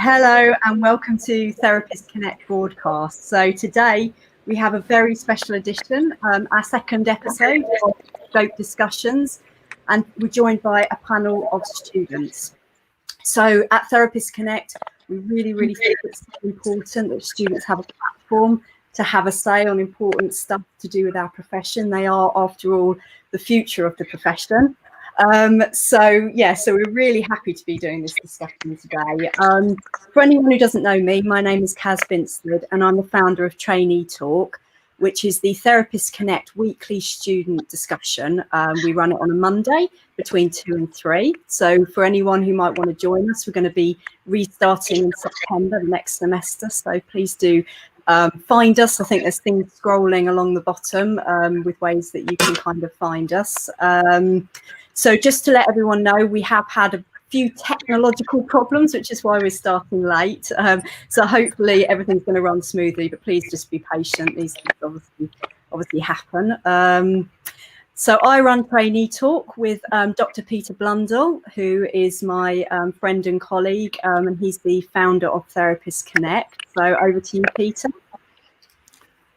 Hello and welcome to Therapist Connect broadcast. So today we have a very special edition, our second episode of Scope Discussions, and we're joined by a panel of students. So at Therapist Connect, we really think it's important that students have a platform to have a say on important stuff to do with our profession. They are, after all, the future of the profession. So we're really happy to be doing this discussion today. For anyone who doesn't know me, my name is Kaz Binsford and I'm the founder of Trainee Talk, which is the Therapist Connect weekly student discussion. We run it on a Monday between 2 and 3. So for anyone who might want to join us, we're going to be restarting in September, the next semester. So please do find us. I think there's things scrolling along the bottom with ways that you can kind of find us. So just to let everyone know, we have had a few technological problems, which is why we're starting late. So hopefully everything's going to run smoothly, but please just be patient. These things obviously happen. So I run Trainee Talk with Dr. Peter Blundell, who is my friend and colleague, and he's the founder of Therapist Connect. So over to you, Peter.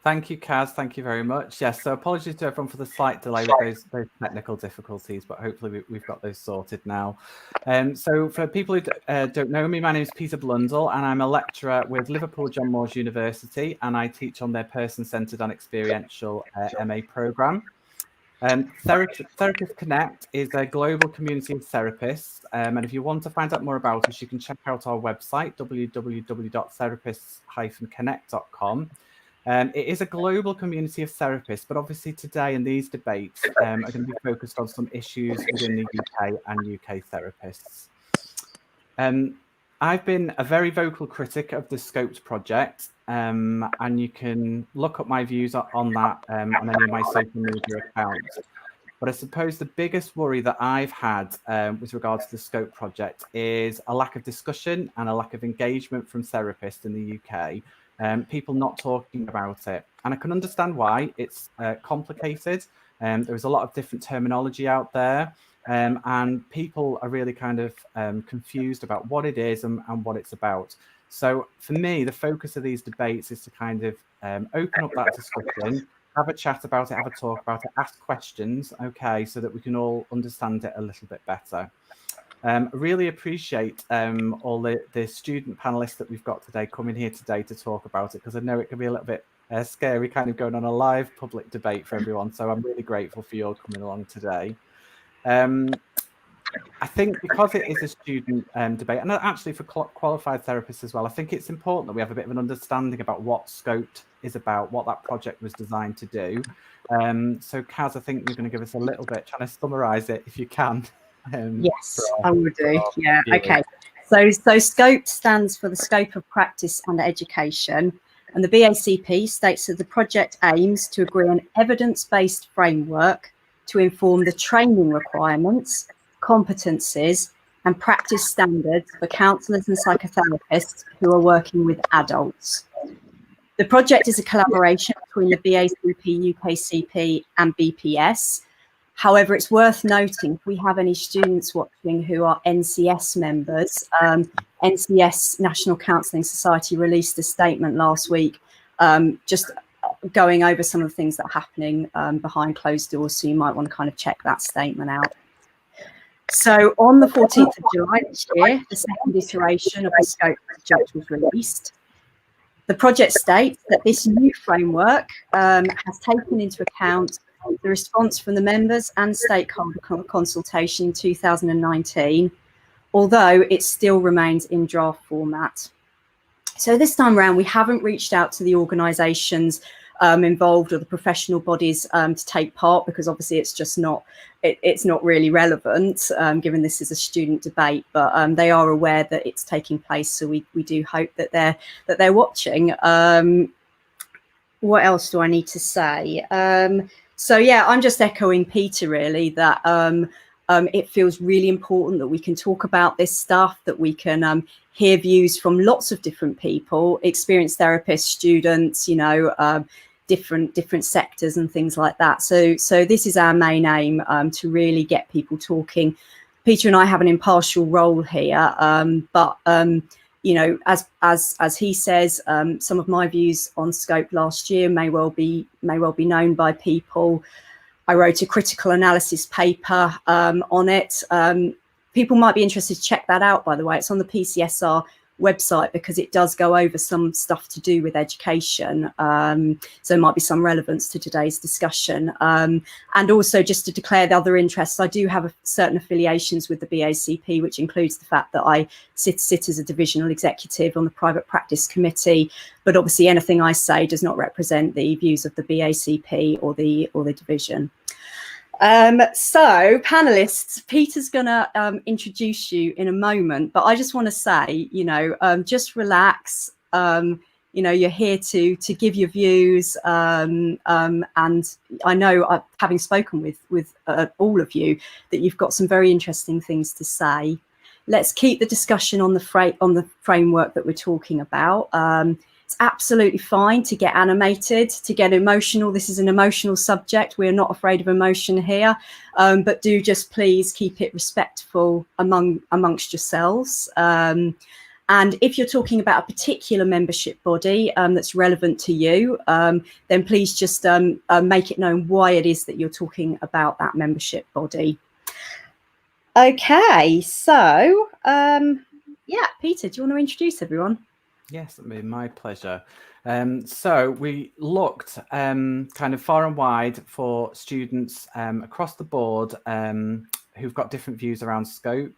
Thank you, Kaz. Thank you very much. Yes, so apologies to everyone for the slight delay with those technical difficulties, but hopefully we've got those sorted now. So for people who don't know me, my name is Peter Blundell, and I'm a lecturer with Liverpool John Moores University, and I teach on their person-centered and experiential MA programme. Therapist Connect is a global community of therapists, and if you want to find out more about us, you can check out our website, www.therapists-connect.com. It is a global community of therapists, but obviously today in these debates are going to be focused on some issues within the UK and UK therapists. I've been a very vocal critic of the Scoped project, and you can look up my views on that on any of my social media accounts. But I suppose the biggest worry that I've had with regards to the Scope project is a lack of discussion and a lack of engagement from therapists in the UK. People not talking about it, and I can understand why. It's complicated. There's a lot of different terminology out there, and people are really kind of confused about what it is and what it's about. So for me, the focus of these debates is to kind of open up that discussion, have a chat about it, have a talk about it, ask questions, okay, so that we can all understand it a little bit better. Really appreciate all the student panelists that we've got today coming here today to talk about it, because I know it can be a little bit scary kind of going on a live public debate for everyone. So I'm really grateful for you all coming along today. I think because it is a student debate, and actually for qualified therapists as well, I think it's important that we have a bit of an understanding about what Scoped is about, what that project was designed to do. So Kaz, I think you're going to give us a little bit, trying to summarise it if you can. Yes, I will do. Yeah, okay. So SCOPE stands for the Scope of Practice and Education, and the BACP states that the project aims to agree on evidence-based framework to inform the training requirements, competencies and practice standards for counsellors and psychotherapists who are working with adults. The project is a collaboration between the BACP, UKCP and BPS. However, it's worth noting, if we have any students watching who are NCS members, NCS, National Counselling Society, released a statement last week, just going over some of the things that are happening behind closed doors. So you might want to kind of check that statement out. So on the 14th of July this year, the second iteration of the Scope project was released. The project states that this new framework has taken into account the response from the members and stakeholder consultation in 2019, although it still remains in draft format. So this time around, we haven't reached out to the organisations involved or the professional bodies to take part, because obviously it's just not, it's not really relevant given this is a student debate, but they are aware that it's taking place. So we do hope that they're watching. What else do I need to say? So yeah, I'm just echoing Peter really, that it feels really important that we can talk about this stuff, that we can hear views from lots of different people, experienced therapists, students, you know, different sectors and things like that. So this is our main aim, to really get people talking. Peter and I have an impartial role here, but you know, as he says, some of my views on scope last year may well be known by people. I wrote a critical analysis paper on it. People might be interested to check that out, by the way. It's on the PCSR website because it does go over some stuff to do with education. So there might be some relevance to today's discussion. And also, just to declare the other interests, I do have certain affiliations with the BACP, which includes the fact that I sit as a divisional executive on the private practice committee. But obviously anything I say does not represent the views of the BACP or the division. So panelists, Peter's gonna introduce you in a moment, but I just want to say, you know, just relax. You know, you're here to give your views, and I know, having spoken with all of you, that you've got some very interesting things to say. Let's keep the discussion on the framework that we're talking about. It's absolutely fine to get animated, to get emotional. This is an emotional subject. We're not afraid of emotion here, but do just please keep it respectful amongst yourselves. And if you're talking about a particular membership body that's relevant to you, then please just make it known why it is that you're talking about that membership body. Okay, so yeah, Peter, do you want to introduce everyone? Yes, it'd be my pleasure. So we looked kind of far and wide for students across the board who've got different views around scope.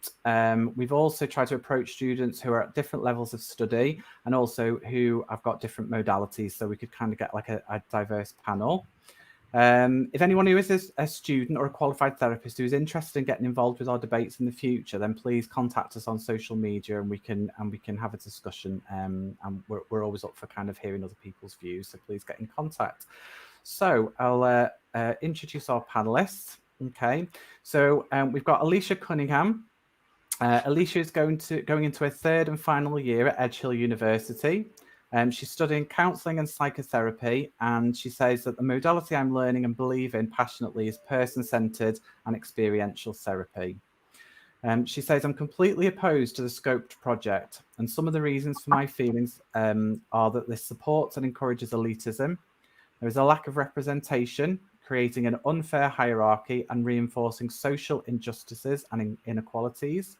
We've also tried to approach students who are at different levels of study and also who have got different modalities, so we could kind of get like a diverse panel. If anyone who is a student or a qualified therapist who is interested in getting involved with our debates in the future, then please contact us on social media and we can have a discussion. And we're always up for kind of hearing other people's views, so please get in contact. So I'll introduce our panelists. Okay, so we've got Alicia Cunningham. Alicia is going into her third and final year at Edge Hill University. She's studying counselling and psychotherapy, and she says that the modality I'm learning and believe in passionately is person-centred and experiential therapy. She says, I'm completely opposed to the scoped project, and some of the reasons for my feelings are that this supports and encourages elitism. There is a lack of representation, creating an unfair hierarchy and reinforcing social injustices and inequalities.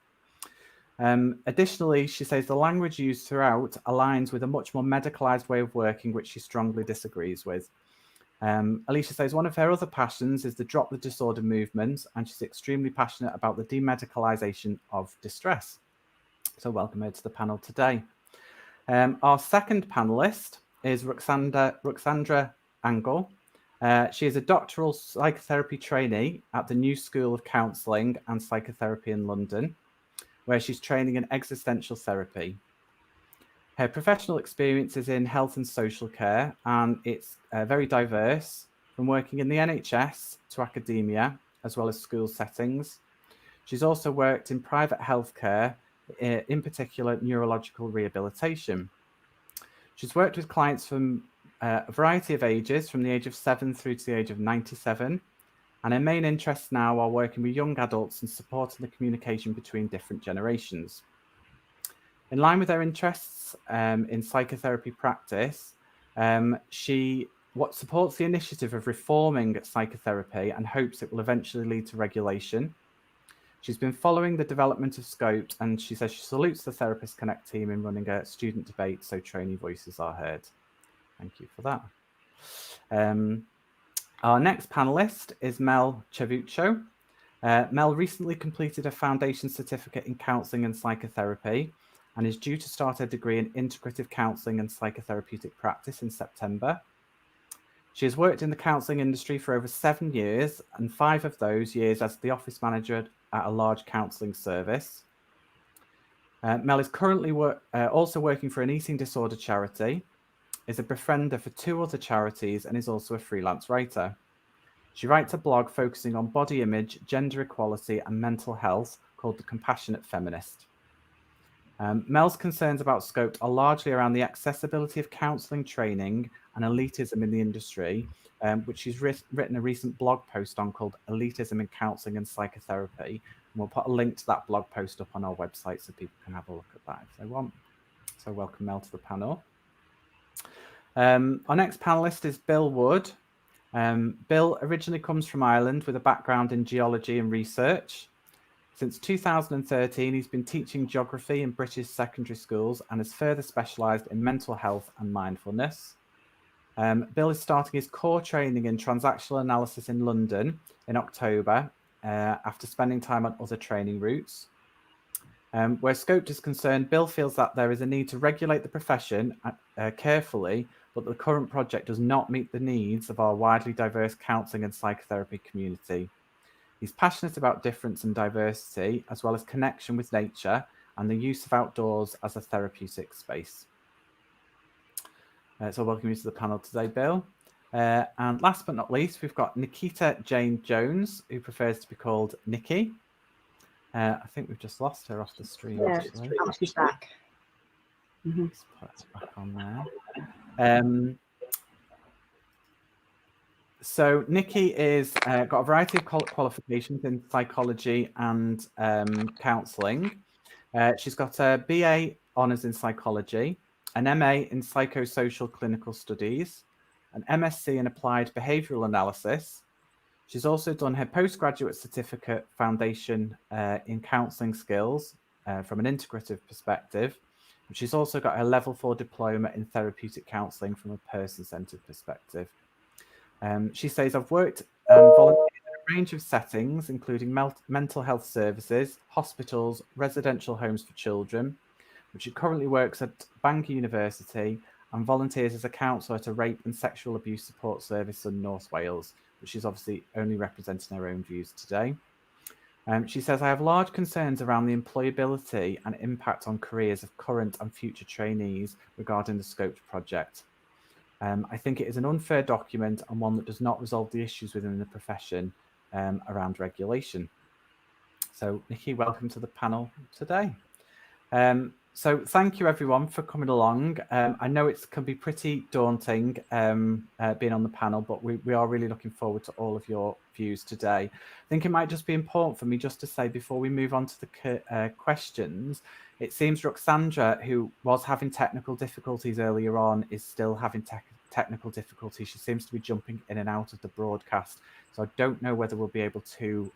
Additionally, she says the language used throughout aligns with a much more medicalized way of working, which she strongly disagrees with. Alicia says one of her other passions is the Drop the Disorder movement, and she's extremely passionate about the demedicalization of distress. So welcome her to the panel today. Our second panelist is Ruxandra Angle. She is a doctoral psychotherapy trainee at the New School of Counselling and Psychotherapy in London, where she's training in existential therapy. Her professional experience is in health and social care, and it's very diverse, from working in the NHS to academia, as well as school settings. She's also worked in private healthcare, in particular neurological rehabilitation. She's worked with clients from a variety of ages, from the age of 7 through to the age of 97. And her main interests now are working with young adults and supporting the communication between different generations. In line with her interests in psychotherapy practice, she supports the initiative of reforming psychotherapy and hopes it will eventually lead to regulation. She's been following the development of scopes, and she says she salutes the Therapist Connect team in running a student debate so trainee voices are heard. Thank you for that. Our next panelist is Mel Chavucho. Mel recently completed a foundation certificate in counselling and psychotherapy and is due to start her degree in integrative counselling and psychotherapeutic practice in September. She has worked in the counselling industry for over 7 years, and 5 of those years as the office manager at a large counselling service. Mel is currently also working for an eating disorder charity, is a befriender for 2 other charities, and is also a freelance writer. She writes a blog focusing on body image, gender equality, and mental health called The Compassionate Feminist. Mel's concerns about scope are largely around the accessibility of counselling training and elitism in the industry, which she's written a recent blog post on called Elitism in Counselling and Psychotherapy. And we'll put a link to that blog post up on our website so people can have a look at that if they want. So welcome, Mel, to the panel. Our next panelist is Bill Wood. Bill originally comes from Ireland with a background in geology and research. Since 2013, he's been teaching geography in British secondary schools and has further specialised in mental health and mindfulness. Bill is starting his core training in transactional analysis in London in October after spending time on other training routes. Where Scoped is concerned, Bill feels that there is a need to regulate the profession carefully, but the current project does not meet the needs of our widely diverse counselling and psychotherapy community. He's passionate about difference and diversity, as well as connection with nature and the use of outdoors as a therapeutic space. So welcome you to the panel today, Bill. And last but not least, we've got Nikita Jane Jones, who prefers to be called Nikki. I think we've just lost her off the stream. Yeah, actually. she's back. Let's put it back on there. So Nikki is got a variety of qualifications in psychology and counselling. She's got a BA honours in psychology, an MA in psychosocial clinical studies, an MSc in applied behavioural analysis. She's also done her postgraduate certificate foundation in counselling skills from an integrative perspective. She's also got her level 4 diploma in therapeutic counselling from a person-centred perspective. She says, I've worked and volunteered in a range of settings, including mental health services, hospitals, residential homes for children, but she currently works at Bangor University and volunteers as a counsellor at a rape and sexual abuse support service in North Wales, but she's obviously only representing her own views today. She says, I have large concerns around the employability and impact on careers of current and future trainees regarding the Scoped project. I think it is an unfair document and one that does not resolve the issues within the profession around regulation. So, Nikki, welcome to the panel today. So thank you, everyone, for coming along. I know it can be pretty daunting being on the panel, but we are really looking forward to all of your views today. I think it might just be important for me just to say, before we move on to the questions, it seems Roxandra, who was having technical difficulties earlier on, is still having technical difficulties. She seems to be jumping in and out of the broadcast. So I don't know whether we'll be able to...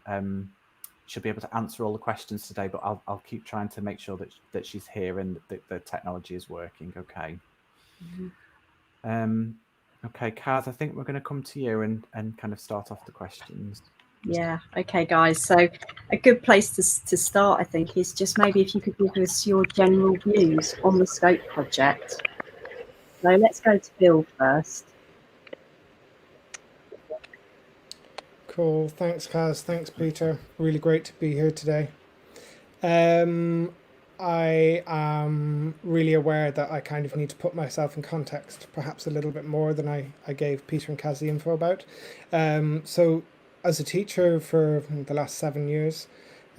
she'll be able to answer all the questions today, but I'll keep trying to make sure that she's here and that the technology is working. Okay. Okay, Kaz, I think we're going to come to you and kind of start off the questions. Yeah. Okay, guys. So a good place to start, I think, is just maybe if you could give us your general views on the Scope project. So let's go to Bill first. Cool. Thanks, Kaz. Thanks, Peter. Really great to be here today. I am really aware that I kind of need to put myself in context, perhaps a little bit more than I gave Peter and Kaz the info about. So as a teacher for the last 7 years,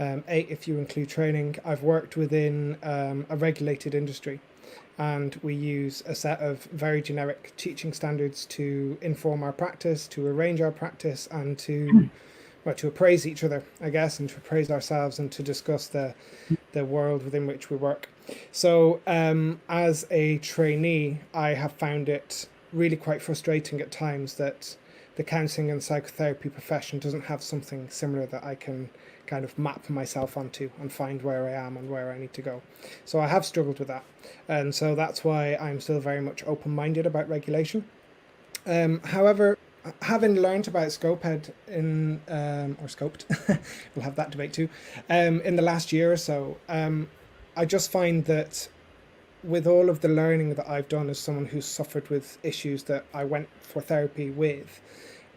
8 if you include training, I've worked within a regulated industry. And we use a set of very generic teaching standards to inform our practice, to arrange our practice, and to appraise each other, I guess, and to appraise ourselves and to discuss the world within which we work. So as a trainee, I have found it really quite frustrating at times that the counselling and psychotherapy profession doesn't have something similar that I can kind of map myself onto and find where I am and where I need to go. So I have struggled with that. And so that's why I'm still very much open-minded about regulation. However, having learned about Scoped in, or Scoped, we'll have that debate too, in the last year or so, I just find that with all of the learning that I've done as someone who's suffered with issues that I went for therapy with,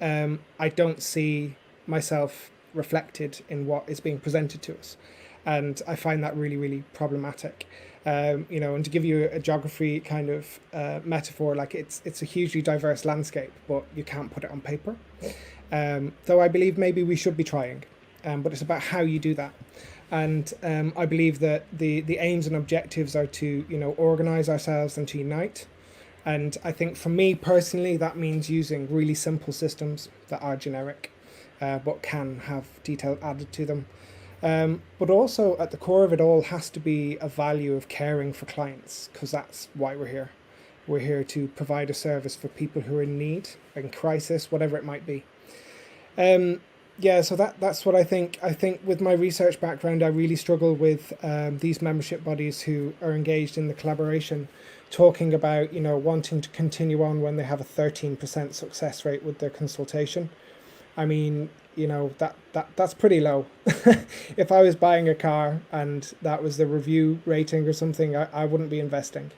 I don't see myself reflected in what is being presented to us, and I find that really, really problematic. And to give you a geography kind of metaphor, like it's a hugely diverse landscape, but you can't put it on paper. Though I believe maybe we should be trying, but it's about how you do that. And I believe that the aims and objectives are to organize ourselves and to unite. And I think for me personally, that means using really simple systems that are generic, but can have detail added to them. But also at the core of it all has to be a value of caring for clients, because that's why we're here. We're here to provide a service for people who are in need, in crisis, whatever it might be. Yeah, so that's what I think. I think with my research background, I really struggle with these membership bodies who are engaged in the collaboration, talking about, you know, wanting to continue on when they have a 13% success rate with their consultation. I mean, you know, that's pretty low. If I was buying a car and that was the review rating or something, I wouldn't be investing.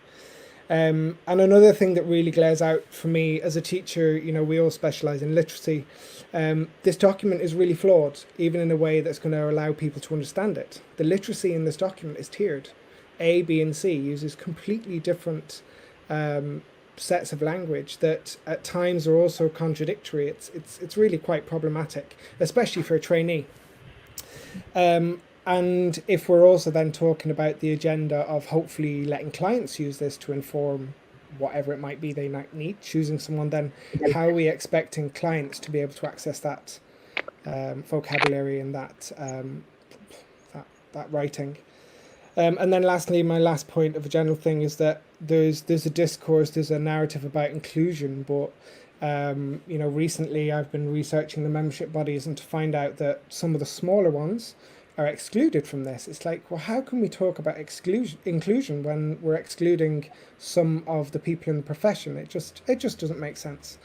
And another thing that really glares out for me as a teacher, you know, we all specialize in literacy. This document is really flawed, even in a way that's going to allow people to understand it. The literacy in this document is tiered. A, B, and C uses completely different sets of language that at times are also contradictory. It's really quite problematic, especially for a trainee. And if we're also then talking about the agenda of hopefully letting clients use this to inform whatever it might be they might need, choosing someone, then how are we expecting clients to be able to access that vocabulary and that writing? And then lastly, my last point of a general thing is that there's a discourse, there's a narrative about inclusion, but you know, recently I've been researching the membership bodies and to find out that some of the smaller ones are excluded from this. It's like, well, how can we talk about inclusion when we're excluding some of the people in the profession? It just doesn't make sense.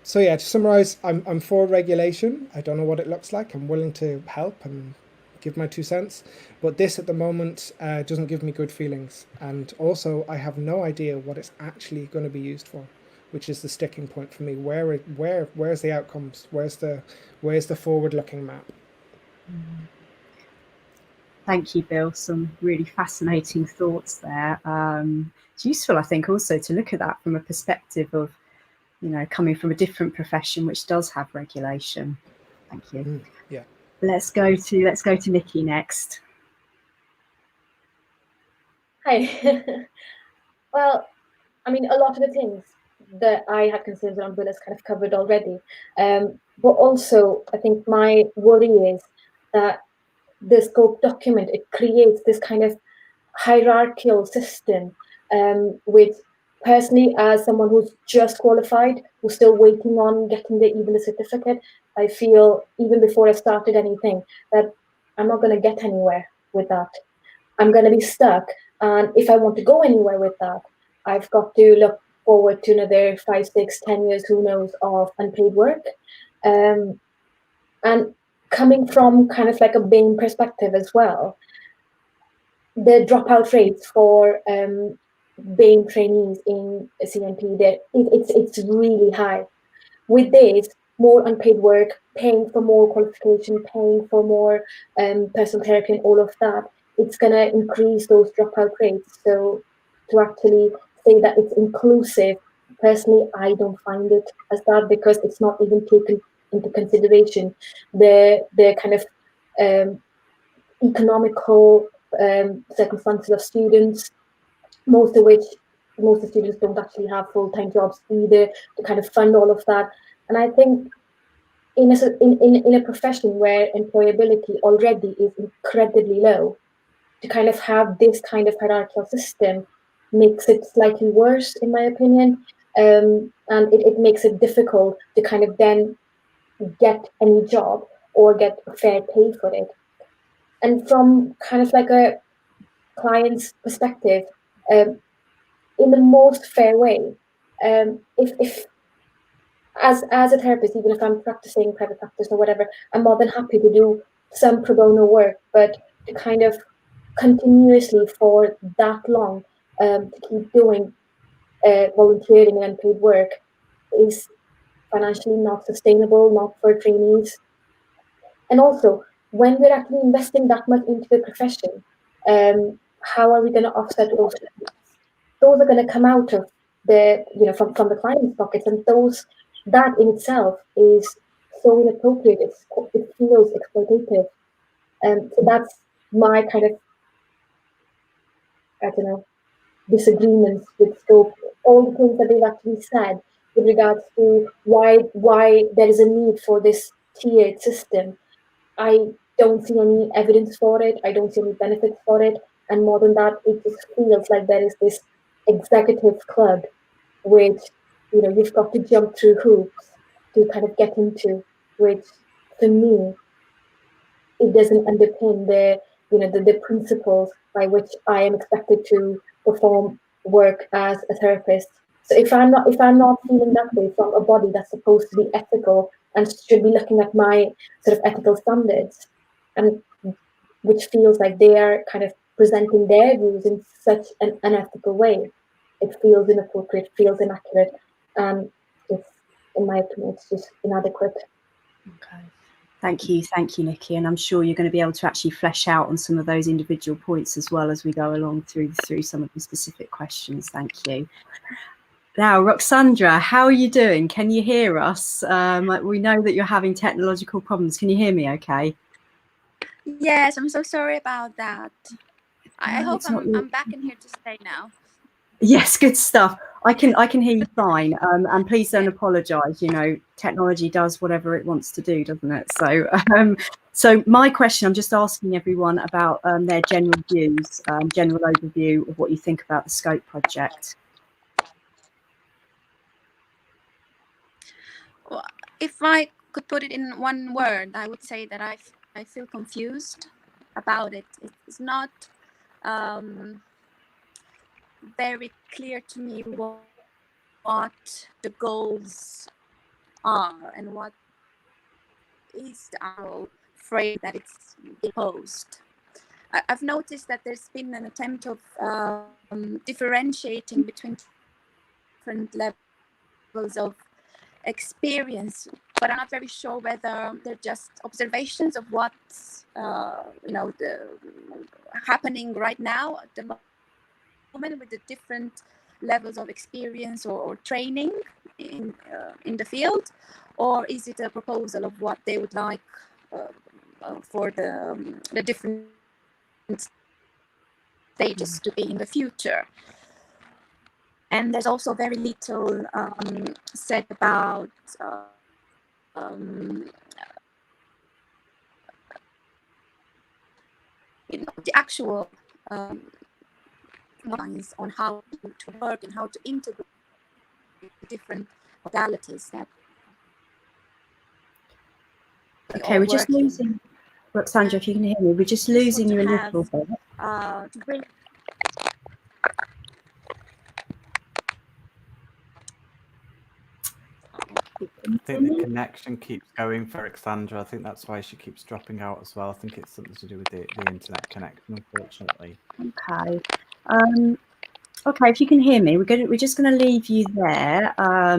So yeah, to summarize, I'm for regulation. I don't know what it looks like. I'm willing to help and give my 2 cents, but this at the moment doesn't give me good feelings. And also I have no idea what it's actually going to be used for, which is the sticking point for me. Where's the outcomes? Where's the forward-looking map? Thank you, Bill. Some really fascinating thoughts there. It's useful, I think, also to look at that from a perspective of, you know, coming from a different profession which does have regulation. Thank you. Yeah. Let's go to Nikki next. Hi. Well, I mean, a lot of the things that I had concerns around Bill has kind of covered already. But also, I think my worry is that the scope document, it creates this kind of hierarchical system, which personally, as someone who's just qualified, who's still waiting on getting even the certificate, I feel even before I started anything that I'm not going to get anywhere with that. I'm going to be stuck. And if I want to go anywhere with that, I've got to look forward to another 5, 6, 10 years, who knows, of unpaid work. And coming from kind of like a Bain perspective as well, the dropout rates for Bain trainees in CNP, it's really high. With this, more unpaid work, paying for more qualification, paying for more personal therapy and all of that, it's going to increase those dropout rates. So to actually say that it's inclusive, personally, I don't find it as that, because it's not even taken into consideration the kind of economical circumstances of students, most of the students don't actually have full-time jobs either to kind of fund all of that. And I think in a profession where employability already is incredibly low, to kind of have this kind of hierarchical system makes it slightly worse, in my opinion. And it makes it difficult to kind of then get any job or get fair pay for it. And from kind of like a client's perspective, in the most fair way, if as a therapist, even if I'm practicing private practice or whatever, I'm more than happy to do some pro bono work, but to kind of continuously for that long to keep doing volunteering and unpaid work is financially not sustainable, not for trainees. And also, when we're actually investing that much into the profession, how are we going to offset those? Those are going to come out of the, you know, from the client's pockets, and that in itself is so inappropriate. It feels exploitative. So that's my kind of, I don't know, disagreements with scope. All the things that they've actually said with regards to why there is a need for this tiered system, I don't see any evidence for it. I don't see any benefits for it. And more than that, it just feels like there is this executive club, which, you know, you've got to jump through hoops to kind of get into, which for me, it doesn't underpin the principles by which I am expected to perform work as a therapist. So if I'm not feeling that way from a body that's supposed to be ethical and should be looking at my sort of ethical standards, and which feels like they are kind of presenting their views in such an unethical way, it feels inappropriate, feels inaccurate, and it's, in my opinion, it's just inadequate. Okay. Thank you, Nikki, and I'm sure you're going to be able to actually flesh out on some of those individual points as well as we go along through some of the specific questions. Thank you. Now, Roxandra, how are you doing? Can you hear us? We know that you're having technological problems. Can you hear me okay? Yes, I'm so sorry about that. I hope I'm back in here to stay now. Yes, good stuff. I can hear you fine. And please don't apologise. You know, technology does whatever it wants to do, doesn't it? So my question, I'm just asking everyone about their general views, general overview of what you think about the Scope project. Well, if I could put it in one word, I would say that I feel confused about it. It's not very clear to me what the goals are and what is the actual phrase that it's proposed. I've noticed that there's been an attempt of differentiating between different levels of experience, but I'm not very sure whether they're just observations of what's happening right now at the moment with the different levels of experience or training in the field, or is it a proposal of what they would like for the different stages to be in the future? And there's also very little said about the actual lines on how to work and how to integrate different modalities that. Okay, we're just losing, Roxandra, if you can hear me, we're just losing you a little bit. To bring I think the connection keeps going for Alexandra. I think that's why she keeps dropping out as well. I think it's something to do with the internet connection, unfortunately. Okay. Okay, if you can hear me, we're just going to leave you there. I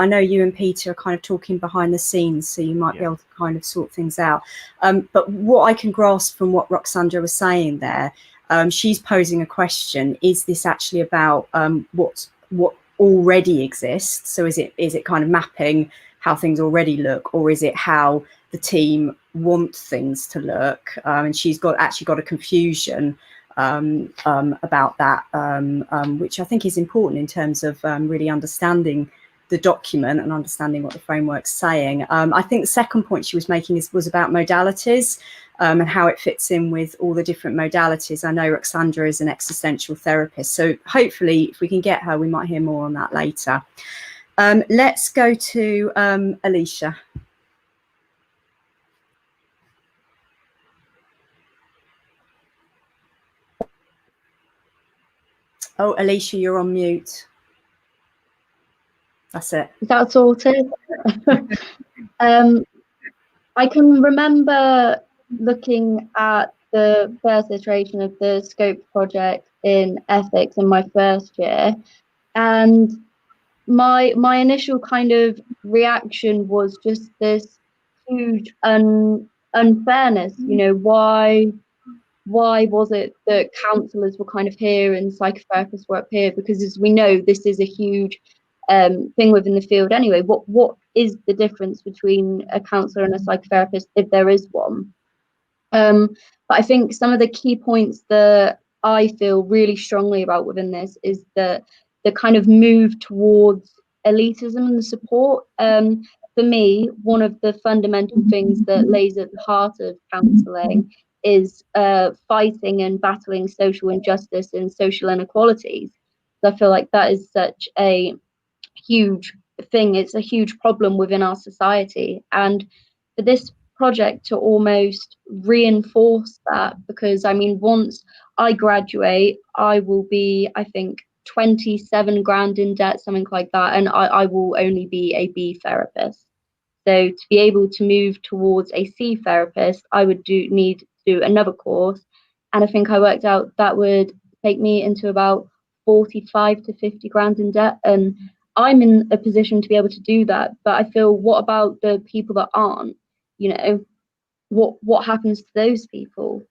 know you and Peter are kind of talking behind the scenes, so you might be able to kind of sort things out. But what I can grasp from what Roxandra was saying there, she's posing a question: is this actually about what already exists? So is it kind of mapping how things already look, or is it how the team want things to look? And she's actually got a confusion about that, which I think is important in terms of really understanding the document and understanding what the framework's saying. I think the second point she was making was about modalities and how it fits in with all the different modalities. I know Roxandra is an existential therapist, so hopefully if we can get her, we might hear more on that later. Let's go to Alicia. Oh, Alicia, you're on mute. That's it. Is that sorted? I can remember looking at the first iteration of the Scope project in ethics in my first year, and my initial kind of reaction was just this huge unfairness. You know, why was it that counsellors were kind of here and psychotherapists were up here? Because as we know, this is a huge thing within the field anyway. What is the difference between a counsellor and a psychotherapist, if there is one? But I think some of the key points that I feel really strongly about within this is that the kind of move towards elitism and the support. for me, one of the fundamental things that lays at the heart of counselling is fighting and battling social injustice and social inequalities. So I feel like that is such a huge thing. It's a huge problem within our society. And for this project to almost reinforce that, because I mean, once I graduate, I will be, I think, 27 grand in debt, something like that, and I will only be a B therapist. So to be able to move towards a C therapist, I would need to do another course, and I think I worked out that would take me into about 45 to 50 grand in debt, and I'm in a position to be able to do that. But I feel, what about the people that aren't? You know, what happens to those people?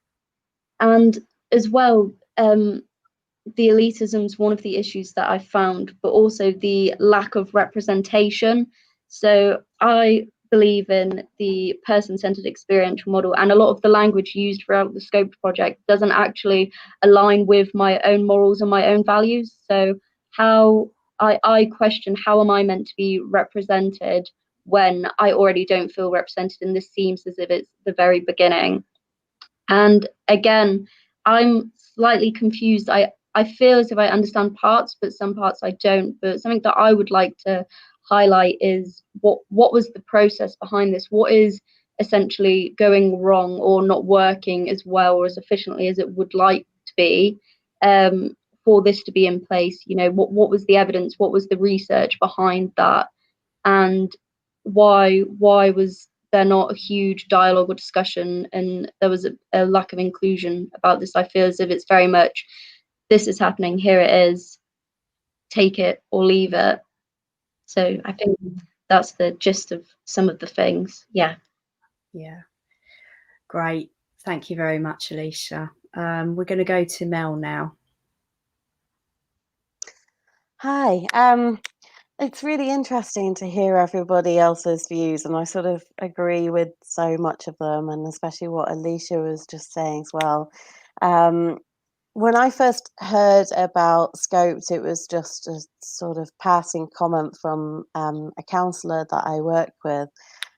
And as well, the elitism is one of the issues that I found, but also the lack of representation. So I believe in the person-centered experiential model, and a lot of the language used throughout the Scoped project doesn't actually align with my own morals and my own values. So how I question, how am I meant to be represented when I already don't feel represented, and this seems as if it's the very beginning. And again, I'm slightly confused. I feel as if I understand parts, but some parts I don't. But something that I would like to highlight is what was the process behind this? What is essentially going wrong or not working as well or as efficiently as it would like to be, for this to be in place? You know, what was the evidence? What was the research behind that? And why was there not a huge dialogue or discussion, and there was a lack of inclusion about this? I feel as if it's very much, this is happening, here it is, take it or leave it. So I think that's the gist of some of the things. Yeah. Great, thank you very much, Alicia. We're going to go to Mel now. Hi. It's really interesting to hear everybody else's views, and I sort of agree with so much of them, and especially what Alicia was just saying as well. When I first heard about Scoped, it was just a sort of passing comment from a counsellor that I work with,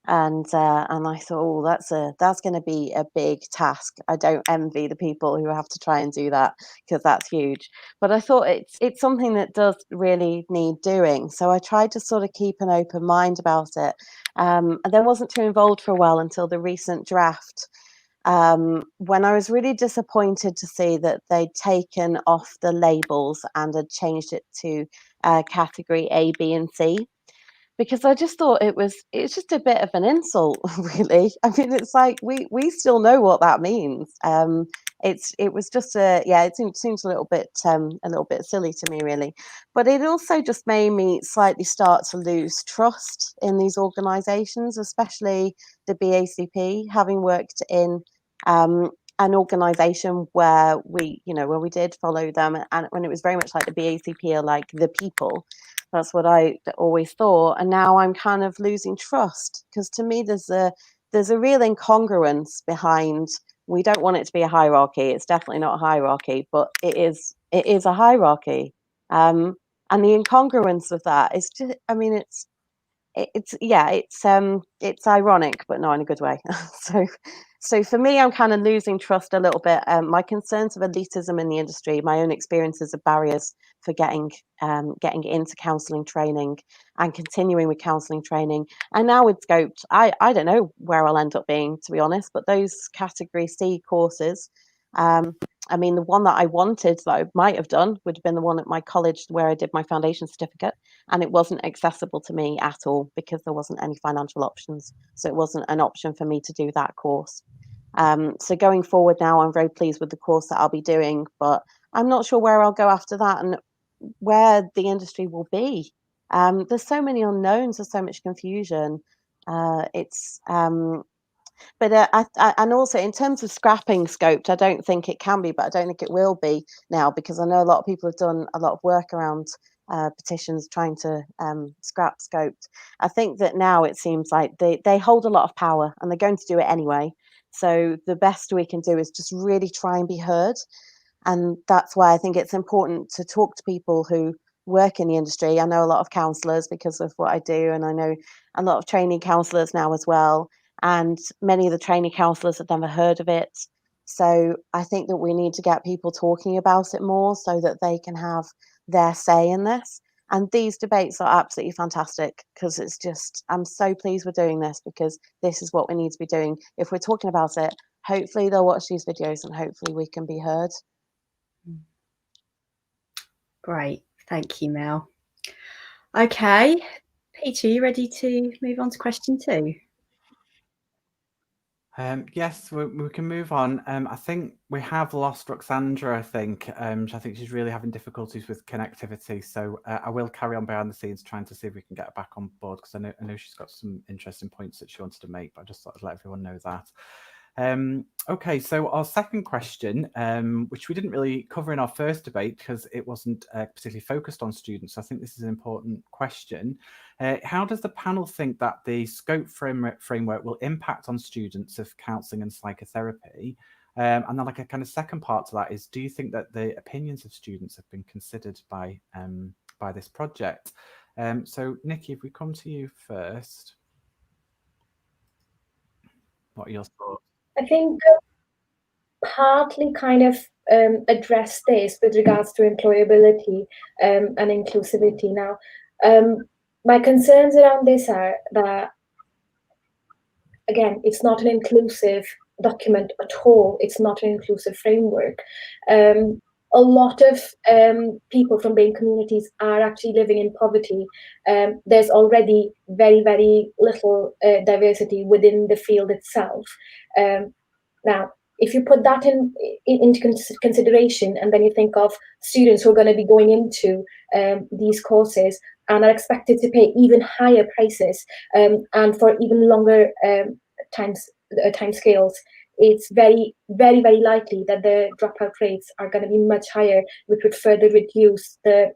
and I thought, oh, that's going to be a big task. I don't envy the people who have to try and do that, because that's huge. But I thought it's something that does really need doing. So I tried to sort of keep an open mind about it, and then wasn't too involved for a while until the recent draft, when I was really disappointed to see that they'd taken off the labels and had changed it to category A, B, and C. Because I just thought it's just a bit of an insult, really. I mean, it's like we still know what that means. It was just it seems a little bit silly to me, really. But it also just made me slightly start to lose trust in these organisations, especially the BACP, having worked in an organisation where we did follow them, and when it was very much like the BACP are like the people. That's what I always thought, and now I'm kind of losing trust, because to me there's a real incongruence behind. We don't want it to be a hierarchy. It's definitely not a hierarchy, but it is a hierarchy, and the incongruence of that is just, I mean, it's ironic, but not in a good way. So for me, I'm kind of losing trust a little bit. My concerns of elitism in the industry, my own experiences of barriers for getting into counselling training and continuing with counselling training, and now with Scoped, I don't know where I'll end up being, to be honest. But those category C courses, I mean, the one that I wanted that I might have done would have been the one at my college where I did my foundation certificate, and it wasn't accessible to me at all because there wasn't any financial options. So it wasn't an option for me to do that course. So going forward now, I'm very pleased with the course that I'll be doing, but I'm not sure where I'll go after that and where the industry will be. There's so many unknowns, there's so much confusion. And also in terms of scrapping Scoped, I don't think it can be, but I don't think it will be now, because I know a lot of people have done a lot of work around petitions trying to scrap Scoped. I think that now it seems like they hold a lot of power, and they're going to do it anyway. So the best we can do is just really try and be heard. And that's why I think it's important to talk to people who work in the industry. I know a lot of counsellors because of what I do, and I know a lot of trainee counsellors now as well. And many of the trainee counsellors have never heard of it. So I think that we need to get people talking about it more so that they can have their say in this. And these debates are absolutely fantastic, because it's just, I'm so pleased we're doing this, because this is what we need to be doing. If we're talking about it, hopefully they'll watch these videos and hopefully we can be heard. Great, thank you, Mel. Okay, Peter, you ready to move on to question 2? Yes, we can move on. I think we have lost Roxandra, I think. I think she's really having difficulties with connectivity. So I will carry on behind the scenes trying to see if we can get her back on board, because I know she's got some interesting points that she wanted to make, but I just thought I'd let everyone know that. Okay, so our second question, which we didn't really cover in our first debate because it wasn't particularly focused on students. So I think this is an important question. How does the panel think that the scope framework will impact on students of counselling and psychotherapy? And then like a kind of second part to that is, do you think that the opinions of students have been considered by this project? So Nikki, if we come to you first, what are your thoughts? I think partly kind of address this with regards to employability and inclusivity. Now, my concerns around this are that, again, it's not an inclusive document at all. It's not an inclusive framework. A lot of people from BAME communities are actually living in poverty. There's already very, very little diversity within the field itself. Now, if you put that into consideration, and then you think of students who are going to be going into these courses and are expected to pay even higher prices and for even longer time scales, it's very, very, very likely that the dropout rates are going to be much higher, which would further reduce the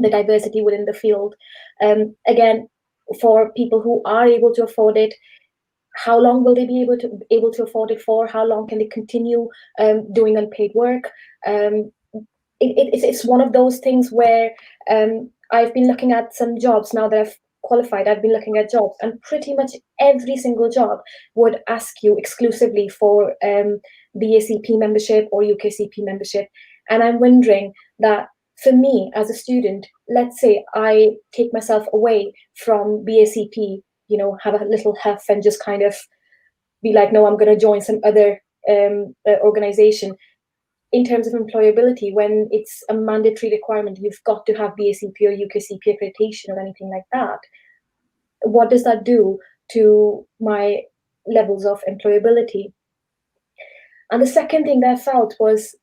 diversity within the field. Again, for people who are able to afford it, how long will they be able to afford it for? How long can they continue doing unpaid work? It's one of those things where I've been looking at some jobs now that I've qualified. I've been looking at jobs, and pretty much every single job would ask you exclusively for BACP membership or UKCP membership. And I'm wondering that, for me as a student, let's say I take myself away from BACP, have a little huff and just kind of be like, no, I'm going to join some other organization. In terms of employability, when it's a mandatory requirement, you've got to have BACP or UKCP accreditation or anything like that, what does that do to my levels of employability? And the second thing that I felt was,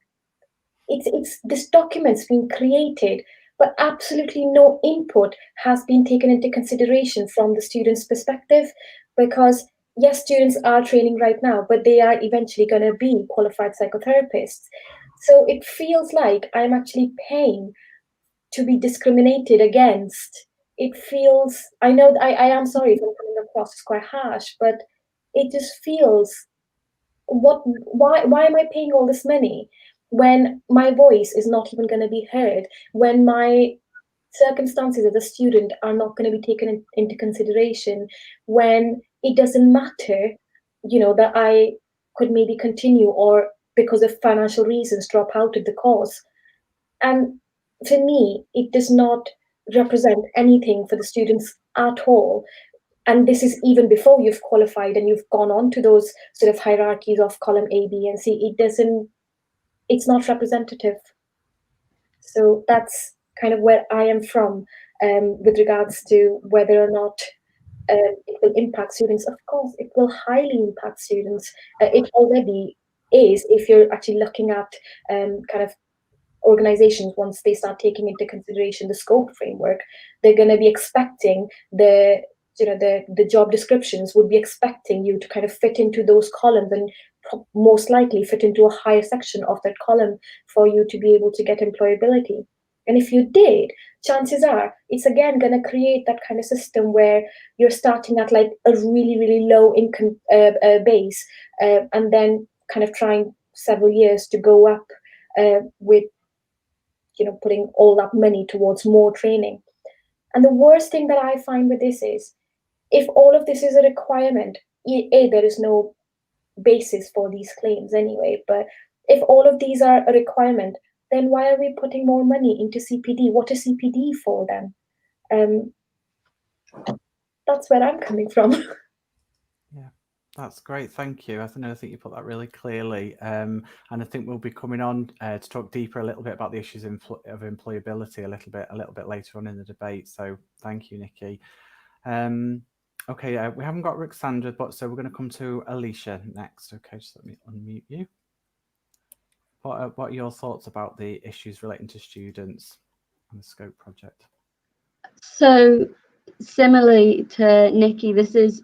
it's this document's been created, but absolutely no input has been taken into consideration from the students' perspective, because yes, students are training right now, but they are eventually going to be qualified psychotherapists. So it feels like I'm actually paying to be discriminated against. It feels, I know, I am sorry if I'm coming across as quite harsh, but it just feels, why am I paying all this money when my voice is not even going to be heard, when my circumstances as a student are not going to be taken into consideration, when it doesn't matter, that I could maybe continue or because of financial reasons drop out of the course. And for me, it does not represent anything for the students at all. And this is even before you've qualified and you've gone on to those sort of hierarchies of column A, B, and C. It's not representative. So that's kind of where I am from with regards to whether or not it will impact students. Of course, it will highly impact students. It already is, if you're actually looking at kind of organizations, once they start taking into consideration the scope framework, they're going to be expecting the job descriptions would be expecting you to kind of fit into those columns and most likely fit into a higher section of that column for you to be able to get employability. And if you did, chances are it's again going to create that kind of system where you're starting at like a really, really low income base and then kind of trying several years to go up with putting all that money towards more training. And the worst thing that I find with this is, if all of this is a requirement, there is no basis for these claims anyway. But if all of these are a requirement, then why are we putting more money into CPD? What is CPD for then? That's where I'm coming from. Yeah, that's great. Thank you. I think you put that really clearly. And I think we'll be coming on to talk deeper a little bit about the issues of employability a little bit later on in the debate. So thank you, Nikki. Okay, we haven't got Ruxandra, but so we're going to come to Alicia next. Okay, just let me unmute you. What are your thoughts about the issues relating to students and the Scope project? So similarly to Nikki, this is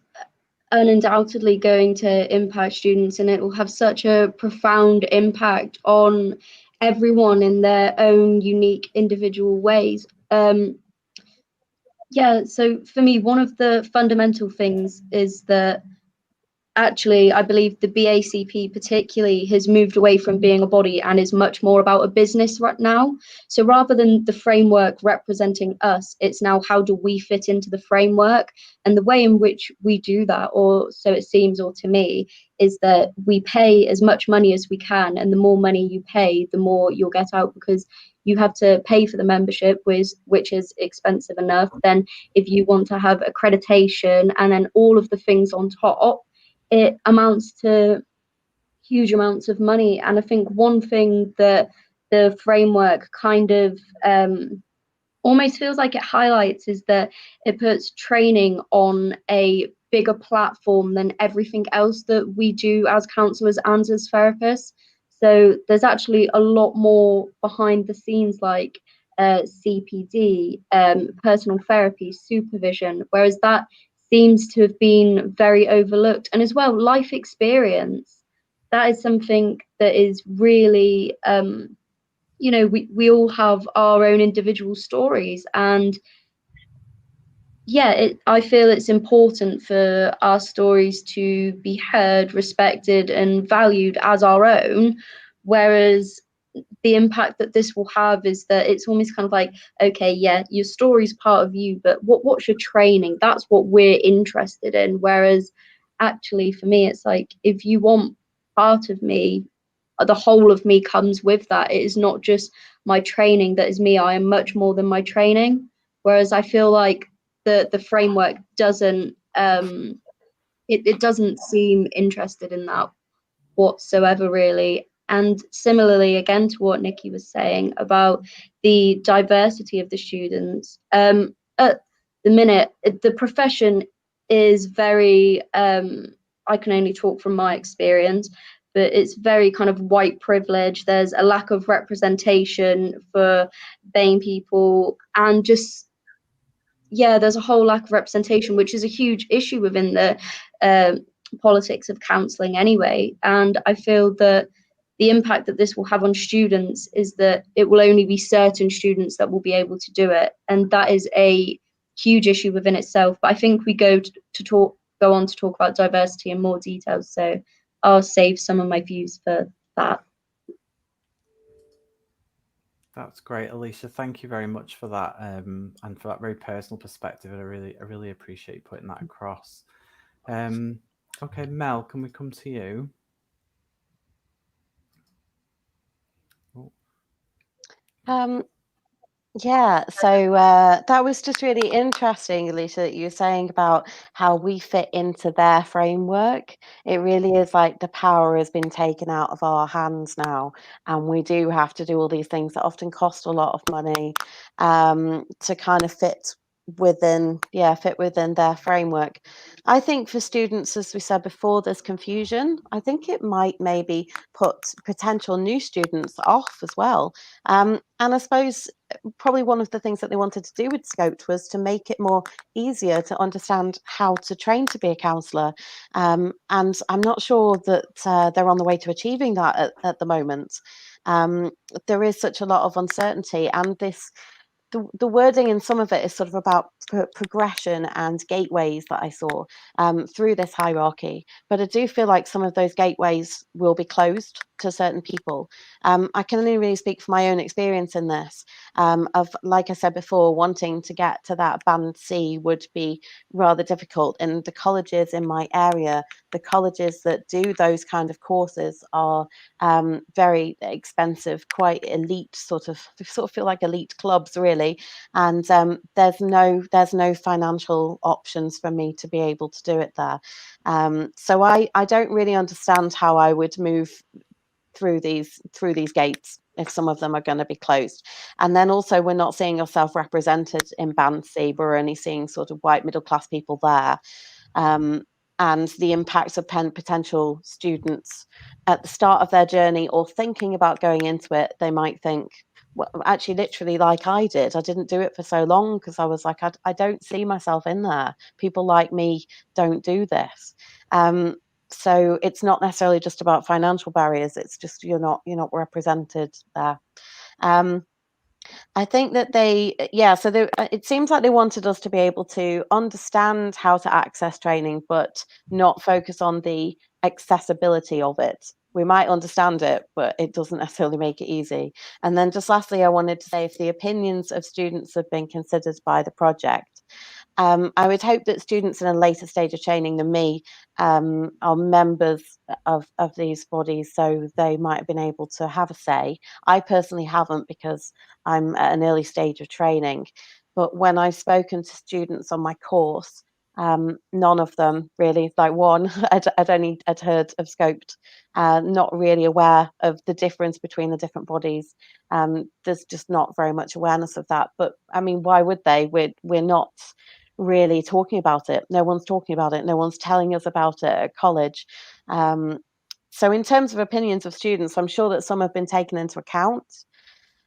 undoubtedly going to impact students, and it will have such a profound impact on everyone in their own unique individual ways. Yeah, so for me, one of the fundamental things is that actually, I believe the BACP particularly has moved away from being a body and is much more about a business right now. So rather than the framework representing us, it's now how do we fit into the framework? And the way in which we do that, or so it seems, or to me, is that we pay as much money as we can. And the more money you pay, the more you'll get out, because you have to pay for the membership, which is expensive enough. Then if you want to have accreditation and then all of the things on top, it amounts to huge amounts of money. And I think one thing that the framework kind of almost feels like it highlights is that it puts training on a bigger platform than everything else that we do as counsellors and as therapists. So there's actually a lot more behind the scenes, like CPD, personal therapy, supervision, whereas that seems to have been very overlooked. And as well, life experience, that is something that is really, we all have our own individual stories. And yeah, I feel it's important for our stories to be heard, respected and valued as our own, whereas the impact that this will have is that it's almost kind of like, okay, yeah, your story's part of you, but what's your training? That's what we're interested in. Whereas actually for me, it's like, if you want part of me, the whole of me comes with that. It is not just my training that is me. I am much more than my training. Whereas I feel like the framework doesn't it doesn't seem interested in that whatsoever, really. And similarly, again, to what Nikki was saying about the diversity of the students, at the minute, the profession is very, I can only talk from my experience, but it's very kind of white privilege. There's a lack of representation for BAME people, and just, yeah, there's a whole lack of representation, which is a huge issue within the politics of counselling anyway. And I feel that the impact that this will have on students is that it will only be certain students that will be able to do it, and that is a huge issue within itself. But I think we go on to talk about diversity in more detail, so I'll save some of my views for that. That's great, Alicia. Thank you very much for that, and for that very personal perspective. And I really appreciate putting that across. Okay, Mel, can we come to you? Yeah, so that was just really interesting, Alicia, that you were saying about how we fit into their framework. It really is like the power has been taken out of our hands now, and we do have to do all these things that often cost a lot of money to kind of fit within their framework. I think for students, as we said before, there's confusion. I think it might maybe put potential new students off as well. And I suppose probably one of the things that they wanted to do with Scoped was to make it more easier to understand how to train to be a counsellor. And I'm not sure that they're on the way to achieving that at the moment. There is such a lot of uncertainty, and the wording in some of it is sort of about progression and gateways that I saw through this hierarchy. But I do feel like some of those gateways will be closed to certain people. I can only really speak from my own experience in this, of, like I said before, wanting to get to that band C would be rather difficult. And the colleges in my area, the colleges that do those kind of courses are very expensive, quite elite, sort of feel like elite clubs really. And there's no financial options for me to be able to do it there. So I don't really understand how I would move through these gates if some of them are going to be closed. And then also, we're not seeing ourselves represented in band C. We're only seeing sort of white middle class people there. And the impacts of potential students at the start of their journey or thinking about going into it, they might think, well, actually, literally like I did, I didn't do it for so long because I was like, I don't see myself in there. People like me don't do this. So it's not necessarily just about financial barriers. It's just you're not represented there. I think that it seems like they wanted us to be able to understand how to access training, but not focus on the accessibility of it. We might understand it, but it doesn't necessarily make it easy. And then just lastly, I wanted to say if the opinions of students have been considered by the project. I would hope that students in a later stage of training than me are members of these bodies, so they might have been able to have a say. I personally haven't because I'm at an early stage of training. But when I've spoken to students on my course, none of them really, like one, had heard of Scoped, not really aware of the difference between the different bodies. There's just not very much awareness of that. But I mean, why would they? We're not really talking about it. No one's talking about it. No one's telling us about it at college. So in terms of opinions of students, I'm sure that some have been taken into account.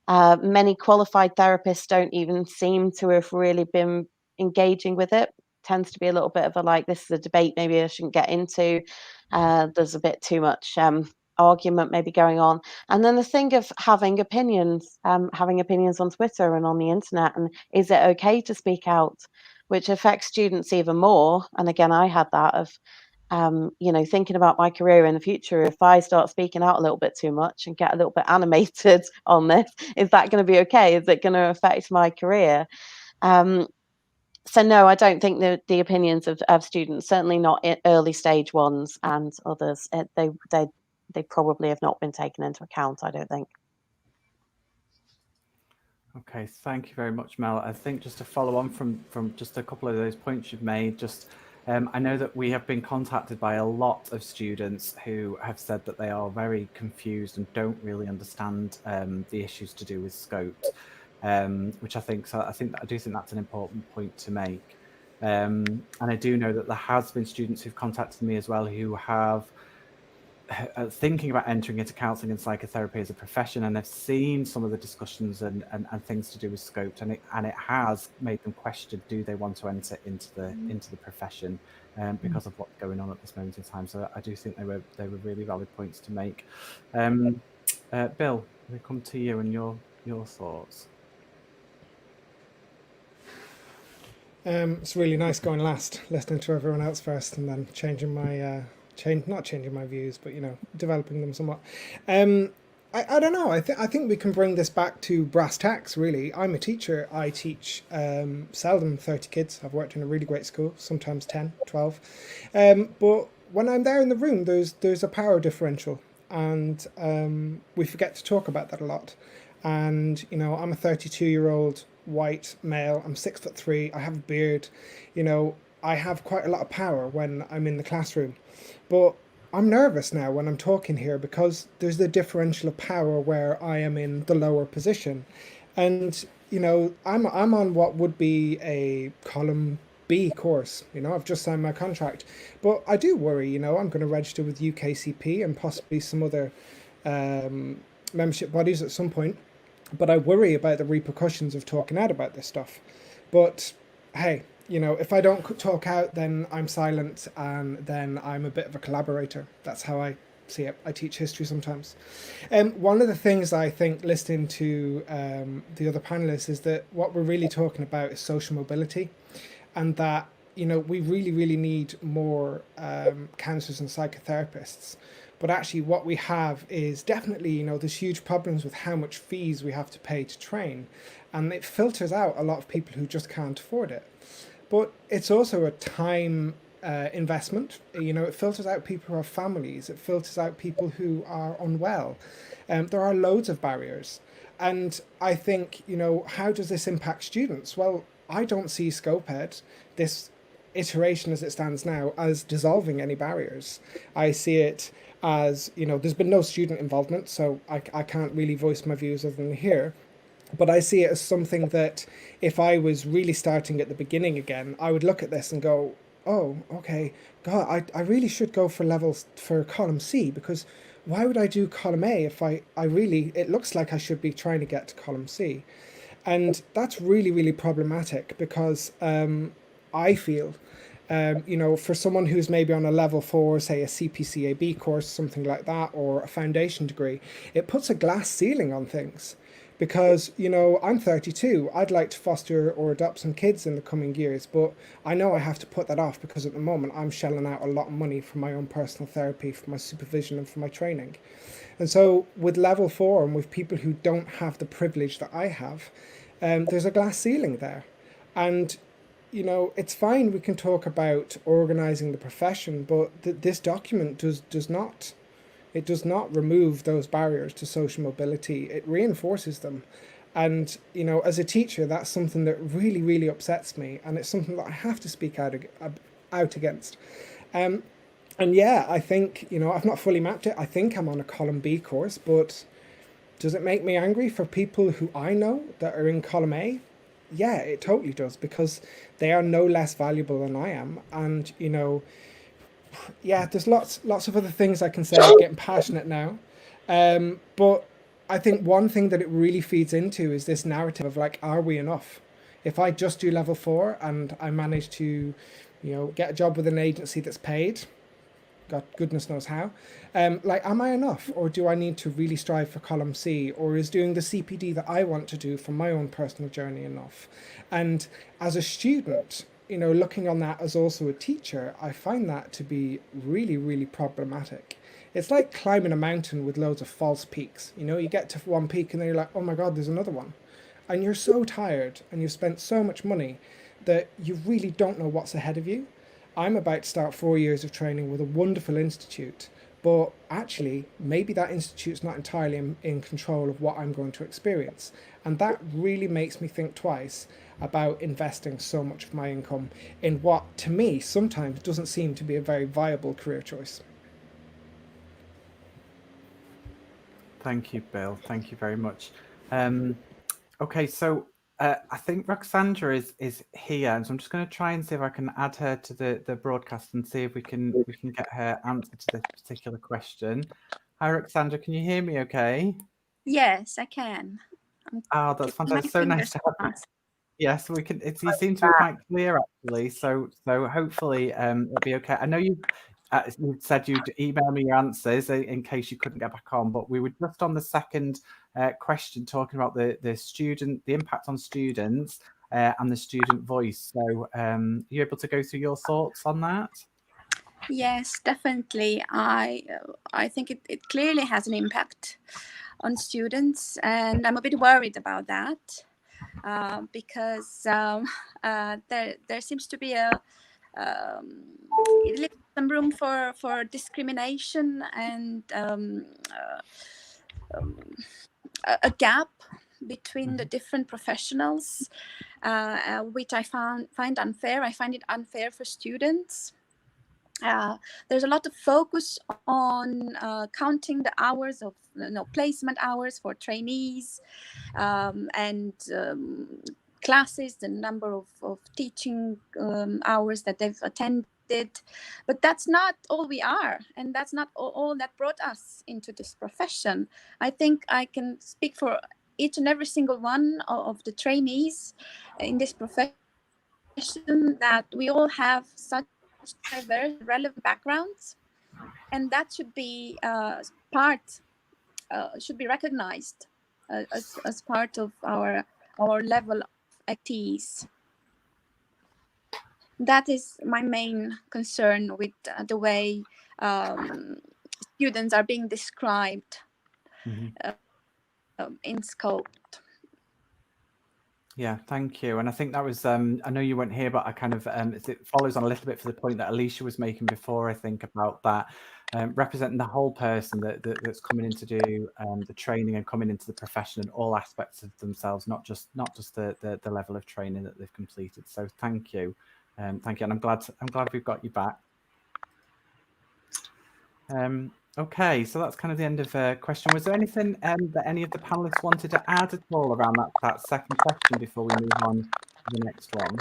Many qualified therapists don't even seem to have really been engaging with it. Tends to be a little bit of a like, this is a debate maybe I shouldn't get into. There's a bit too much argument maybe going on. And then the thing of having opinions on Twitter and on the internet, and is it okay to speak out, which affects students even more. And again, I had that of thinking about my career in the future, if I start speaking out a little bit too much and get a little bit animated on this, is that going to be okay? Is it going to affect my career? So no, I don't think the opinions of students, certainly not early stage ones and others, they probably have not been taken into account, I don't think. Okay, thank you very much, Mel. I think just to follow on from just a couple of those points you've made, I know that we have been contacted by a lot of students who have said that they are very confused and don't really understand the issues to do with Scoped, which I do think that's an important point to make. And I do know that there has been students who've contacted me as well who have thinking about entering into counselling and psychotherapy as a profession, and they've seen some of the discussions and things to do with Scoped, and it has made them question, do they want to enter into the profession because of what's going on at this moment in time. So I do think they were really valid points to make. Bill, we come to you and your thoughts. It's really nice going last, listening to everyone else first, and then changing my not changing my views, but developing them somewhat. I don't know. I think we can bring this back to brass tacks. Really, I'm a teacher. I teach seldom 30 kids. I've worked in a really great school, sometimes 10, 12. But when I'm there in the room, there's a power differential, and we forget to talk about that a lot. And I'm a 32-year-old white male. I'm 6'3". I have a beard. I have quite a lot of power when I'm in the classroom. But I'm nervous now when I'm talking here because there's the differential of power where I am in the lower position. And, I'm on what would be a column B course. I've just signed my contract. But I do worry, I'm going to register with UKCP and possibly some other membership bodies at some point. But I worry about the repercussions of talking out about this stuff. But hey, if I don't talk out, then I'm silent, and then I'm a bit of a collaborator. That's how I see it. I teach history sometimes. One of the things I think, listening to the other panelists, is that what we're really talking about is social mobility, and that we really need more counsellors and psychotherapists. But actually what we have is definitely, you know, there's huge problems with how much fees we have to pay to train. And it filters out a lot of people who just can't afford it. But it's also a time investment. You know, it filters out people who have families. It filters out people who are unwell. There are loads of barriers. And I think, you know, how does this impact students? Well, I don't see ScopeEd, this iteration as it stands now, as dissolving any barriers. I see it as, you know, there's been no student involvement, so I can't really voice my views other than here. But I see it as something that if I was really starting at the beginning again, I would look at this and go, oh, okay, God, I really should go for levels for column C, because why would I do column A if I really, it looks like I should be trying to get to column C. And that's really, really problematic because I feel, you know, for someone who's maybe on a level 4, say a CPCAB course, something like that, or a foundation degree, it puts a glass ceiling on things. Because, you know, I'm 32, I'd like to foster or adopt some kids in the coming years, but I know I have to put that off because at the moment I'm shelling out a lot of money for my own personal therapy, for my supervision and for my training. And so with level 4 and with people who don't have the privilege that I have, there's a glass ceiling there. And, you know, it's fine, we can talk about organising the profession, but this document does not. It does not remove those barriers to social mobility. It reinforces them. And, you know, as a teacher, that's something that really, really upsets me. And it's something that I have to speak out against. And yeah, I think, you know, I've not fully mapped it. I think I'm on a column B course, but does it make me angry for people who I know that are in column A? Yeah, it totally does, because they are no less valuable than I am. And, you know, yeah, there's lots of other things I can say. I'm getting passionate now. But I think one thing that it really feeds into is this narrative of like, are we enough? If I just do level 4 and I manage to, you know, get a job with an agency that's paid, God, goodness knows how, like, am I enough? Or do I need to really strive for column C? Or is doing the CPD that I want to do for my own personal journey enough? And as a student, you know, looking on that as also a teacher, I find that to be really, really problematic. It's like climbing a mountain with loads of false peaks. You know, you get to one peak and then you're like, oh my God, there's another one. And you're so tired and you've spent so much money that you really don't know what's ahead of you. I'm about to start 4 years of training with a wonderful institute, but actually maybe that institute's not entirely in control of what I'm going to experience. And that really makes me think twice about investing so much of my income in what, to me, sometimes doesn't seem to be a very viable career choice. Thank you, Bill. Thank you very much. Okay, so I think Roxandra is here, and so I'm just going to try and see if I can add her to the broadcast and see if we can get her answer to this particular question. Hi, Roxandra, can you hear me? Okay. Yes, I can. Oh, that's fantastic. So nice to have you. Yes, we can. You seem to be quite clear, actually. So hopefully it'll be okay. I know you said you'd email me your answers in case you couldn't get back on, but we were just on the second question, talking about the impact on students and the student voice. So are you able to go through your thoughts on that? Yes, definitely. I think it clearly has an impact on students, and I'm a bit worried about that. Because there seems to be some room for discrimination and a gap between the different professionals, which I find unfair. I find it unfair for students. There's a lot of focus on counting the hours of placement hours for trainees and classes, the number of teaching hours that they've attended. But that's not all we are, and that's not all that brought us into this profession. I think I can speak for each and every single one of the trainees in this profession that we all have such diverse, relevant backgrounds, and that should be should be recognized as part of our level of expertise. That is my main concern with the way students are being described in scope. Yeah, thank you. And I think that was, I know you weren't here, but I kind of, it follows on a little bit for the point that Alicia was making before, I think, about that, representing the whole person that's coming in to do the training and coming into the profession and all aspects of themselves, not just the level of training that they've completed. So thank you. Thank you. And I'm glad we've got you back. Okay, so that's kind of the end of question. Was there anything that any of the panelists wanted to add at all around that second question before we move on to the next one?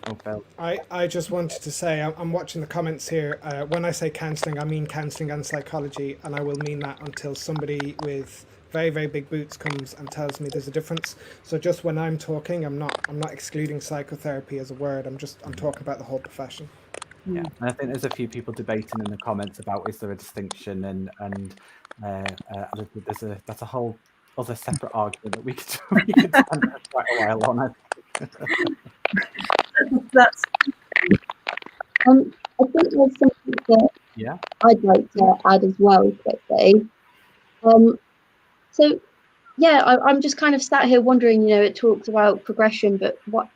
Oh, Bill. I just wanted to say, I'm watching the comments here. When I say counselling, I mean counselling and psychology, and I will mean that until somebody with very, very big boots comes and tells me there's a difference. So just when I'm talking, I'm not excluding psychotherapy as a word. I'm talking about the whole profession. Yeah, and I think there's a few people debating in the comments about is there a distinction, and that's a whole other separate argument that we could spend quite a while on. That's I think there's something that I'd like to add as well quickly. So yeah, I'm just kind of sat here wondering, you know, it talks about progression, but what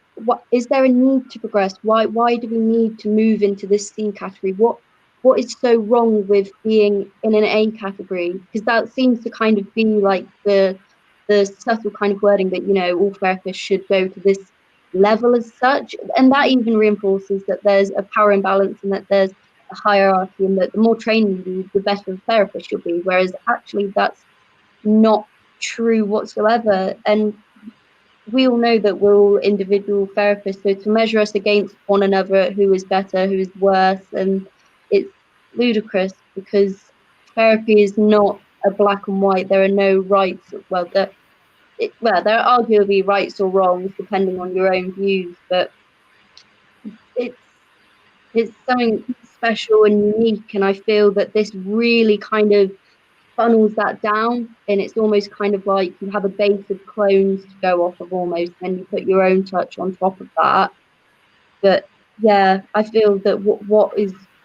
is there a need to progress? Why do we need to move into this C category? What is so wrong with being in an A category? Because that seems to kind of be like the subtle kind of wording that, you know, all therapists should go to this level as such, and that even reinforces that there's a power imbalance and that there's a hierarchy, and that the more training you do, the better a therapist you'll be, whereas actually that's not true whatsoever. And we all know that we're all individual therapists, so to measure us against one another, who is better, who is worse, and it's ludicrous, because therapy is not a black and white. There are no rights. Well, there are arguably rights or wrongs depending on your own views, but it's something special and unique, and I feel that this really kind of funnels that down, and it's almost kind of like you have a base of clones to go off of almost, and you put your own touch on top of that. But yeah, I feel that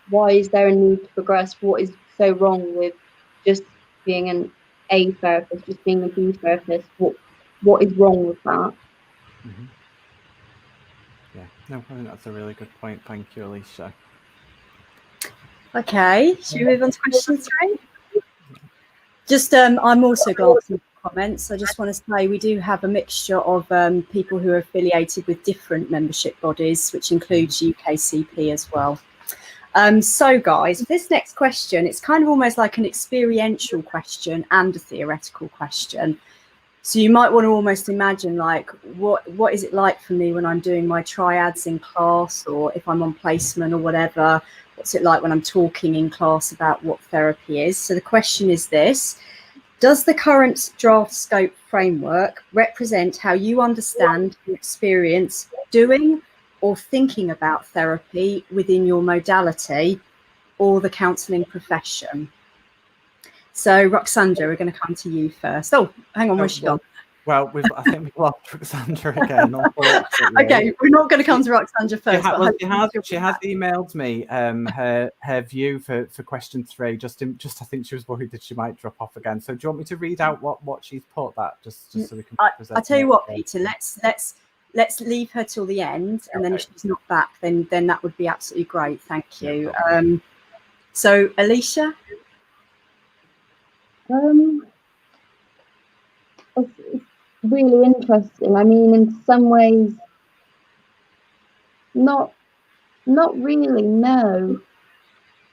why is there a need to progress? What is so wrong with just being an A therapist, just being a B therapist? What is wrong with that? Yeah, no, I think that's a really good point. Thank you, Alicia. Okay, should we move on to question 3? Just, I'm also glancing at the comments. I just want to say we do have a mixture of people who are affiliated with different membership bodies, which includes UKCP as well. So guys, this next question, it's kind of almost like an experiential question and a theoretical question. So you might want to almost imagine, like, what is it like for me when I'm doing my triads in class, or if I'm on placement or whatever, what's it like when I'm talking in class about what therapy is? So the question is this: does the current draft scope framework represent how you understand and experience doing or thinking about therapy within your modality or the counselling profession? So, Roxandra, we're going to come to you first. Oh, hang on, where's she gone? Well, I think we've lost Roxandra again. Okay, we're not going to come to Roxandra first. She has emailed me her view for question 3. Just I think she was worried that she might drop off again. So, do you want me to read out what she's put? That just so we can. I'll tell you what, Peter. Let's leave her till the end, and then if she's not back, then that would be absolutely great. Thank you. So, Alicia. It's really interesting. I mean, in some ways, not really, no,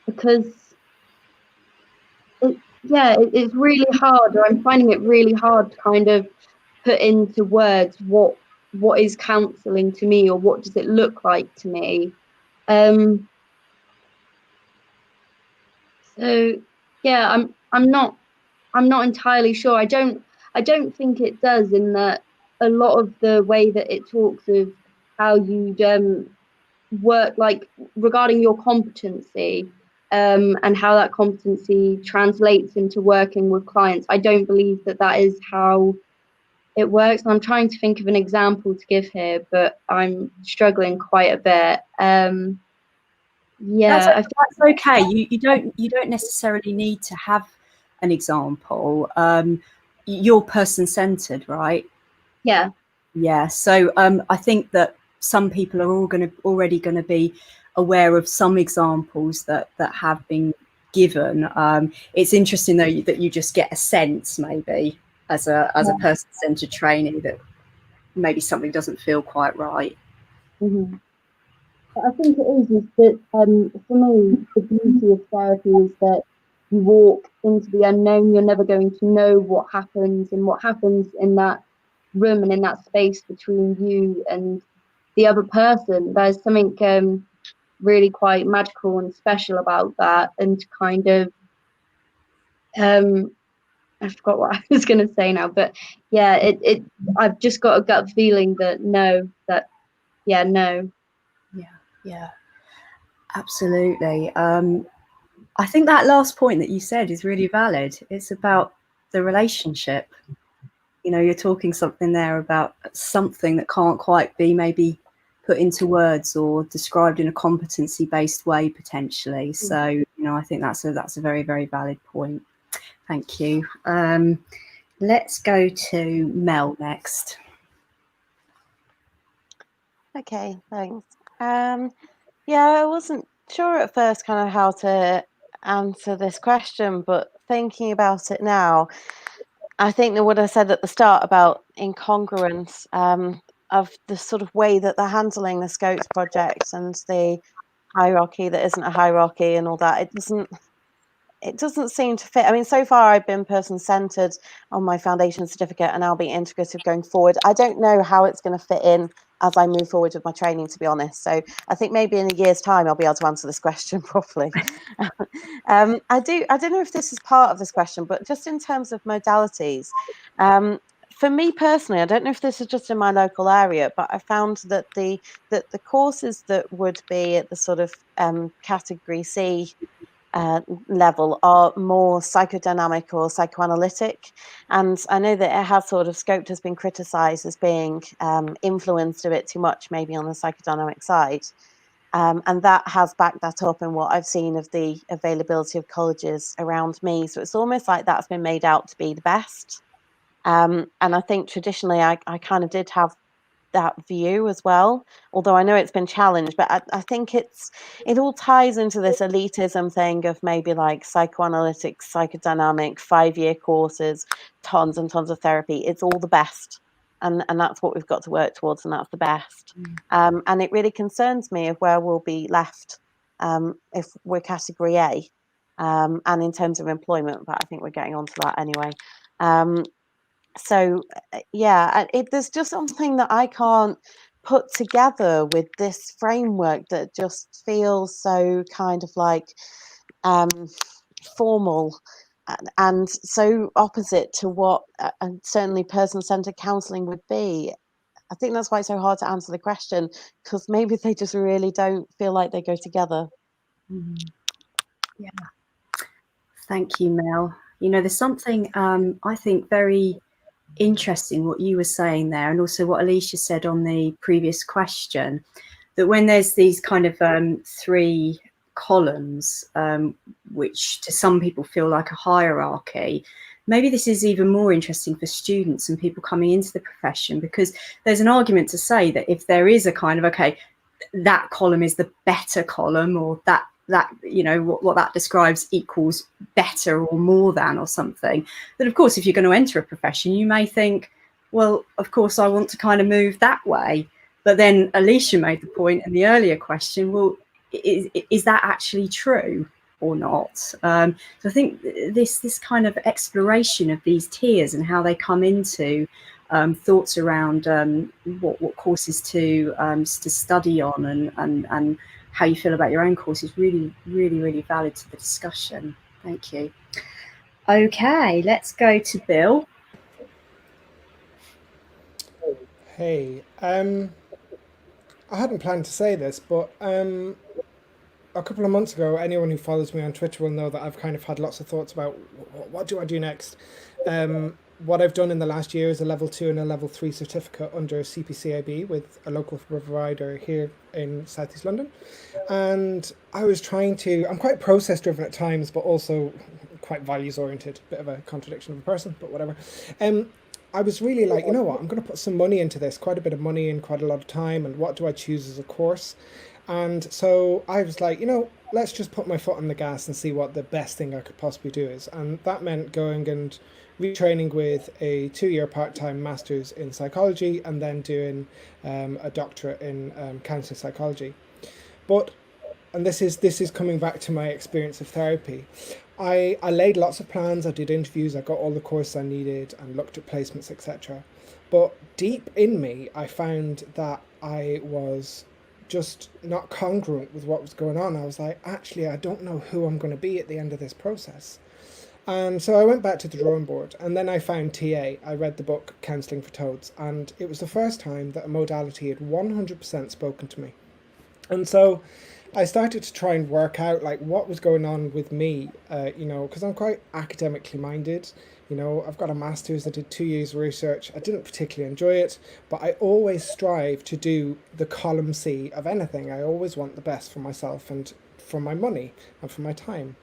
because it's really hard, or I'm finding it really hard to kind of put into words what is counselling to me, or what does it look like to me. So yeah, I'm not entirely sure. I don't think it does, in that a lot of the way that it talks of how you'd work, like regarding your competency, and how that competency translates into working with clients, I don't believe that is how it works. I'm trying to think of an example to give here, but I'm struggling quite a bit. Yeah, that's okay. You don't necessarily need to have an example. You're person-centered, right? Yeah. Yeah. So I think that some people are already going to be aware of some examples that have been given. It's interesting though that you just get a sense, maybe as a person-centered trainee, that maybe something doesn't feel quite right. Mm-hmm. I think it is that for me, the beauty of therapy is that you walk into the unknown. You're never going to know what happens, and what happens in that room and in that space between you and the other person. There's something really quite magical and special about that, and kind of I forgot what I was going to say now, but yeah, I've just got a gut feeling that no. Yeah, absolutely. I think that last point that you said is really valid. It's about the relationship. You know, you're talking something there about something that can't quite be maybe put into words or described in a competency-based way potentially. So, you know, I think that's a very, very valid point. Thank you. Let's go to Mel next. Okay, thanks. Yeah, I wasn't sure at first kind of how to answer this question, but thinking about it now, I think that what I said at the start about incongruence of the sort of way that they're handling the Scopes project and the hierarchy that isn't a hierarchy and all that, it doesn't seem to fit. I mean, so far I've been person-centered on my foundation certificate, and I'll be integrative going forward. I don't know how it's going to fit in as I move forward with my training, to be honest. So I think maybe in a year's time I'll be able to answer this question properly. I don't know if this is part of this question, but just in terms of modalities, for me personally, I don't know if this is just in my local area, but I found that the courses that would be at the sort of category C level are more psychodynamic or psychoanalytic. And I know that it has sort of scoped has been criticised as being influenced a bit too much, maybe on the psychodynamic side. And that has backed that up in what I've seen of the availability of colleges around me. So it's almost like that's been made out to be the best. And I think traditionally I kind of did have that view as well, although I know it's been challenged, but I think it all ties into this elitism thing of maybe like psychoanalytic, psychodynamic, 5-year courses, tons and tons of therapy. It's all the best, and that's what we've got to work towards, and that's the best. And it really concerns me of where we'll be left if we're category A, and in terms of employment, but I think we're getting onto that anyway. So yeah, there's just something that I can't put together with this framework that just feels so kind of like formal and so opposite to what and certainly person-centered counselling would be. I think that's why it's so hard to answer the question, because maybe they just really don't feel like they go together. Yeah. Thank you, Mel. You know, there's something I think very interesting what you were saying there, and also what Alicia said on the previous question, that when there's these kind of 3 columns, which to some people feel like a hierarchy, maybe this is even more interesting for students and people coming into the profession, because there's an argument to say that if there is a kind of, okay, that column is the better column, or that you know what that describes equals better or more than or something, that of course if you're going to enter a profession you may think, well, of course I want to kind of move that way. But then Alicia made the point in the earlier question, well, is that actually true or not? So I think this kind of exploration of these tiers and how they come into thoughts around what courses to study on, and how you feel about your own course is really, really, really valid to the discussion. Thank you. Okay, let's go to Bill. Hey, I hadn't planned to say this, but a couple of months ago, anyone who follows me on Twitter will know that I've kind of had lots of thoughts about what do I do next. what I've done in the last year is a level 2 and a level 3 certificate under CPCIB with a local provider here in Southeast London. And I was trying to, I'm quite process driven at times, but also quite values oriented, bit of a contradiction of a person, but whatever. I was really like, you know what, I'm going to put some money into this, quite a bit of money and quite a lot of time. And what do I choose as a course? And so I was like, you know, let's just put my foot on the gas and see what the best thing I could possibly do is. And that meant going and retraining with a 2-year part-time master's in psychology and then doing a doctorate in counselling psychology. But, and this is coming back to my experience of therapy, I laid lots of plans, I did interviews, I got all the courses I needed and looked at placements, etc. But deep in me, I found that I was just not congruent with what was going on. I was like, actually, I don't know who I'm going to be at the end of this process. And so I went back to the drawing board, and then I found TA. I read the book Counselling for Toads, and it was the first time that a modality had 100% spoken to me. And so I started to try and work out like what was going on with me, you know, because I'm quite academically minded. You know, I've got a master's, I did 2 years research. I didn't particularly enjoy it, but I always strive to do the column C of anything. I always want the best for myself and for my money and for my time.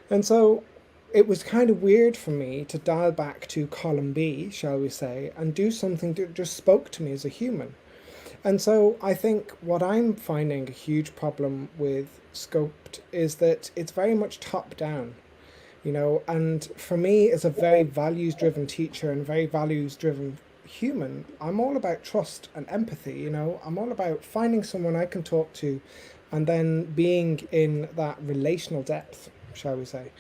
And so it was kind of weird for me to dial back to column B, shall we say, and do something that just spoke to me as a human. And so I think what I'm finding a huge problem with Scoped is that it's very much top down. You know, and for me as a very values-driven teacher and very values-driven human, I'm all about trust and empathy. You know, I'm all about finding someone I can talk to and then being in that relational depth, shall we say.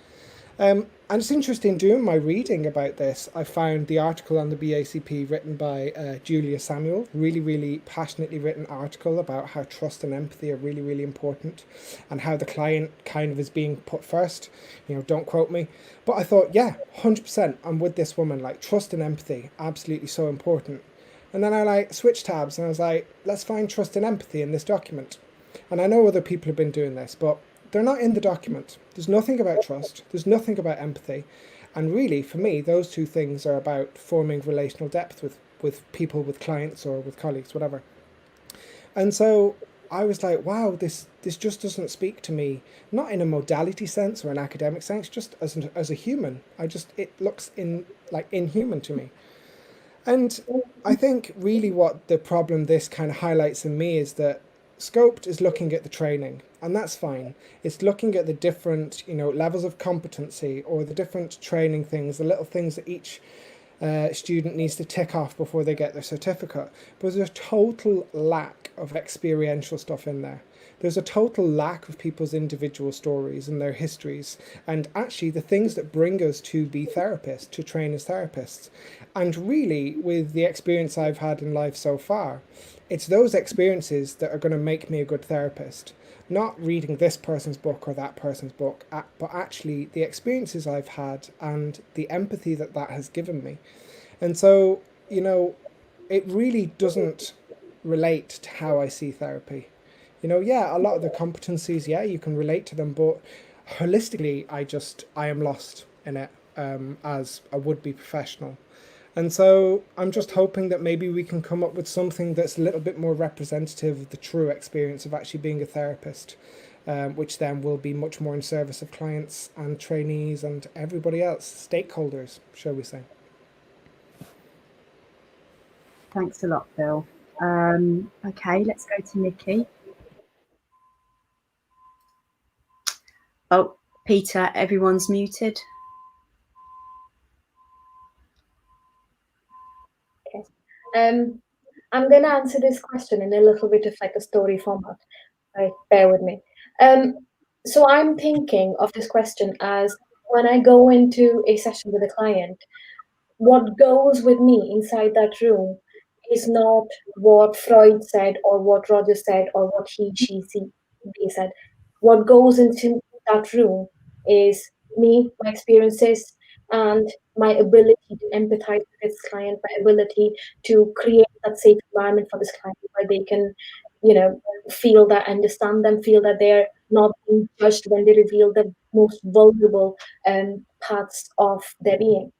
And it's interesting, doing my reading about this, I found the article on the BACP written by Julia Samuel, really passionately written article about how trust and empathy are really important and how the client kind of is being put first. You know, don't quote me. But I thought, yeah, 100%, I'm with this woman, like trust and empathy, absolutely so important. And then I like switched tabs and I was like, let's find trust and empathy in this document. And I know other people have been doing this, but they're not in the document. There's nothing about trust. There's nothing about empathy. And really, for me, those two things are about forming relational depth with people, with clients or with colleagues, whatever. And so I was like, wow, this just doesn't speak to me, not in a modality sense or an academic sense, just as a human. It looks inhuman to me. And I think really what the problem this kind of highlights in me is that Scoped is looking at the training, and that's fine. It's looking at the different, you know, levels of competency or the different training things, the little things that each student needs to tick off before they get their certificate. But there's a total lack of experiential stuff in there. There's a total lack of people's individual stories and their histories, and actually the things that bring us to be therapists, to train as therapists. And really, with the experience I've had in life so far, it's those experiences that are going to make me a good therapist. Not reading this person's book or that person's book, but actually the experiences I've had and the empathy that has given me. And so, you know, it really doesn't relate to how I see therapy. You know, yeah, a lot of the competencies, yeah, you can relate to them, but holistically, I am lost in it as a would-be professional. And so I'm just hoping that maybe we can come up with something that's a little bit more representative of the true experience of actually being a therapist, which then will be much more in service of clients and trainees and everybody else, stakeholders, shall we say. Thanks a lot, Phil. Okay, let's go to Nikki. Oh, Peter, everyone's muted. I'm going to answer this question in a little bit of like a story format. Right, bear with me. So I'm thinking of this question as when I go into a session with a client, what goes with me inside that room is not what Freud said or what Roger said or what he, she, they said. What goes into that room is me, my experiences, and my ability to empathize with this client, my ability to create that safe environment for this client where they can, you know, feel that, understand them, feel that they're not being judged when they reveal the most vulnerable parts of their being.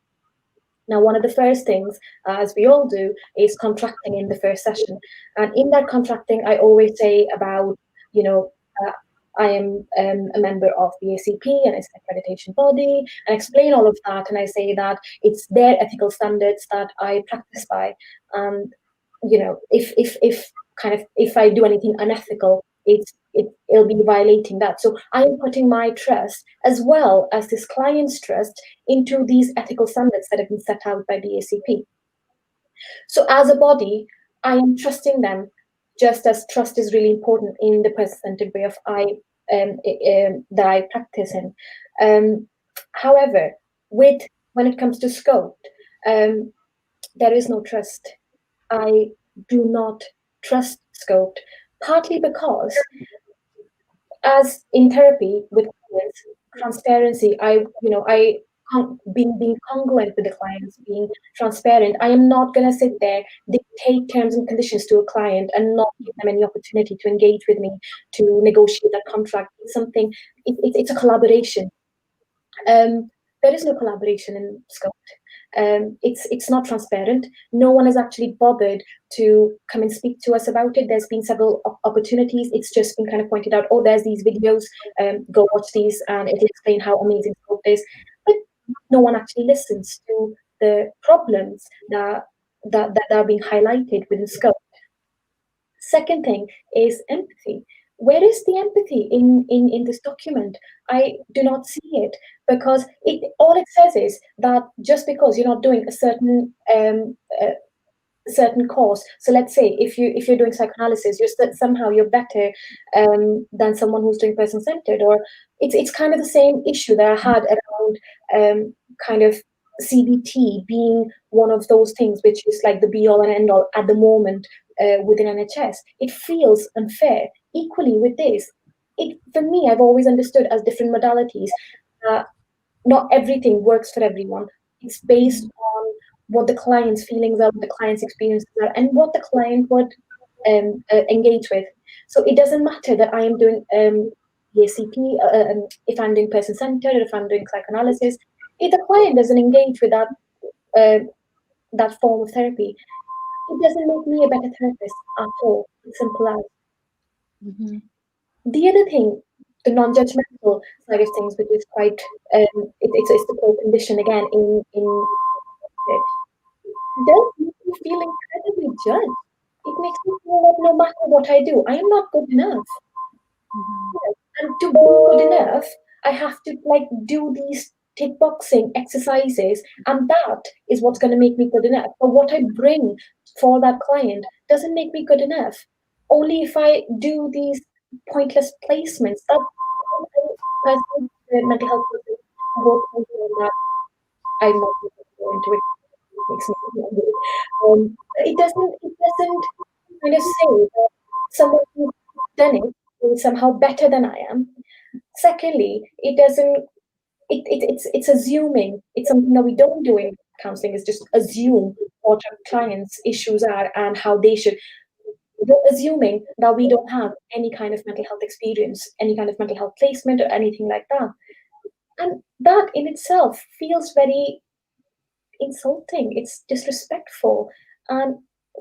Now, one of the first things, as we all do, is contracting in the first session. And in that contracting, I always say about, I am a member of the ACP and it's an accreditation body, and explain all of that. And I say that it's their ethical standards that I practice by. And, if I do anything unethical, it'll be violating that. So I am putting my trust as well as this client's trust into these ethical standards that have been set out by the ACP. So as a body, I am trusting them, just as trust is really important in the person-centered way of that I practice in. However, when it comes to scope, there is no trust. I do not trust scoped, partly because, as in therapy with clients, transparency, being congruent with the clients, being transparent. I am not going to sit there, dictate terms and conditions to a client and not give them any opportunity to engage with me, to negotiate that contract. It's a collaboration. There is no collaboration in scope. It's not transparent. No one has actually bothered to come and speak to us about it. There's been several opportunities. It's just been kind of pointed out, oh, there's these videos, go watch these and it'll explain how amazing scope is. But no one actually listens to the problems that are being highlighted within scope. Second thing is empathy. Where is the empathy in this document? I do not see it, because all it says is that just because you're not doing a certain course, so let's say if you're doing psychoanalysis, you're better than someone who's doing person-centered, or it's kind of the same issue that I had around kind of CBT being one of those things which is like the be all and end all at the moment within NHS. It feels unfair. Equally with this, for me, I've always understood as different modalities. Not everything works for everyone. It's based on what the client's feelings are, what the client's experiences are, and what the client would engage with. So it doesn't matter that I am doing ACP, if I'm doing person-centered, or if I'm doing psychoanalysis. If the client doesn't engage with that form of therapy, it doesn't make me a better therapist at all. It's simple as. Mm-hmm. The other thing, the non-judgmental side of things, which is quite, it's the core condition again in it, does make me feel incredibly judged. It makes me feel that no matter what I do, I am not good enough. Mm-hmm. And to be good enough, I have to do these tick boxing exercises, and that is what's going to make me good enough. But what I bring for that client doesn't make me good enough. Only if I do these pointless placements. That person, the mental health person, that I'm not going to go into it. Makes me it doesn't kind of say that someone who's done it is somehow better than I am. Secondly, it doesn't. It's assuming. It's something that we don't do in counselling, is just assume what our clients' issues are and how they should. We're assuming that we don't have any kind of mental health experience, any kind of mental health placement, or anything like that. And that in itself feels very insulting. It's disrespectful. And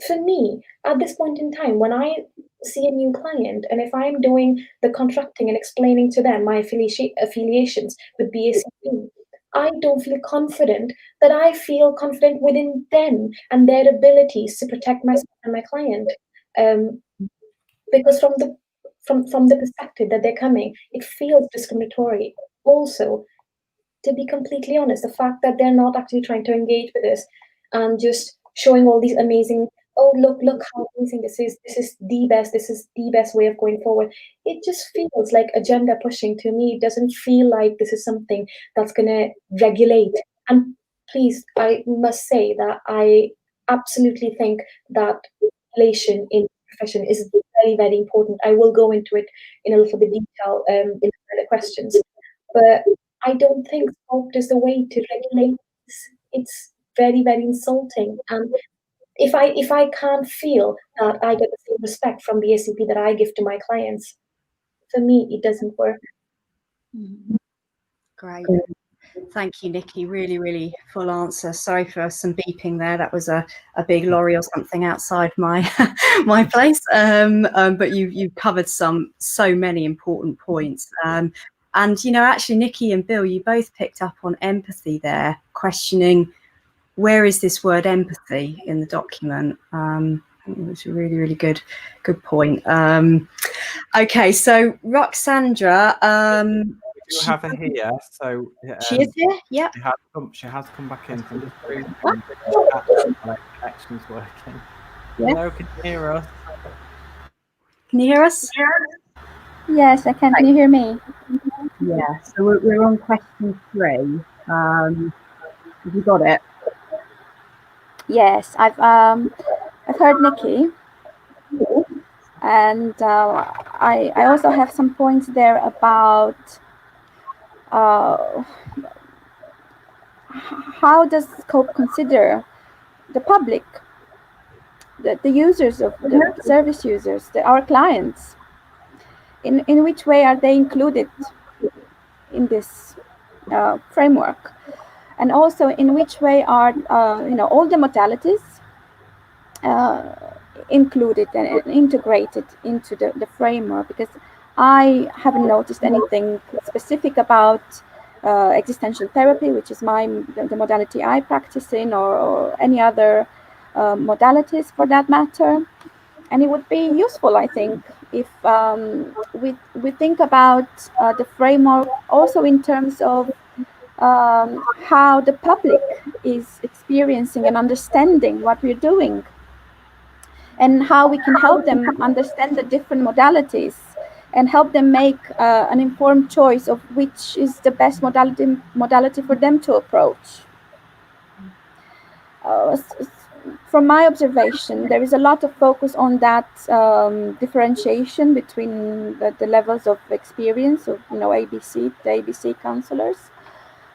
for me, at this point in time, when I see a new client, and if I'm doing the contracting and explaining to them my affiliations with BACP, I don't feel confident that I feel confident within them and their abilities to protect myself and my client. Because from the perspective that they're coming, it feels discriminatory. Also, to be completely honest, the fact that they're not actually trying to engage with us and just showing all these amazing, oh, look how amazing this is the best way of going forward. It just feels like agenda pushing to me. It doesn't feel like this is something that's going to regulate. And please, I must say that I absolutely think that regulation in profession is very, very important. I will go into it in a little bit detail in further questions. But I don't think scope is the way to regulate. It's very, very insulting. And if I can't feel that I get the same respect from the ACP that I give to my clients, for me it doesn't work. Great. Thank you, Nikki. Really, really full answer. Sorry for some beeping there. That was a big lorry or something outside my my place. But you've covered so many important points. And actually, Nikki and Bill, you both picked up on empathy there, questioning where is this word empathy in the document. It was a really, really good point. Okay, so Roxandra, we have her here, so she is here. Yeah, she has come back in. So I'm just reading my connection's working. Yeah. Hello, can you hear us? Can you hear us? Yes, I can. Can you hear me? Yeah. So we're on question 3. Have you got it? Yes, I've heard Nikki, and I also have some points there about how does scope consider the public, the users of the service users, our clients. In which way are they included in this framework, and also in which way are all the modalities included and integrated into the framework? Because I haven't noticed anything specific about existential therapy, which is the modality I practice in, or any other modalities for that matter. And it would be useful, I think, if we think about the framework also in terms of how the public is experiencing and understanding what we're doing, and how we can help them understand the different modalities and help them make an informed choice of which is the best modality for them to approach. From my observation, there is a lot of focus on that differentiation between the levels of experience of the ABC counselors,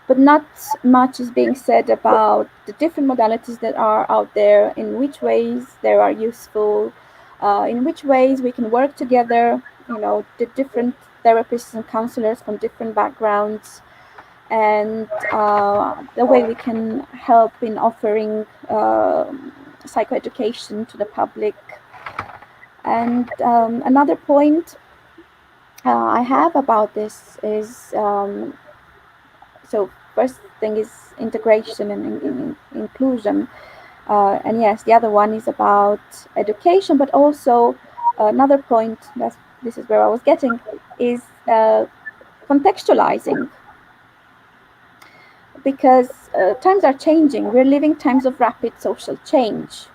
but not much is being said about the different modalities that are out there, in which ways they are useful, in which ways we can work together, the different therapists and counselors from different backgrounds, and the way we can help in offering psychoeducation to the public. And another point I have about this is, so first thing is integration and inclusion. And yes, the other one is about education, but also another point, this is where I was getting, is contextualizing. Because times are changing. We're living times of rapid social change.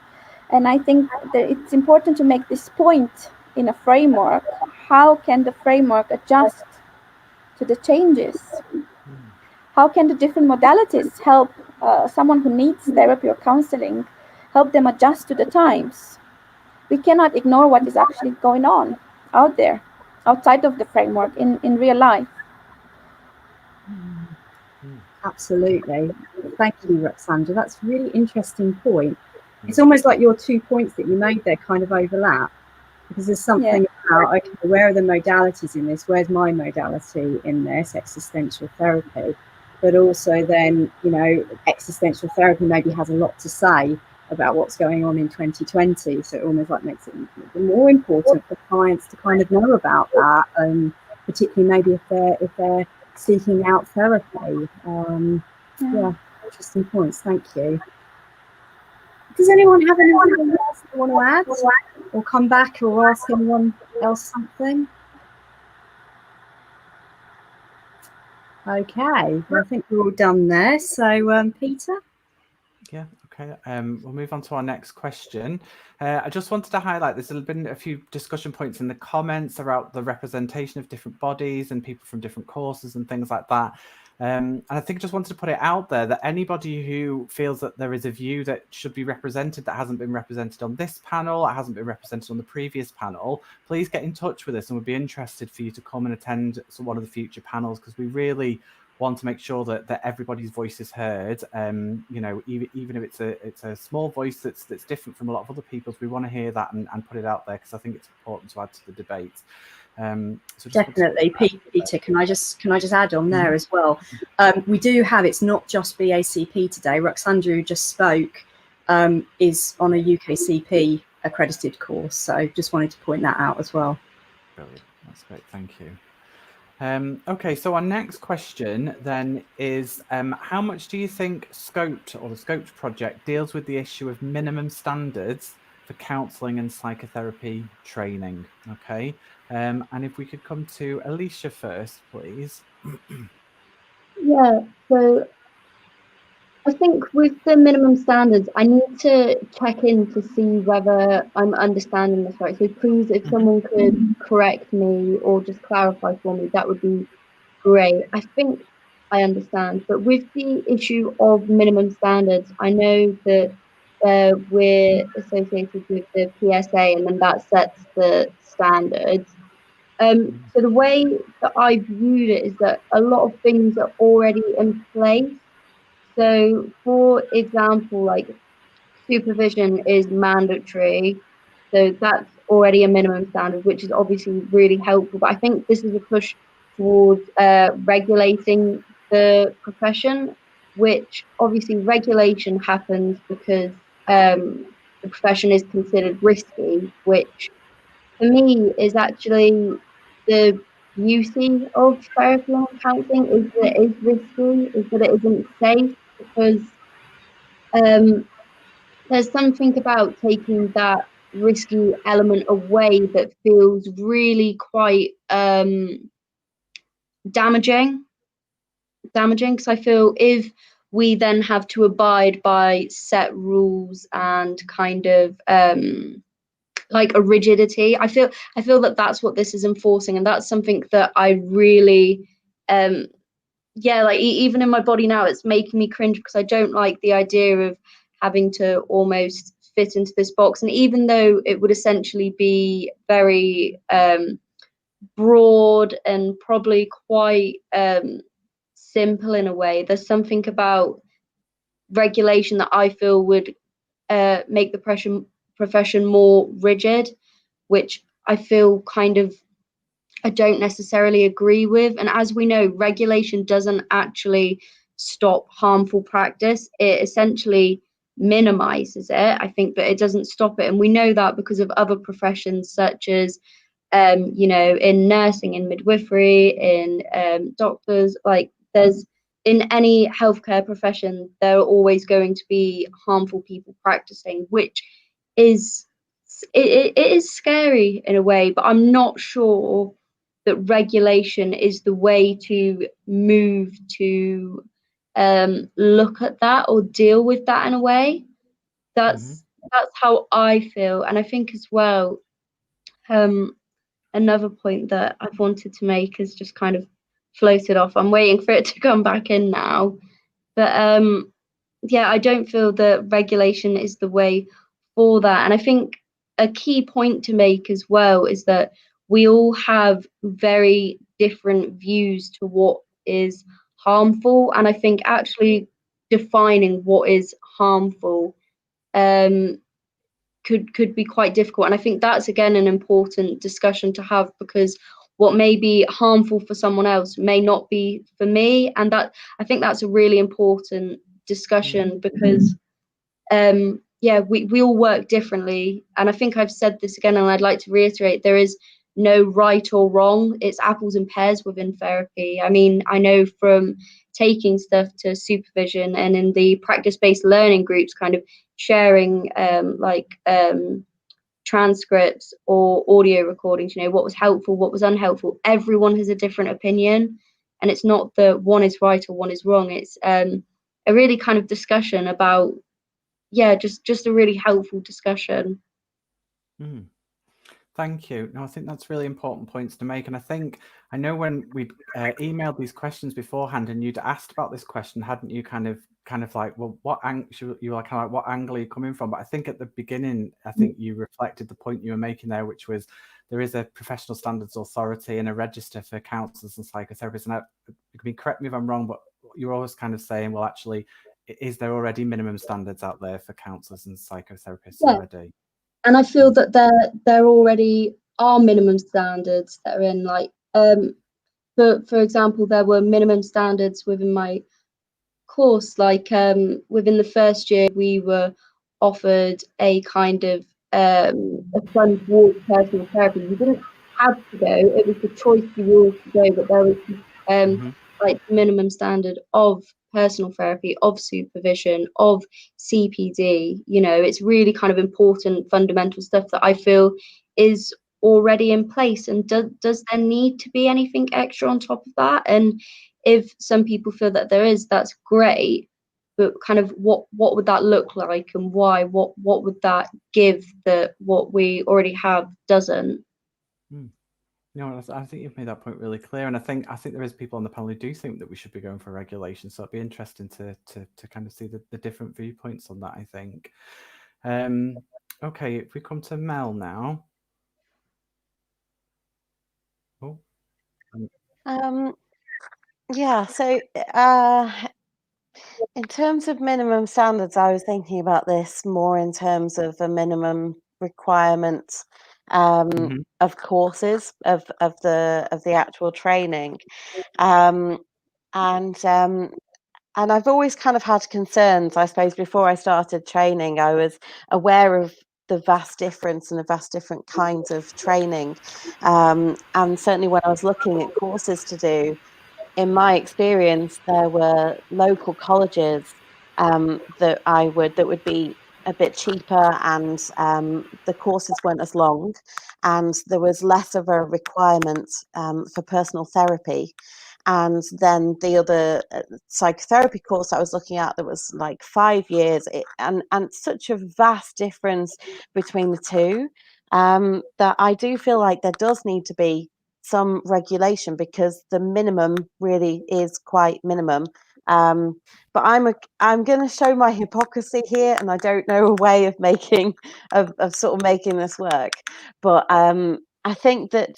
And I think that it's important to make this point in a framework. How can the framework adjust to the changes? How can the different modalities help someone who needs therapy or counseling, help them adjust to the times? We cannot ignore what is actually going on out there, outside of the framework, in real life. Absolutely. Thank you, Roxandra. That's a really interesting point. It's almost like your 2 points that you made there kind of overlap, because there's something about, okay, where are the modalities in this? Where's my modality in this, existential therapy? But also then, existential therapy maybe has a lot to say about what's going on in 2020. So it almost like makes it more important for clients to kind of know about that, and particularly maybe if they're seeking out therapy. Yeah, interesting points. Thank you. Does anyone have anything else they want to add, or come back, or ask anyone else something? Okay, well, I think we're all done there. So, Peter? Yeah, okay. We'll move on to our next question. I just wanted to highlight there's been a few discussion points in the comments about the representation of different bodies and people from different courses and things like that. And I think I just wanted to put it out there that anybody who feels that there is a view that should be represented that hasn't been represented on this panel, or hasn't been represented on the previous panel, please get in touch with us, and we'd be interested for you to come and attend one of the future panels, because we really want to make sure that everybody's voice is heard. Even if it's a small voice that's different from a lot of other people's, we want to hear that and put it out there, because I think it's important to add to the debate. So definitely, Peter. Can I just add on there as well? We do have, it's not just BACP today. Roxandra, who just spoke, is on a UKCP accredited course. So just wanted to point that out as well. Brilliant. That's great. Thank you. Okay, so our next question then is, how much do you think Scoped, or the Scoped project, deals with the issue of minimum standards for counselling and psychotherapy training? Okay, and if we could come to Alicia first, please. Yeah, so I think with the minimum standards, I need to check in to see whether I'm understanding this right. So please, if someone could correct me or just clarify for me, that would be great. I think I understand, but with the issue of minimum standards, I know that we're associated with the PSA, and then that sets the standards. So the way that I viewed it is that a lot of things are already in place. So, for example, like supervision is mandatory, so that's already a minimum standard, which is obviously really helpful. But I think this is a push towards regulating the profession, which obviously regulation happens because the profession is considered risky, which for me is actually the beauty of therapy and counselling, is that it is risky, is that it isn't safe, because there's something about taking that risky element away that feels really quite damaging, because I feel if we then have to abide by set rules and kind of like a rigidity, I feel that that's what this is enforcing, and that's something that I really yeah, like even in my body now, it's making me cringe, because I don't like the idea of having to almost fit into this box. And even though it would essentially be very broad and probably quite simple in a way, there's something about regulation that I feel would make the profession more rigid, which I feel kind of I don't necessarily agree with. And as we know, regulation doesn't actually stop harmful practice. It essentially minimizes it, I think, but it doesn't stop it. And we know that because of other professions such as, you know, in nursing, in midwifery, in doctors, like there's in any healthcare profession, there are always going to be harmful people practicing, which is, it is scary in a way, but I'm not sure that regulation is the way to move to look at that or deal with that in a way. That's how I feel. And I think as well, another point that I've wanted to make is just kind of floated off. I'm waiting for it to come back in now. But yeah, I don't feel that regulation is the way for that. And I think a key point to make as well is that we all have very different views to what is harmful. And I think actually defining what is harmful could be quite difficult. And I think that's again an important discussion to have, because what may be harmful for someone else may not be for me. And that, I think that's a really important discussion, because yeah, we all work differently. And I think I've said this again, and I'd like to reiterate, there is no right or wrong. It's apples and pears within therapy. I mean, I know from taking stuff to supervision and in the practice-based learning groups, kind of sharing transcripts or audio recordings, you know, what was helpful, what was unhelpful. Everyone has a different opinion, and it's not that one is right or one is wrong. It's a really kind of discussion about, yeah, just a really helpful discussion. Thank you. No, I think that's really important points to make. And I know when we emailed these questions beforehand, and you'd asked about this question, hadn't you? Kind of like, well, what angle? You were kind of like, what angle are you coming from? But I think at the beginning, I think you reflected the point you were making there, which was there is a professional standards authority and a register for counsellors and psychotherapists. And you can correct me if I'm wrong, but you're always kind of saying, well, actually, is there already minimum standards out there for counsellors and psychotherapists already? And I feel that they're already are minimum standards that are in, like, for example, there were minimum standards within my course, like within the first year we were offered a kind of a fund towards personal therapy. You didn't have to go, it was the choice for yours to go, but there was like minimum standard of personal therapy, of supervision, of CPD. You know, it's really kind of important fundamental stuff that I feel is already in place. And does there need to be anything extra on top of that? And if some people feel that there is, that's great, but kind of what would that look like, and why? What would that give that what we already have doesn't? No, I think you've made that point really clear, and I think there is people on the panel who do think that we should be going for regulation. So it'd be interesting to kind of see the different viewpoints on that, I think. Okay, if we come to Mel now. Oh. Yeah, so in terms of minimum standards, I was thinking about this more in terms of a minimum requirement of courses of the actual training, and I've always kind of had concerns. I suppose before I started training, I was aware of the vast difference and the vast different kinds of training, and certainly when I was looking at courses to do, in my experience, there were local colleges that would be a bit cheaper, and the courses weren't as long, and there was less of a requirement for personal therapy. And then the other psychotherapy course I was looking at, that was like 5 years, and such a vast difference between the two, that I do feel like there does need to be some regulation, because the minimum really is quite minimum. But I'm going to show my hypocrisy here, and I don't know a way of making of sort of making this work. But I think that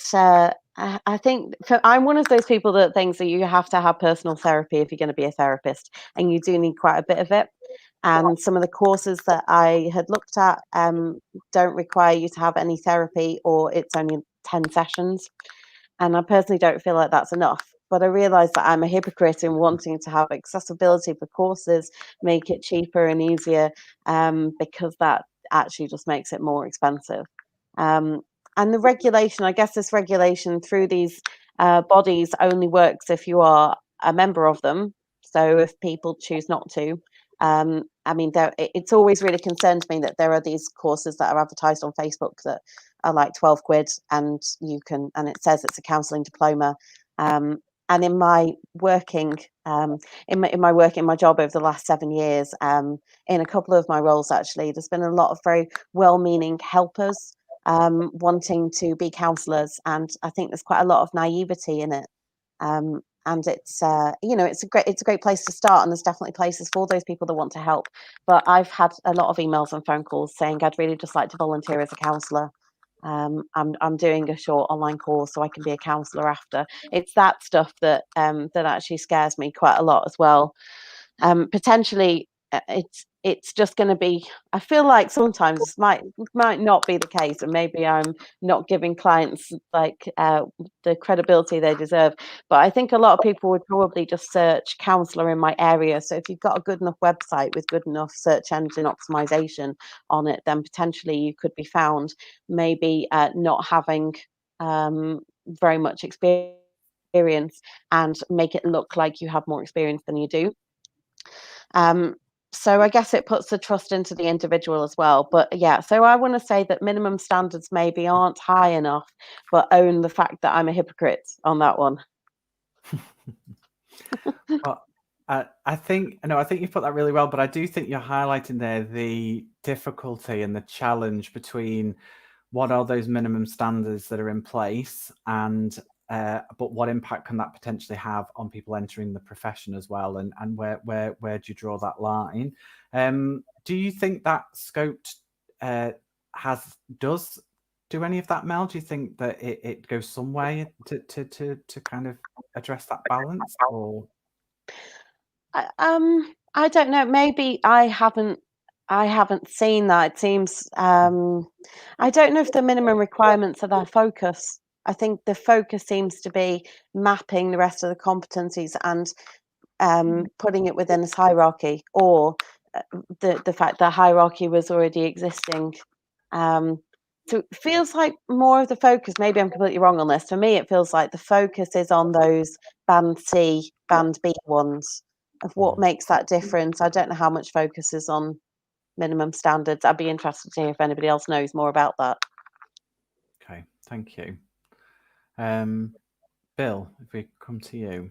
I think I'm one of those people that thinks that you have to have personal therapy if you're going to be a therapist, and you do need quite a bit of it. And some of the courses that I had looked at don't require you to have any therapy, or it's only 10 sessions. And I personally don't feel like that's enough. But I realise that I'm a hypocrite in wanting to have accessibility for courses, make it cheaper and easier, because that actually just makes it more expensive. And the regulation, I guess this regulation through these bodies only works if you are a member of them. So if people choose not to, I mean, it's always really concerned me that there are these courses that are advertised on Facebook that are like 12 quid, and it says it's a counselling diploma. And in my working, in my job over the last 7 years, in a couple of my roles, actually, there's been a lot of very well-meaning helpers wanting to be counsellors, and I think there's quite a lot of naivety in it. And it's it's a great place to start, and there's definitely places for those people that want to help. But I've had a lot of emails and phone calls saying I'd really just like to volunteer as a counsellor. I'm doing a short online course so I can be a counsellor after. It's that stuff that that actually scares me quite a lot as well. Potentially, it's just going to be. I feel like sometimes this might not be the case, and maybe I'm not giving clients like the credibility they deserve. But I think a lot of people would probably just search counsellor in my area. So if you've got a good enough website with good enough search engine optimization on it, then potentially you could be found. Maybe not having very much experience, and make it look like you have more experience than you do. So I guess it puts the trust into the individual as well. But yeah, so I want to say that minimum standards maybe aren't high enough, but own the fact that I'm a hypocrite on that one. Well, I think you put that really well, but I do think you're highlighting there the difficulty and the challenge between what are those minimum standards that are in place, and but what impact can that potentially have on people entering the profession as well, and where do you draw that line? Do you think that Scoped does do any of that, Mel? Do you think that it goes some way to kind of address that balance, or? I don't know. Maybe I haven't I haven't seen that. It seems I don't know if the minimum requirements are their focus. I think the focus seems to be mapping the rest of the competencies and putting it within this hierarchy, or the fact that hierarchy was already existing. So it feels like more of the focus, maybe I'm completely wrong on this, for me it feels like the focus is on those band C, band B ones, of what makes that difference. I don't know how much focus is on minimum standards. I'd be interested to hear if anybody else knows more about that. Okay, thank you. Bill, if we come to you.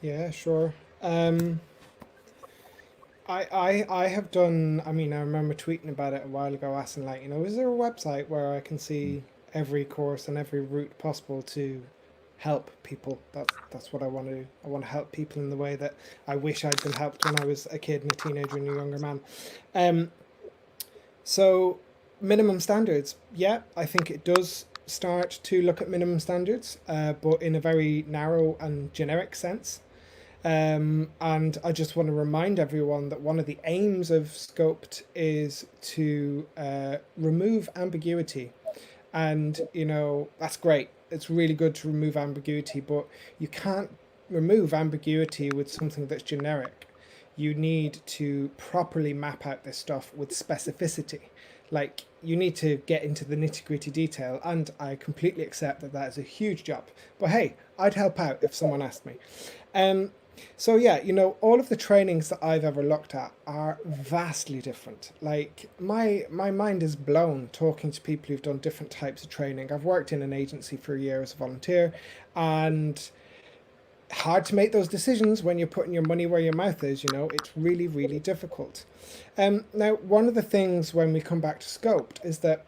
Yeah, sure. I have done, I mean, I remember tweeting about it a while ago, asking, like, is there a website where I can see every course and every route possible to help people? That's what I want to do. I want to help people in the way that I wish I'd been helped when I was a kid and a teenager and a younger man. So minimum standards, yeah, I think it does start to look at minimum standards, but in a very narrow and generic sense. And I just want to remind everyone that one of the aims of Scoped is to remove ambiguity. And, that's great. It's really good to remove ambiguity, but you can't remove ambiguity with something that's generic. You need to properly map out this stuff with specificity. Like, you need to get into the nitty-gritty detail, and I completely accept that that is a huge job. But hey, I'd help out if someone asked me. So yeah, all of the trainings that I've ever looked at are vastly different. Like, my mind is blown talking to people who've done different types of training. I've worked in an agency for a year as a volunteer, and hard to make those decisions when you're putting your money where your mouth is. It's really, really difficult. Now, one of the things when we come back to Scoped is that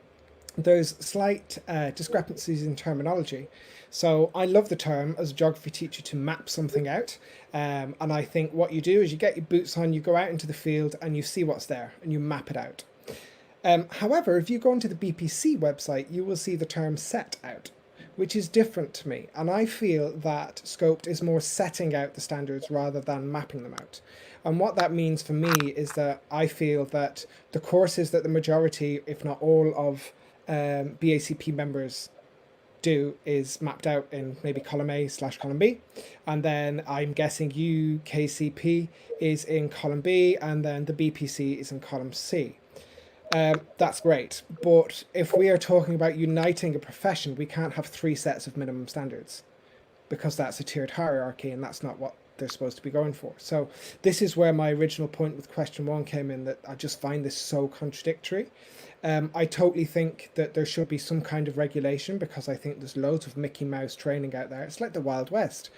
there's slight discrepancies in terminology. So I love the term as a geography teacher to map something out. And I think what you do is you get your boots on, you go out into the field and you see what's there and you map it out. However, if you go onto the BPC website, you will see the term set out, which is different to me. And I feel that Scoped is more setting out the standards rather than mapping them out. And what that means for me is that I feel that the courses that the majority, if not all, of BACP members do is mapped out in maybe column A/column B, and then I'm guessing UKCP is in column B, and then the BPC is in column C. That's great, but if we are talking about uniting a profession, we can't have 3 sets of minimum standards, because that's a tiered hierarchy, and that's not what they're supposed to be going for. So this is where my original point with question 1 came in, that I just find this so contradictory. I totally think that there should be some kind of regulation, because I think there's loads of Mickey Mouse training out there. It's like the Wild West.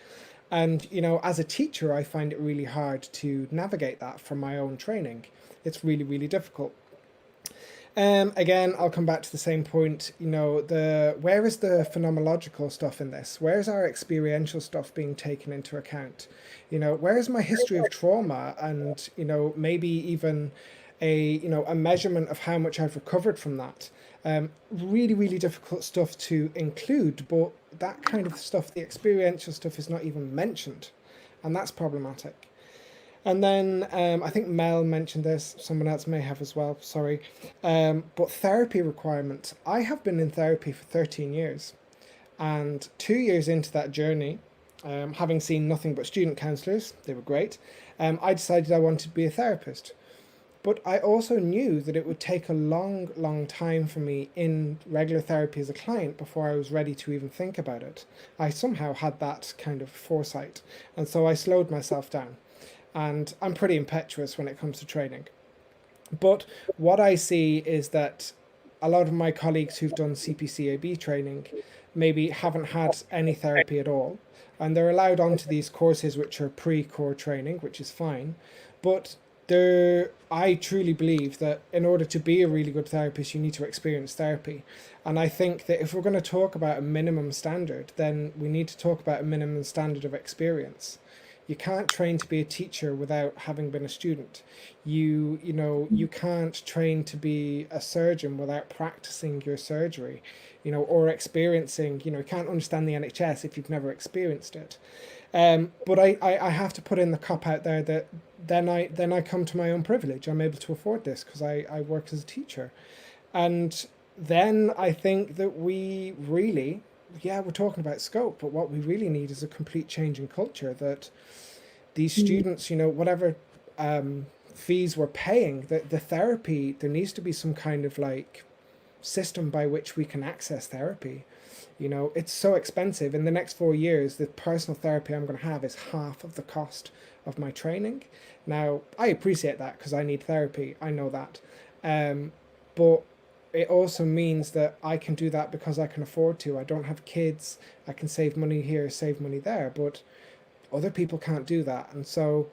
And, as a teacher, I find it really hard to navigate that from my own training. It's really, really difficult. Again, I'll come back to the same point, where is the phenomenological stuff in this? Where's our experiential stuff being taken into account? Where is my history of trauma and, maybe even a measurement of how much I've recovered from that? Really, really difficult stuff to include, but that kind of stuff, the experiential stuff, is not even mentioned, and that's problematic. And then I think Mel mentioned this, someone else may have as well, sorry, but therapy requirements. I have been in therapy for 13 years, and 2 years into that journey, having seen nothing but student counsellors, they were great, I decided I wanted to be a therapist. But I also knew that it would take a long, long time for me in regular therapy as a client before I was ready to even think about it. I somehow had that kind of foresight, and so I slowed myself down. And I'm pretty impetuous when it comes to training. But what I see is that a lot of my colleagues who've done CPCAB training maybe haven't had any therapy at all, and they're allowed onto these courses which are pre-core training, which is fine. But I truly believe that in order to be a really good therapist, you need to experience therapy. And I think that if we're going to talk about a minimum standard, then we need to talk about a minimum standard of experience. You can't train to be a teacher without having been a student. You can't train to be a surgeon without practicing your surgery, or experiencing, you can't understand the NHS if you've never experienced it. But I have to put in the cop out there that then I come to my own privilege. I'm able to afford this because I work as a teacher. And then I think that we really, we're talking about scope, but what we really need is a complete change in culture, that these students, whatever fees we're paying, the therapy, there needs to be some kind of like system by which we can access therapy. It's so expensive. In the next 4 years, the personal therapy I'm going to have is half of the cost of my training. Now, I appreciate that because I need therapy. I know that. But it also means that I can do that because I can afford to. I don't have kids. I can save money here, save money there. But other people can't do that. And so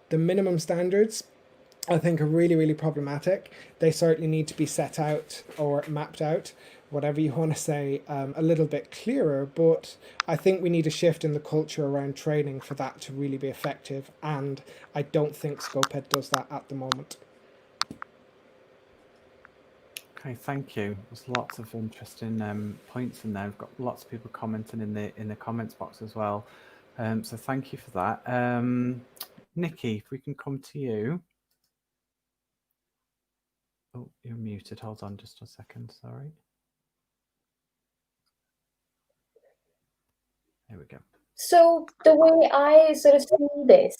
the minimum standards, I think, are really, really problematic. They certainly need to be set out or mapped out, whatever you want to say, a little bit clearer. But I think we need a shift in the culture around training for that to really be effective. And I don't think ScopeEd does that at the moment. Okay, thank you. There's lots of interesting points in there. We've got lots of people commenting in the comments box as well. So thank you for that. Nikki, if we can come to you. Oh, you're muted. Hold on just a second. Sorry. There we go. So the way I sort of see this,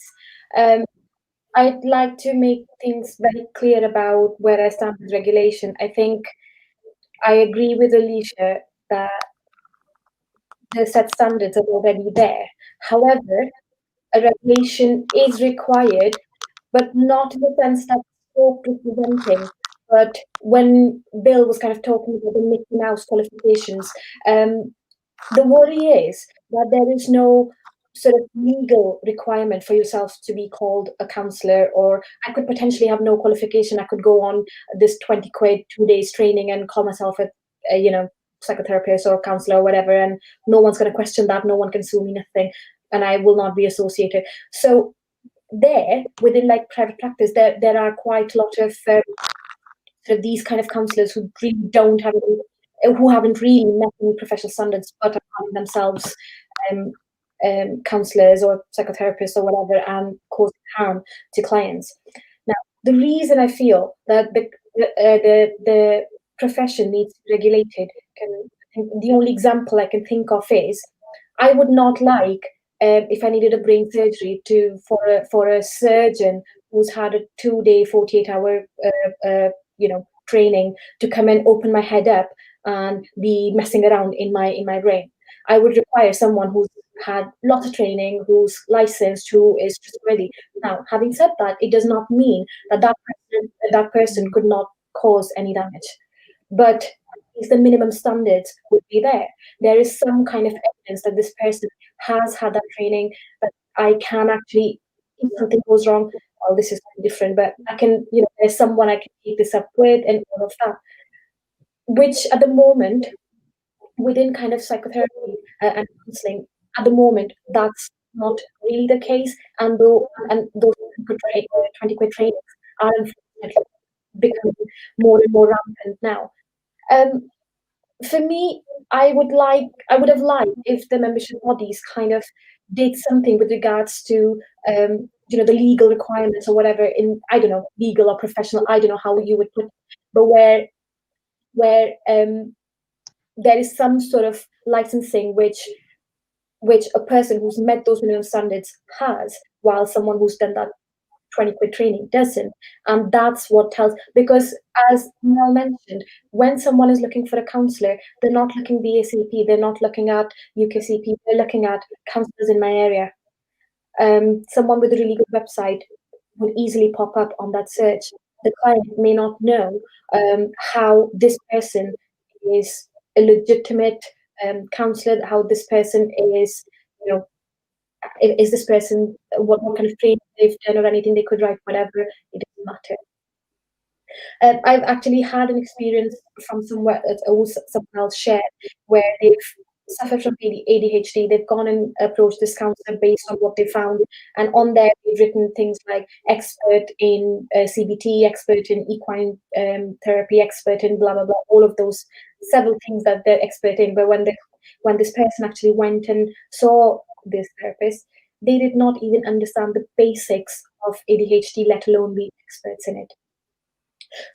I'd like to make things very clear about where I stand with regulation. I think I agree with Alicia that the set standards are already there. However, a regulation is required, but not in the sense that scope representing. But when Bill was kind of talking about the Mickey Mouse qualifications, the worry is that there is no sort of legal requirement for yourself to be called a counsellor, or I could potentially have no qualification. I could go on this 20 quid 2 days training and call myself a psychotherapist or counsellor or whatever, and no one's going to question that. No one can sue me, nothing, and I will not be associated. So there, within like private practice, there are quite a lot of sort of these kind of counsellors who really don't have any, who haven't really met any professional standards, but are calling themselves counsellors or psychotherapists or whatever, and causing harm to clients. Now, the reason I feel that the profession needs to be regulated, the only example I can think of is, I would not like if I needed a brain surgery for a surgeon who's had a 2-day 48-hour training to come and open my head up and be messing around in my brain. I would require someone who's had lots of training, who's licensed, who is trustworthy. Now, having said that, it does not mean that that person could not cause any damage. But if the minimum standards would be there, there is some kind of evidence that this person has had that training, that I can actually, if something goes wrong, well, this is different, but I can, there's someone I can keep this up with and all of that. Which at the moment, within kind of psychotherapy and counselling, at the moment, that's not really the case. And those 20 quid trainings are unfortunately becoming more and more rampant now. For me, I would have liked if the membership bodies kind of did something with regards to the legal requirements or whatever, in, I don't know, legal or professional, I don't know how you would put it, but where there is some sort of licensing which a person who's met those minimum standards has, while someone who's done that 20 quid training doesn't. And that's what tells, because as Mel mentioned, when someone is looking for a counsellor, they're not looking BACP, they're not looking at UKCP, they're looking at counsellors in my area. Someone with a really good website would easily pop up on that search. The client may not know how this person is a legitimate counsellor, how this person is, is this person, what kind of training they've done or anything, they could write whatever, it doesn't matter. I've actually had an experience from somewhere that someone else shared, where they've suffered from ADHD, they've gone and approached this counsellor based on what they found, and on there they've written things like expert in CBT, expert in equine therapy, expert in blah blah blah, all of those several things that they're expert in. But when this person actually went and saw this therapist, they did not even understand the basics of ADHD, let alone be experts in it.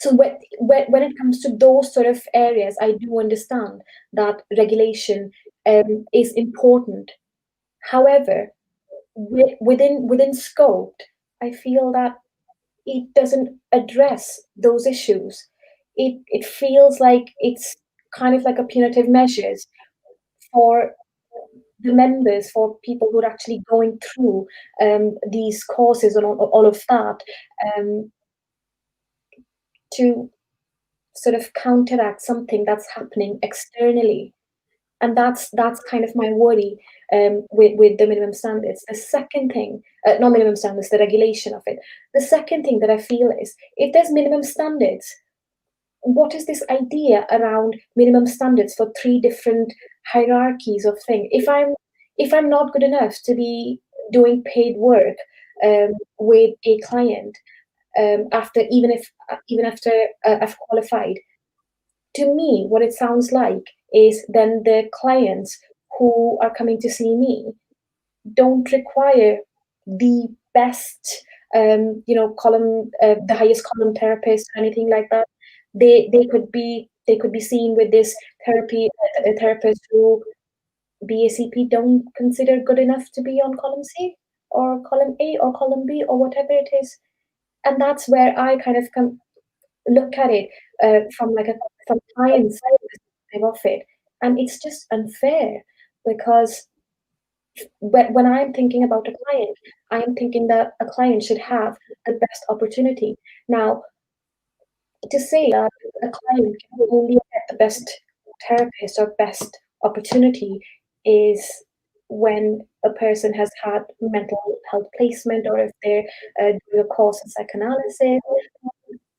So when it comes to those sort of areas, I do understand that regulation is important. However, within scope, I feel that it doesn't address those issues. It feels like it's kind of like a punitive measures for the members, for people who are actually going through these courses and all of that, to sort of counteract something that's happening externally. And that's kind of my worry with the minimum standards. The second thing, not minimum standards, the regulation of it. The second thing that I feel is, if there's minimum standards, what is this idea around minimum standards for 3 different hierarchies of things? If I'm not good enough to be doing paid work with a client, after I've qualified, to me, what it sounds like is then the clients who are coming to see me don't require the best, column, the highest column therapist or anything like that. They could be seen with this therapist who BACP don't consider good enough to be on column C or column A or column B or whatever it is. And that's where I kind of look at it from client's perspective of it, and it's just unfair, because when I'm thinking about a client, I am thinking that a client should have the best opportunity. Now, to say that a client can only get the best therapist or best opportunity is when a person has had mental health placement, or if they're doing a course in psychoanalysis,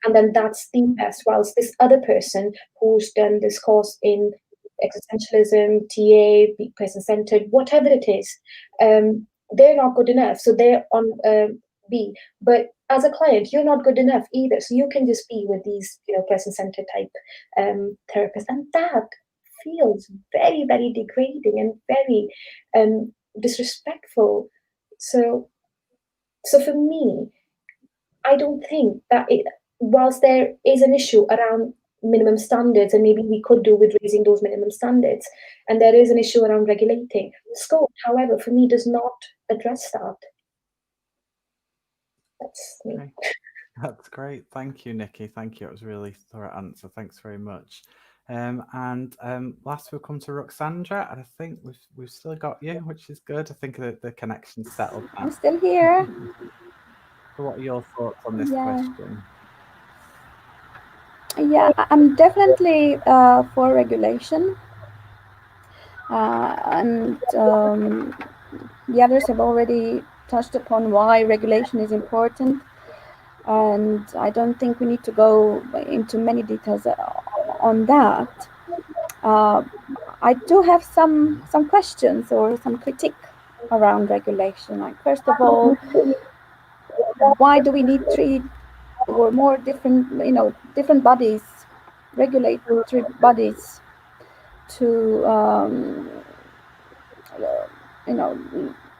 and then that's the best, whilst this other person who's done this course in existentialism, TA, be person-centered, whatever it is, they're not good enough, so they're on B. But as a client, you're not good enough either, so you can just be with these, person-centered type therapists, and that feels very, very degrading and very disrespectful. So for me, I don't think that whilst there is an issue around minimum standards, and maybe we could do with raising those minimum standards, and there is an issue around regulating, scope, however, for me, does not address that. That's me. Okay. That's great. Thank you, Nikki. Thank you. It was a really thorough answer. Thanks very much. And last we'll come to Roxandra, and I think we've still got you, which is good. I think the connection's settled now. I'm still here. So what are your thoughts on this question? Yeah, I'm definitely for regulation. And the others have already touched upon why regulation is important. And I don't think we need to go into many details on that. I do have some questions or some critique around regulation. Like, first of all, why do we need 3 or more different bodies, regulatory bodies, to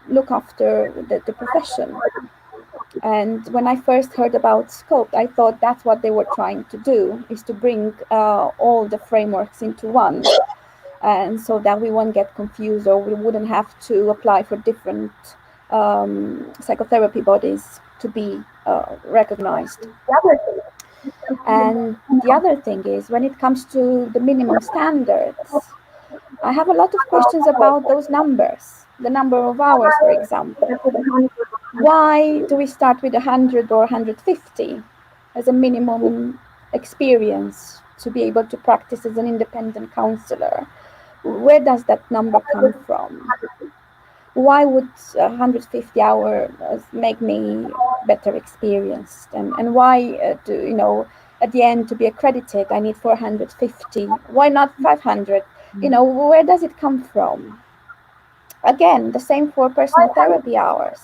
look after the profession? And when I first heard about scope, I thought that's what they were trying to do, is to bring all the frameworks into one, and so that we won't get confused, or we wouldn't have to apply for different psychotherapy bodies to be recognized. And the other thing is, when it comes to the minimum standards, I have a lot of questions about those numbers, the number of hours, for example. Why do we start with 100 or 150 as a minimum experience to be able to practice as an independent counselor? Where does that number come from? Why would 150 hours make me better experienced? And why at the end, to be accredited, I need 450? Why not 500? Where does it come from? Again, the same for personal therapy hours.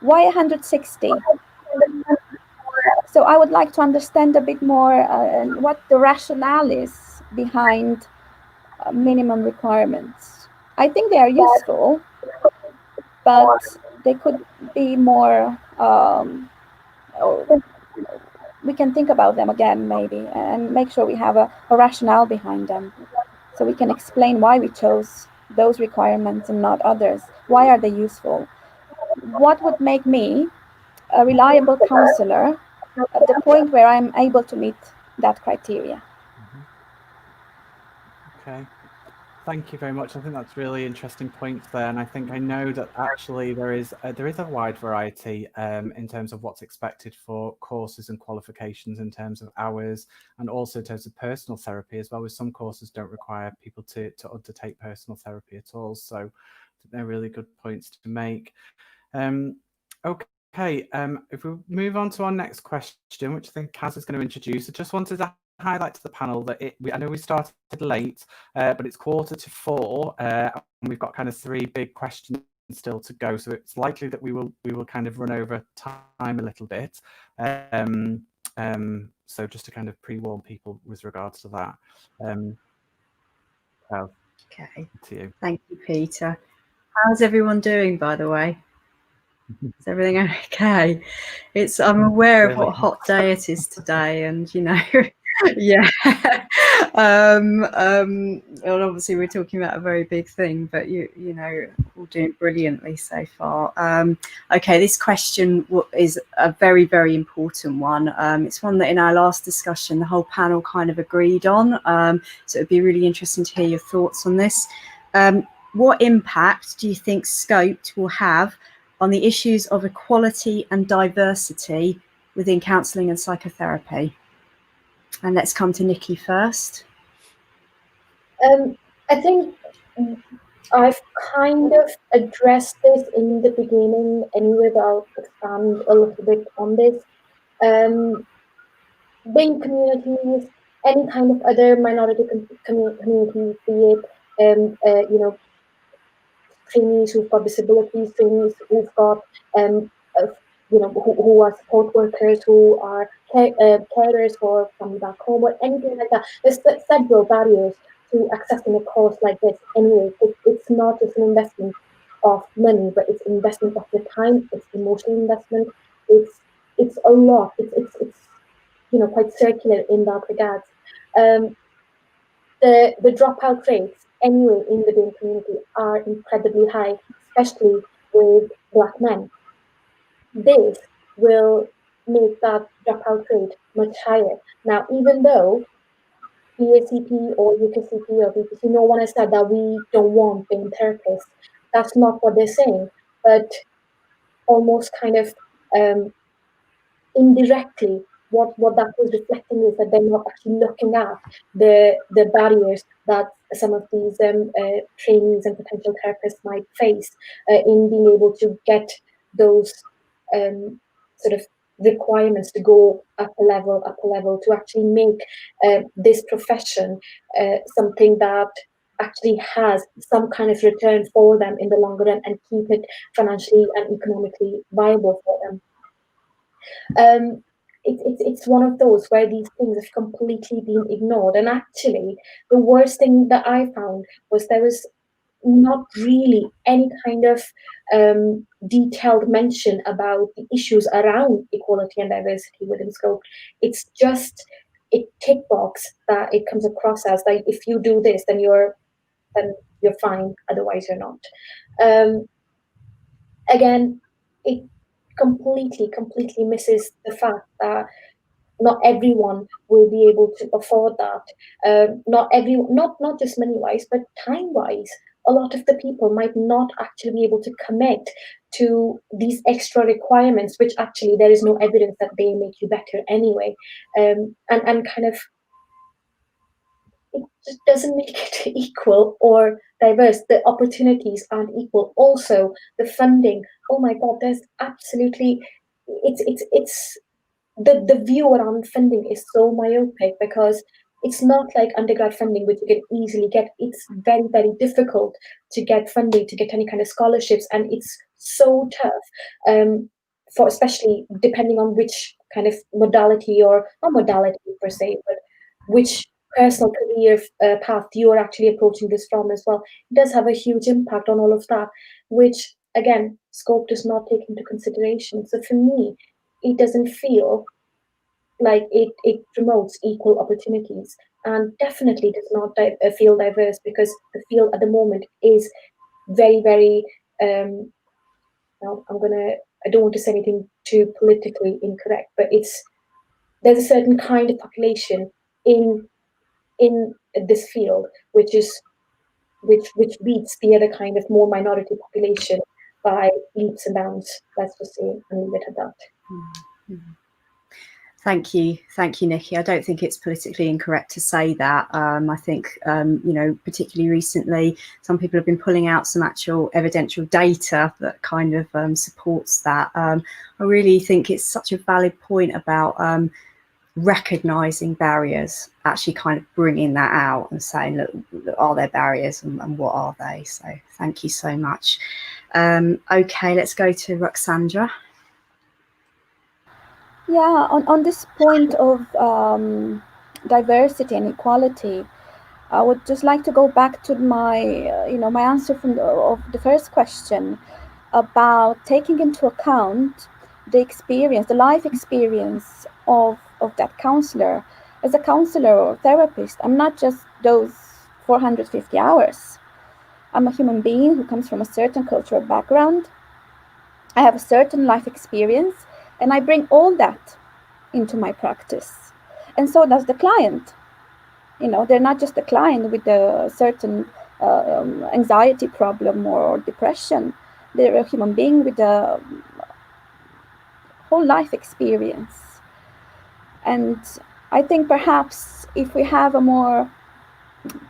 Why 160? So I would like to understand a bit more what the rationale is behind minimum requirements. I think they are useful, but they could be more or we can think about them again maybe and make sure we have a rationale behind them, so we can explain why we chose those requirements and not others. Why are they useful? What would make me a reliable counselor at the point where I'm able to meet that criteria? Okay. Thank you very much. I think that's really interesting points there, and I think I know that actually there is a wide variety in terms of what's expected for courses and qualifications in terms of hours, and also in terms of personal therapy as well. With some courses don't require people to undertake personal therapy at all. So they're really good points to make. Okay, if we move on to our next question, which I think Kaz is going to introduce, I just wanted to highlight to the panel that I know we started late, but it's 3:45, and we've got kind of 3 big questions still to go, so it's likely that we will kind of run over time a little bit. So just to kind of pre-warn people with regards to that. Okay, to you. Thank you, Peter. How's everyone doing, by the way? Is everything okay? I'm aware of what a hot day it is today, and you know, yeah. And obviously we're talking about a very big thing, but you know, all doing brilliantly so far. Okay, this question is a very, very important one. It's one that in our last discussion the whole panel kind of agreed on, so it'd be really interesting to hear your thoughts on this. What impact do you think Scoped will have on the issues of equality and diversity within counselling and psychotherapy? And let's come to Nikki first. I think I've kind of addressed this in the beginning anyway, but I'll expand a little bit on this. Being communities, any kind of other minority communities, be it you know, trainees who've got disabilities, trainees who've got you know, who are support workers, who are carers for family back home, or anything like that. There's several barriers to accessing a course like this. Anyway, it's not just an investment of money, but it's an investment of your time. It's emotional investment. It's a lot. It's you know, quite circular in that regard. The dropout rates anyway in the BAME community are incredibly high, especially with Black men. This will make that dropout rate much higher. Now, even though BACP or UKCP or BPC, no one has said that we don't want BAME therapists. That's not what they're saying, but almost kind of indirectly, what that was reflecting is that they're not actually looking at the barriers that some of these trainees and potential therapists might face in being able to get those sort of requirements to go up a level to actually make this profession something that actually has some kind of return for them in the longer run and keep it financially and economically viable for them. It's one of those where these things have completely been ignored. And actually, the worst thing that I found was there was not really any kind of detailed mention about the issues around equality and diversity within Scope. It's just a tick box that it comes across as like, if you do this, then you're fine, otherwise you're not. Again, it completely misses the fact that not everyone will be able to afford that. Not just money wise, but time wise. A lot of the people might not actually be able to commit to these extra requirements, which actually there is no evidence that they make you better anyway. And kind of, it just doesn't make it equal or diverse. The opportunities aren't equal. Also, the funding. Oh my God, there's absolutely, it's the view around funding is so myopic because it's not like undergrad funding, which you can easily get. It's very, very difficult to get funding, to get any kind of scholarships, and it's so tough for, especially depending on which kind of modality, or not modality per se, but which personal career path you're actually approaching this from as well. It does have a huge impact on all of that, which again, scope does not take into consideration. So for me, it doesn't feel like it promotes equal opportunities, and definitely does not feel diverse, because the field at the moment is very, very now I don't want to say anything too politically incorrect, but there's a certain kind of population in this field which beats the other kind of more minority population by leaps and bounds. Let's just say and leave it at that. Mm-hmm. Thank you, Nikki. I don't think it's politically incorrect to say that. I think, particularly recently, some people have been pulling out some actual evidential data that kind of supports that. I really think it's such a valid point about recognising barriers, actually kind of bringing that out and saying, look, are there barriers and what are they? So thank you so much. Okay, let's go to Roxandra. Yeah, on this point of diversity and equality, I would just like to go back to my my answer of the first question about taking into account the life experience of that counselor. As a counselor or therapist, I'm not just those 450 hours. I'm a human being who comes from a certain cultural background. I have a certain life experience, and I bring all that into my practice. And so does the client. They're not just a client with a certain anxiety problem or depression. They're a human being with a whole life experience. And I think perhaps if we have a more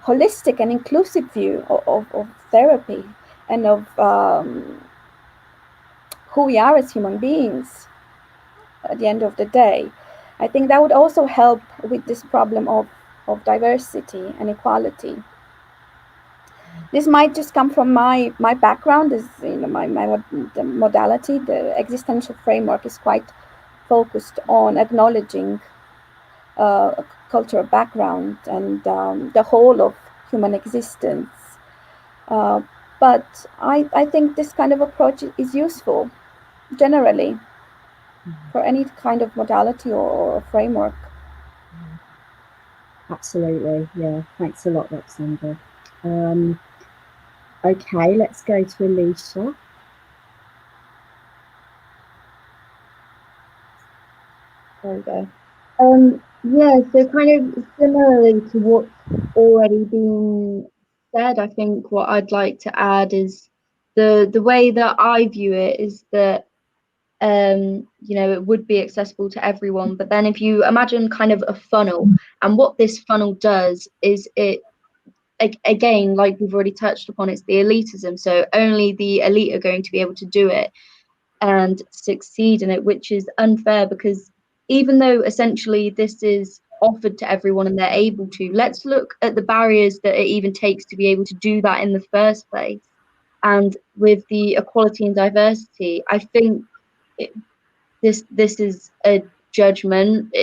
holistic and inclusive view of therapy and of who we are as human beings at the end of the day, I think that would also help with this problem of diversity and equality. This might just come from my background, is the modality, the existential framework is quite focused on acknowledging cultural background and the whole of human existence. But I think this kind of approach is useful generally for any kind of modality or framework. Absolutely, yeah. Thanks a lot, Roxandra. Okay, let's go to Alicia. There we go. Yeah, so kind of similarly to what's already been said, I think what I'd like to add is the way that I view it is that it would be accessible to everyone. But then if you imagine kind of a funnel, and what this funnel does is again, like we've already touched upon, it's the elitism. So only the elite are going to be able to do it and succeed in it, which is unfair, because even though essentially this is offered to everyone and they're able to, let's look at the barriers that it even takes to be able to do that in the first place. And with the equality and diversity, I think this is a judgment.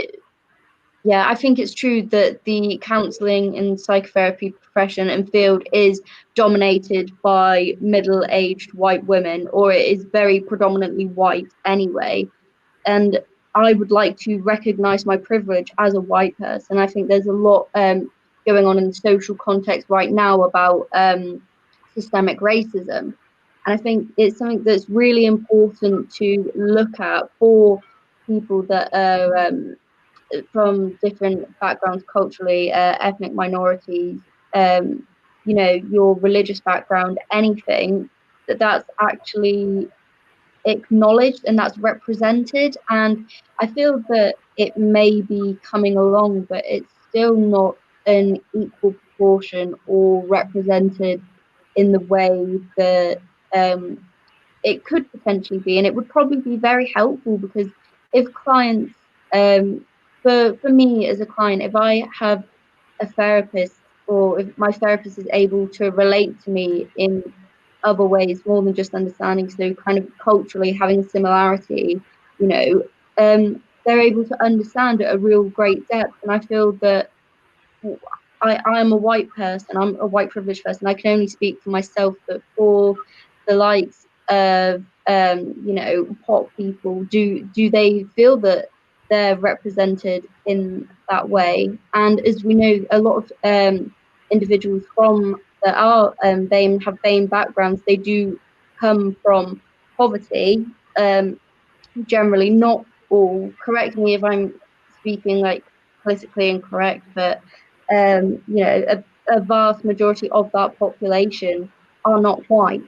I think it's true that the counselling and psychotherapy profession and field is dominated by middle-aged white women, or it is very predominantly white anyway. And I would like to recognise my privilege as a white person. I think there's a lot going on in the social context right now about systemic racism. And I think it's something that's really important to look at for people that are from different backgrounds culturally, ethnic minorities, your religious background, anything, that's actually acknowledged and that's represented. And I feel that it may be coming along, but it's still not an equal proportion or represented in the way that it could potentially be. And it would probably be very helpful, because if clients, for me as a client, if I have a therapist, or if my therapist is able to relate to me in other ways more than just understanding, so kind of culturally having similarity, they're able to understand at a real great depth. And I feel that I'm a white person, I'm a white privileged person, I can only speak for myself, but for the likes of you know, POC people, do they feel that they're represented in that way? And as we know, a lot of individuals from that are BAME have BAME backgrounds. They do come from poverty, generally, not all. Correct me if I'm speaking like politically incorrect, but you know, a vast majority of that population are not white.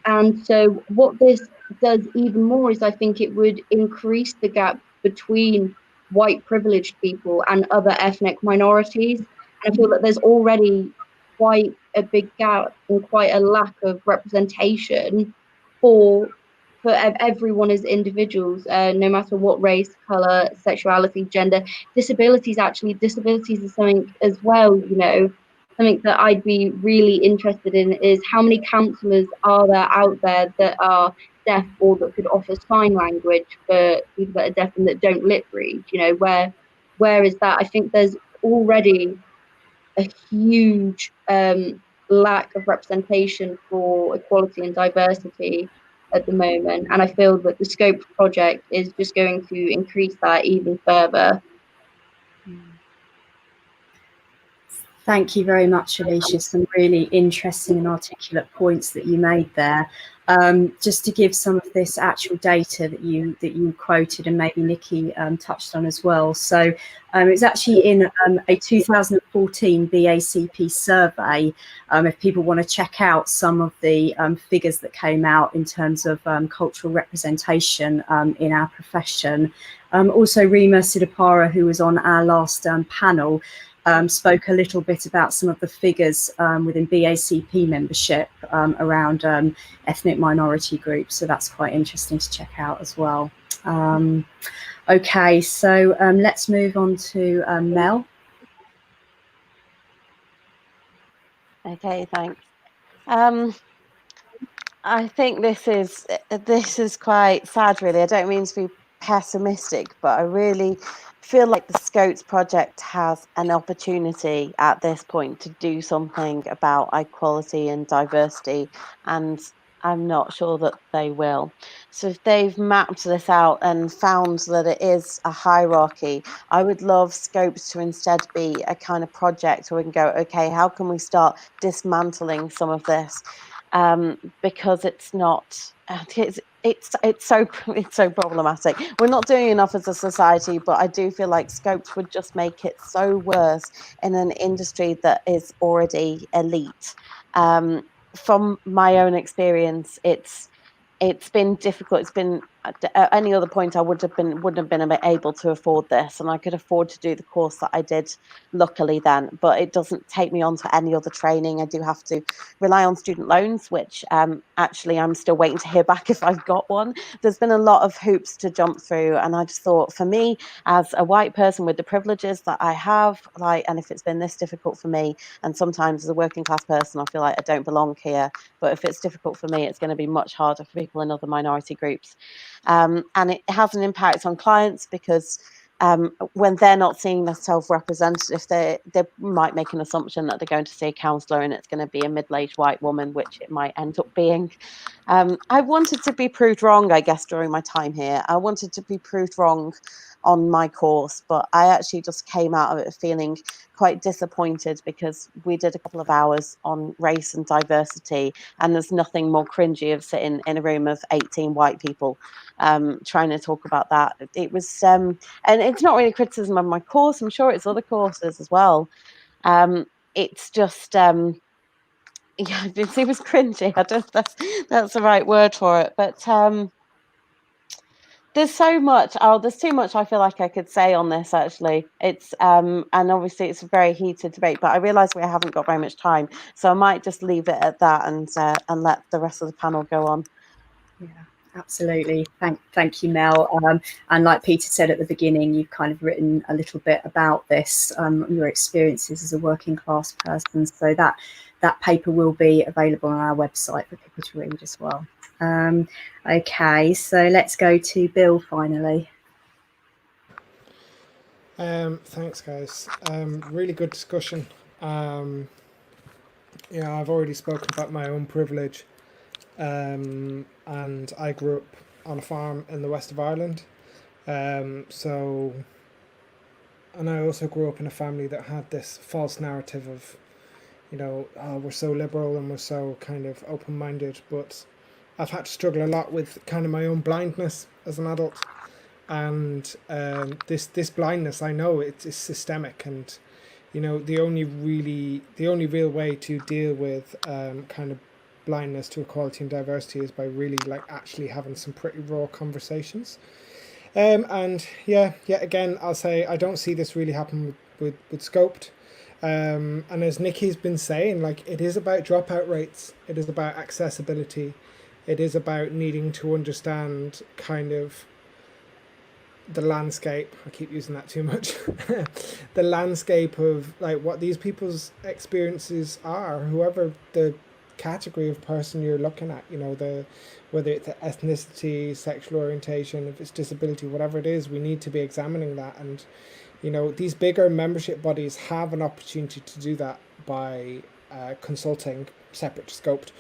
And so what this does even more is I think it would increase the gap between white privileged people and other ethnic minorities. And I feel that there's already quite a big gap and quite a lack of representation for everyone as individuals, no matter what race, colour, sexuality, gender. Disabilities is something as well, you know. Something that I'd be really interested in is how many counsellors are there out there that are deaf or that could offer sign language for people that are deaf and that don't lip read, you know, where is that? I think there's already a huge lack of representation for equality and diversity at the moment, and I feel that the Scope project is just going to increase that even further. Thank you very much, Alicia. Some really interesting and articulate points that you made there. Just to give some of this actual data that you quoted, and maybe Nikki touched on as well. So it's actually in a 2014 BACP survey. If people want to check out some of the figures that came out in terms of cultural representation in our profession. Also, Rima Sidapara, who was on our last panel, spoke a little bit about some of the figures within BACP membership around ethnic minority groups. So that's quite interesting to check out as well. Okay, so let's move on to Mel. Okay, thanks. I think this is quite sad, really. I don't mean to be pessimistic, but I really feel like the Scopes project has an opportunity at this point to do something about equality and diversity, and I'm not sure that they will. So if they've mapped this out and found that it is a hierarchy, I would love Scopes to instead be a kind of project where we can go, okay, how can we start dismantling some of this? Because it's not, it's so problematic. We're not doing enough as a society, but I do feel like Scopes would just make it so worse in an industry that is already elite. From my own experience, it's been difficult. It's been at any other point I wouldn't have been able to afford this, and I could afford to do the course that I did, luckily then. But it doesn't take me on to any other training. I do have to rely on student loans, which actually I'm still waiting to hear back if I've got one. There's been a lot of hoops to jump through, and I just thought, for me as a white person with the privileges that I have, and if it's been this difficult for me, and sometimes as a working class person I feel like I don't belong here, but if it's difficult for me, it's going to be much harder for people in other minority groups. And it has an impact on clients because when they're not seeing themselves represented, they might make an assumption that they're going to see a counsellor and it's going to be a middle-aged white woman, which it might end up being. I wanted to be proved wrong, I guess, during my time here. I wanted to be proved wrong on my course, but I actually just came out of it feeling quite disappointed because we did a couple of hours on race and diversity, and there's nothing more cringy of sitting in a room of 18 white people trying to talk about that. It was and it's not really criticism of my course, I'm sure it's other courses as well. It's just yeah, it was cringy. I don't know if that's the right word for it, but there's so much. There's too much I feel like I could say on this, actually. It's and obviously it's a very heated debate, but I realise we haven't got very much time, so I might just leave it at that and let the rest of the panel go on. Yeah, absolutely. Thank you, Mel. And like Peter said at the beginning, you've kind of written a little bit about this, your experiences as a working class person. So that paper will be available on our website for people to read as well. Okay, so let's go to Bill finally. Thanks, guys. Really good discussion. Yeah, I've already spoken about my own privilege, and I grew up on a farm in the west of Ireland. And I also grew up in a family that had this false narrative of, oh, we're so liberal and we're so kind of open-minded, but I've had to struggle a lot with kind of my own blindness as an adult. And this blindness, I know it's systemic, and the only real way to deal with kind of blindness to equality and diversity is by really actually having some pretty raw conversations. And yet again, I'll say I don't see this really happen with Scoped. And as Nikki's been saying, it is about dropout rates. It is about accessibility. It is about needing to understand kind of the landscape. I keep using that too much. The landscape of what these people's experiences are, whoever the category of person you're looking at, whether it's ethnicity, sexual orientation, if it's disability, whatever it is, we need to be examining that. And these bigger membership bodies have an opportunity to do that by consulting separate to Scoped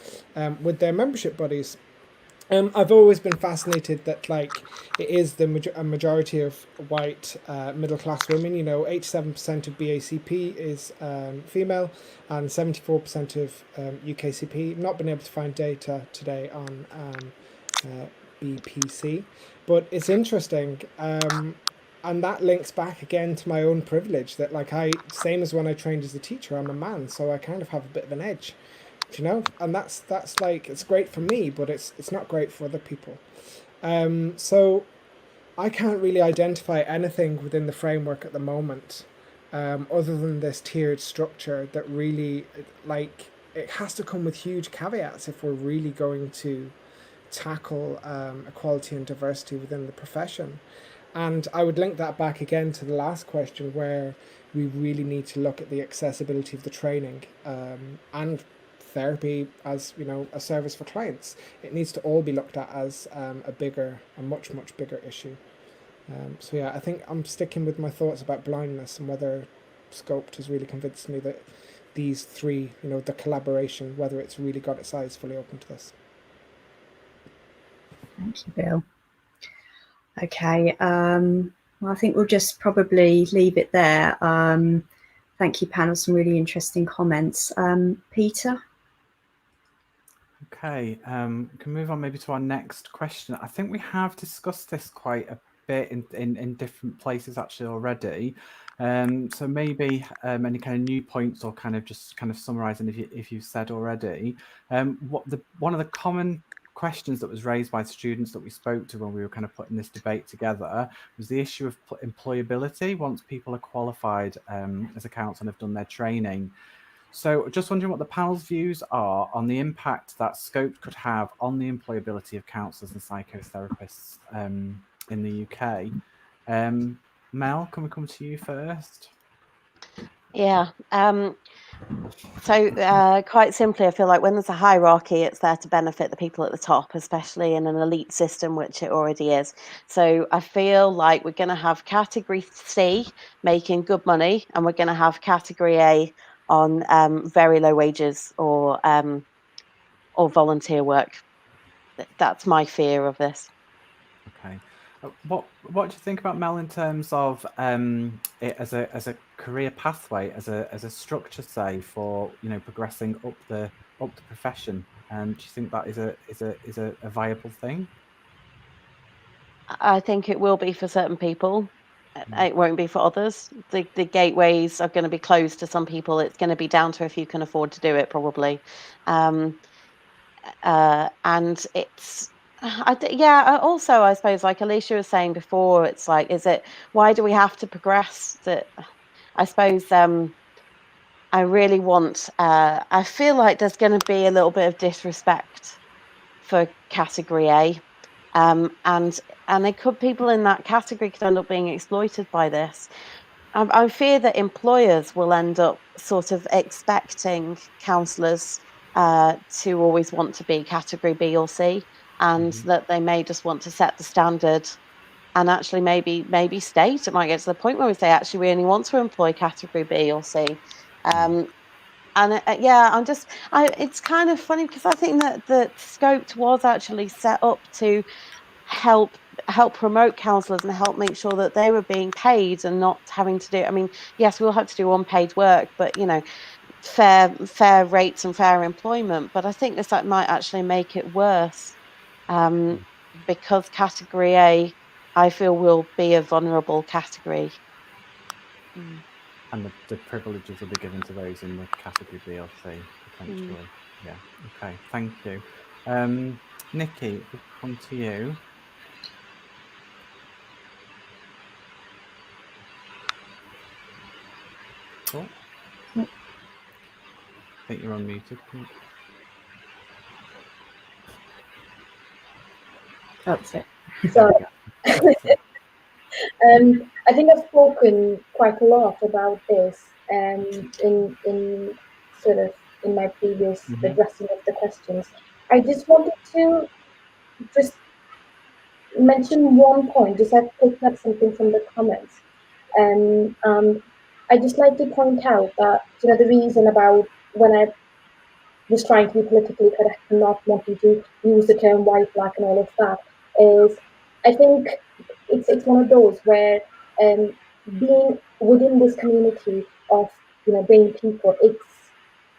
with their membership bodies. I've always been fascinated that it is a majority of white middle class women. 87% of BACP is female, and 74% of UKCP. Not been able to find data today on BPC, but it's interesting, and that links back again to my own privilege. That same as when I trained as a teacher, I'm a man, so I kind of have a bit of an edge. And that's it's great for me, but it's not great for other people. So I can't really identify anything within the framework at the moment, other than this tiered structure that really it has to come with huge caveats if we're really going to tackle equality and diversity within the profession. And I would link that back again to the last question, where we really need to look at the accessibility of the training and therapy as a service for clients. It needs to all be looked at as a much bigger issue. So yeah, I think I'm sticking with my thoughts about blindness and whether Scoped has really convinced me that these three, the collaboration, whether it's really got its eyes fully open to this. Thank you, Bill. Okay, well, I think we'll just probably leave it there. Thank you, panel, some really interesting comments. Peter? Okay, can move on maybe to our next question. I think we have discussed this quite a bit in different places actually already. So maybe any kind of new points, or kind of summarising if you've said already. One of the common questions that was raised by students that we spoke to when we were kind of putting this debate together was the issue of employability once people are qualified as a counsellor and have done their training. So just wondering what the panel's views are on the impact that Scoped could have on the employability of counsellors and psychotherapists in the UK. Mel, can we come to you first? Yeah. So quite simply, I feel like when there's a hierarchy, it's there to benefit the people at the top, especially in an elite system, which it already is. So I feel like we're going to have category C making good money, and we're going to have category A on very low wages or volunteer work. That's my fear of this. Okay. What do you think about, Mel, in terms of it as a career pathway, as a structure, say, for progressing up the profession? Do you think that is a viable thing? I think it will be for certain people. It won't be for others. The gateways are going to be closed to some people. It's going to be down to if you can afford to do it, probably. And it's also, I suppose, like Alicia was saying before, it's why do we have to progress? That I suppose I really want, I feel like there's going to be a little bit of disrespect for category A, and people in that category could end up being exploited by this. I fear that employers will end up sort of expecting counsellors to always want to be category B or C, and that they may just want to set the standard, and actually maybe state. It might get to the point where we say, actually, we only want to employ category B or C. And yeah, it's kind of funny because I think that Scoped was actually set up to help promote counsellors and help make sure that they were being paid and not having to do, I mean, yes, we'll have to do unpaid work, but fair rates and fair employment. But I think this might actually make it worse, because category A, I feel, will be a vulnerable category. And the privileges will be given to those in the category B or C, potentially. Yeah, okay, thank you. Nikki, if we come to you. Oh. I think you're unmuted. That's it. So, I think I've spoken quite a lot about this in sort of in my previous addressing of the questions. I just wanted to just mention one point. Just I've picked up something from the comments, and I just like to point out that the reason about when I was trying to be politically correct and not wanting to use the term white, black, and all of that is, I think it's one of those where being within this community of being people,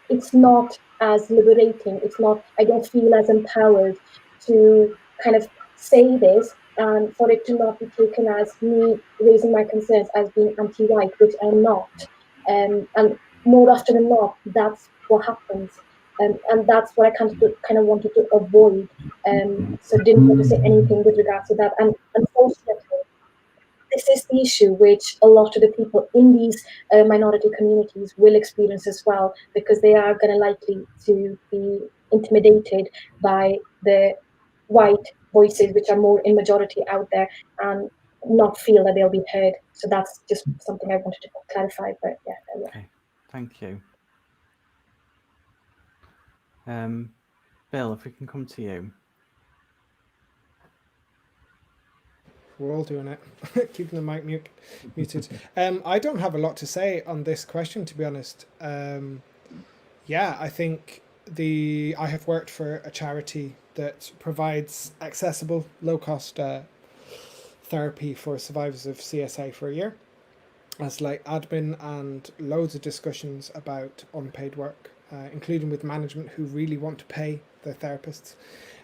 it's not as liberating. It's not. I don't feel as empowered to kind of say this, and for it to not be taken as me raising my concerns as being anti-white, which I'm not. And more often than not, that's what happens. And that's what I kind of wanted to avoid. So didn't want to say anything with regards to that. And unfortunately, this is the issue which a lot of the people in these minority communities will experience as well, because they are going to likely to be intimidated by the white voices, which are more in majority out there, and not feel that they'll be heard. So that's just something I wanted to clarify. But yeah. Okay, thank you. Bill, if we can come to you. We're all doing it, keeping the mic muted. I don't have a lot to say on this question, to be honest. Yeah, I think I have worked for a charity that provides accessible, low-cost therapy for survivors of CSA for a year. As like admin and loads of discussions about unpaid work, including with management who really want to pay their therapists.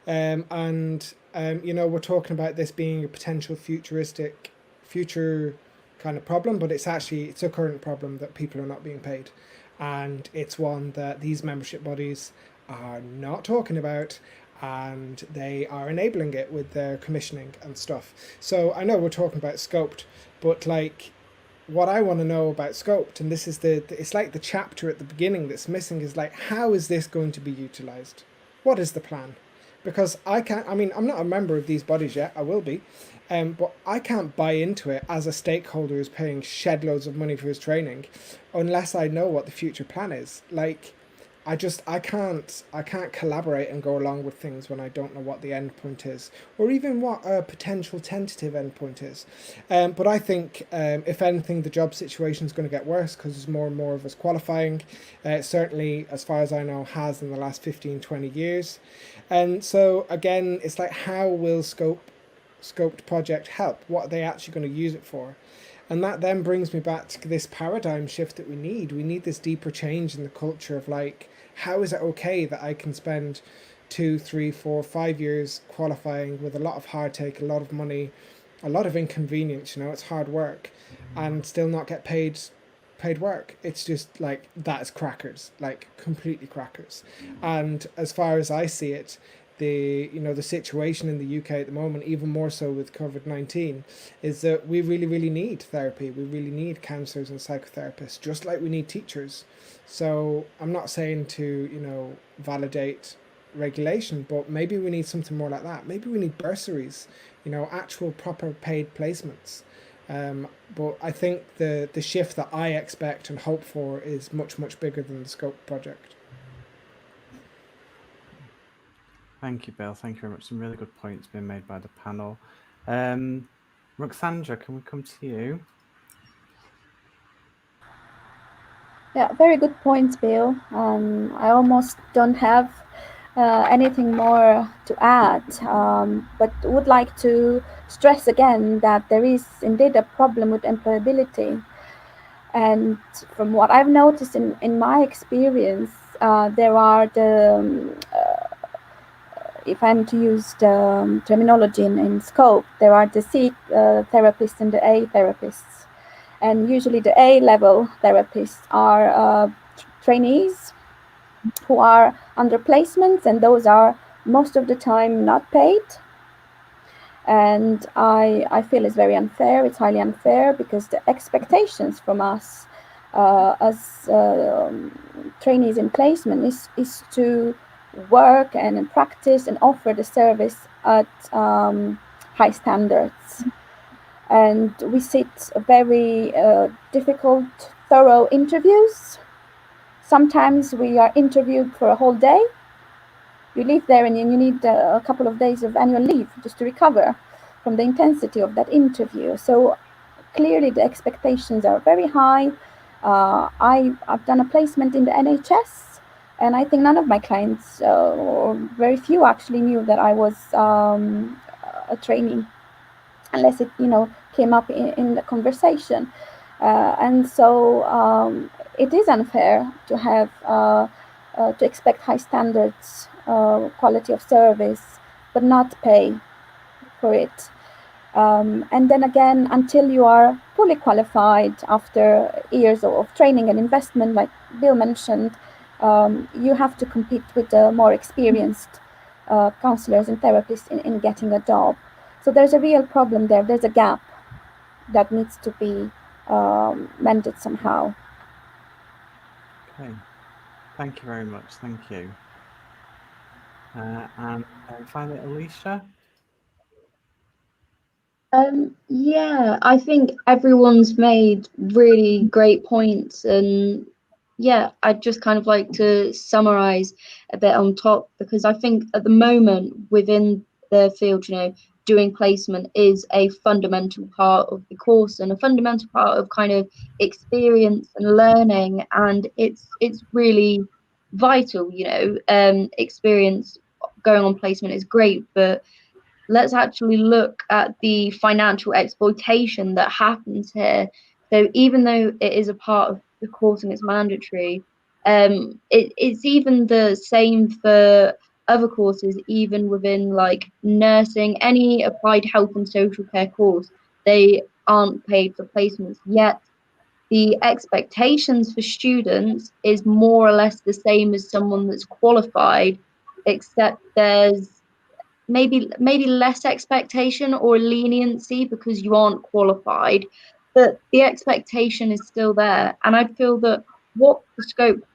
We're talking about this being a potential future kind of problem, but it's a current problem that people are not being paid. And it's one that these membership bodies are not talking about, and they are enabling it with their commissioning and stuff. So I know we're talking about Scoped, but like, what I want to know about Scoped, and this is it's like the chapter at the beginning that's missing, is like, how is this going to be utilized? What is the plan? Because I'm not a member of these bodies yet, I will be, but I can't buy into it as a stakeholder who's paying shed loads of money for his training unless I know what the future plan is. Like, I can't collaborate and go along with things when I don't know what the end point is, or even what a potential tentative end point is. But I think, if anything, the job situation is going to get worse because there's more and more of us qualifying. Certainly, as far as I know, has in the last 15, 20 years. And so, again, it's like, how will Scoped project help? What are they actually going to use it for? And that then brings me back to this paradigm shift that we need. We need this deeper change in the culture of like, how is it okay that I can spend 2, 3, 4, 5 years qualifying with a lot of heartache, a lot of money, a lot of inconvenience, it's hard work, and still not get paid work? It's just like, that's crackers, like completely crackers. And as far as I see it, the situation in the UK at the moment, even more so with COVID-19, is that we really, really need therapy. We really need counsellors and psychotherapists, just like we need teachers. So I'm not saying to, validate regulation, but maybe we need something more like that. Maybe we need bursaries, actual proper paid placements. But I think the shift that I expect and hope for is much, much bigger than the Scope project. Thank you, Bill. Thank you very much. Some really good points being made by the panel. Roxandra, can we come to you? Yeah, very good points, Bill. I almost don't have anything more to add, but would like to stress again that there is indeed a problem with employability. And from what I've noticed in my experience, there are if I'm to use the terminology in scope, there are the C therapists and the A therapists. And usually the A level therapists are trainees who are under placements, and those are most of the time not paid. And I feel it's very unfair. It's highly unfair because the expectations from us as trainees in placement is to work and practice and offer the service at high standards. And we sit very difficult, thorough interviews. Sometimes we are interviewed for a whole day. You leave there and you need a couple of days of annual leave just to recover from the intensity of that interview. So clearly the expectations are very high. I've done a placement in the NHS, and I think none of my clients, or very few actually, knew that I was a trainee, unless it came up in the conversation. And so it is unfair to have to expect high standards, quality of service, but not pay for it. And then again, until you are fully qualified after years of training and investment, like Bill mentioned, you have to compete with the more experienced counselors and therapists in getting a job. So there's a real problem there. There's a gap that needs to be mended somehow. Okay, thank you very much. Thank you. And finally, Alicia. Yeah, I think everyone's made really great points, and yeah, I'd just kind of like to summarize a bit on top, because I think at the moment within the field, doing placement is a fundamental part of the course and a fundamental part of kind of experience and learning, and it's really vital. Experience going on placement is great, but let's actually look at the financial exploitation that happens here. So even though it is a part of the course and it's mandatory, it's even the same for other courses, even within like nursing, any applied health and social care course, they aren't paid for placements yet. The expectations for students is more or less the same as someone that's qualified, except there's maybe less expectation or leniency because you aren't qualified, but the expectation is still there. And I feel that what the scope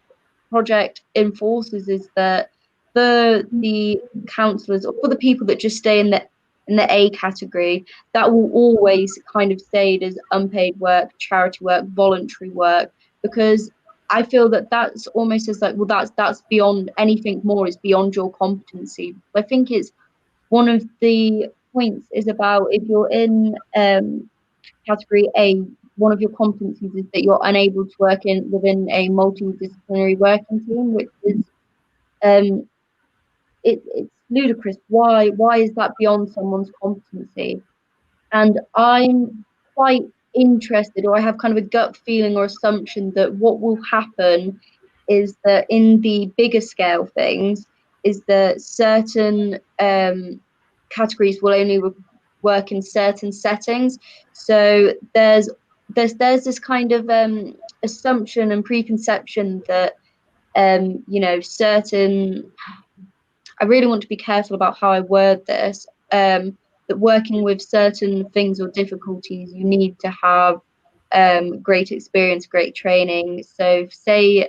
project enforces is that for the counsellors, or for the people that just stay in the A category, that will always kind of stay as unpaid work, charity work, voluntary work, because I feel that that's almost as like, well, that's beyond anything more, is beyond your competency. I think it's one of the points is about if you're in category A, one of your competencies is that you're unable to work within a multidisciplinary working team, which is it's ludicrous. Why is that beyond someone's competency? And I'm quite interested, or I have kind of a gut feeling or assumption that what will happen is that in the bigger scale things is that certain categories will only work in certain settings. So there's this kind of assumption and preconception that certain, I really want to be careful about how I word this, that working with certain things or difficulties, you need to have great experience, great training. So say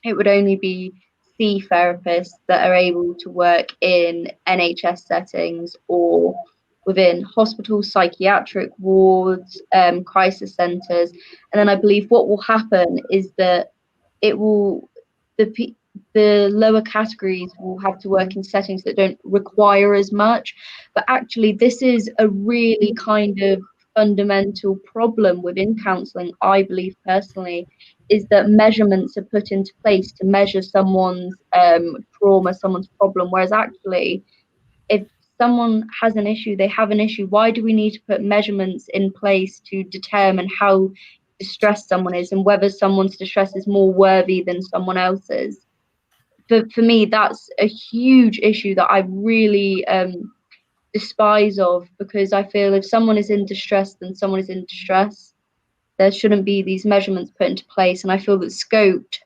it would only be C therapists that are able to work in NHS settings or within hospitals, psychiatric wards, crisis centres. And then I believe what will happen is that it will, the lower categories will have to work in settings that don't require as much. But actually, this is a really kind of fundamental problem within counselling, I believe personally, is that measurements are put into place to measure someone's trauma, someone's problem, whereas actually, if someone has an issue, they have an issue, why do we need to put measurements in place to determine how distressed someone is and whether someone's distress is more worthy than someone else's? For me, that's a huge issue that I really despise of, because I feel if someone is in distress, then someone is in distress. There shouldn't be these measurements put into place, and I feel that scoped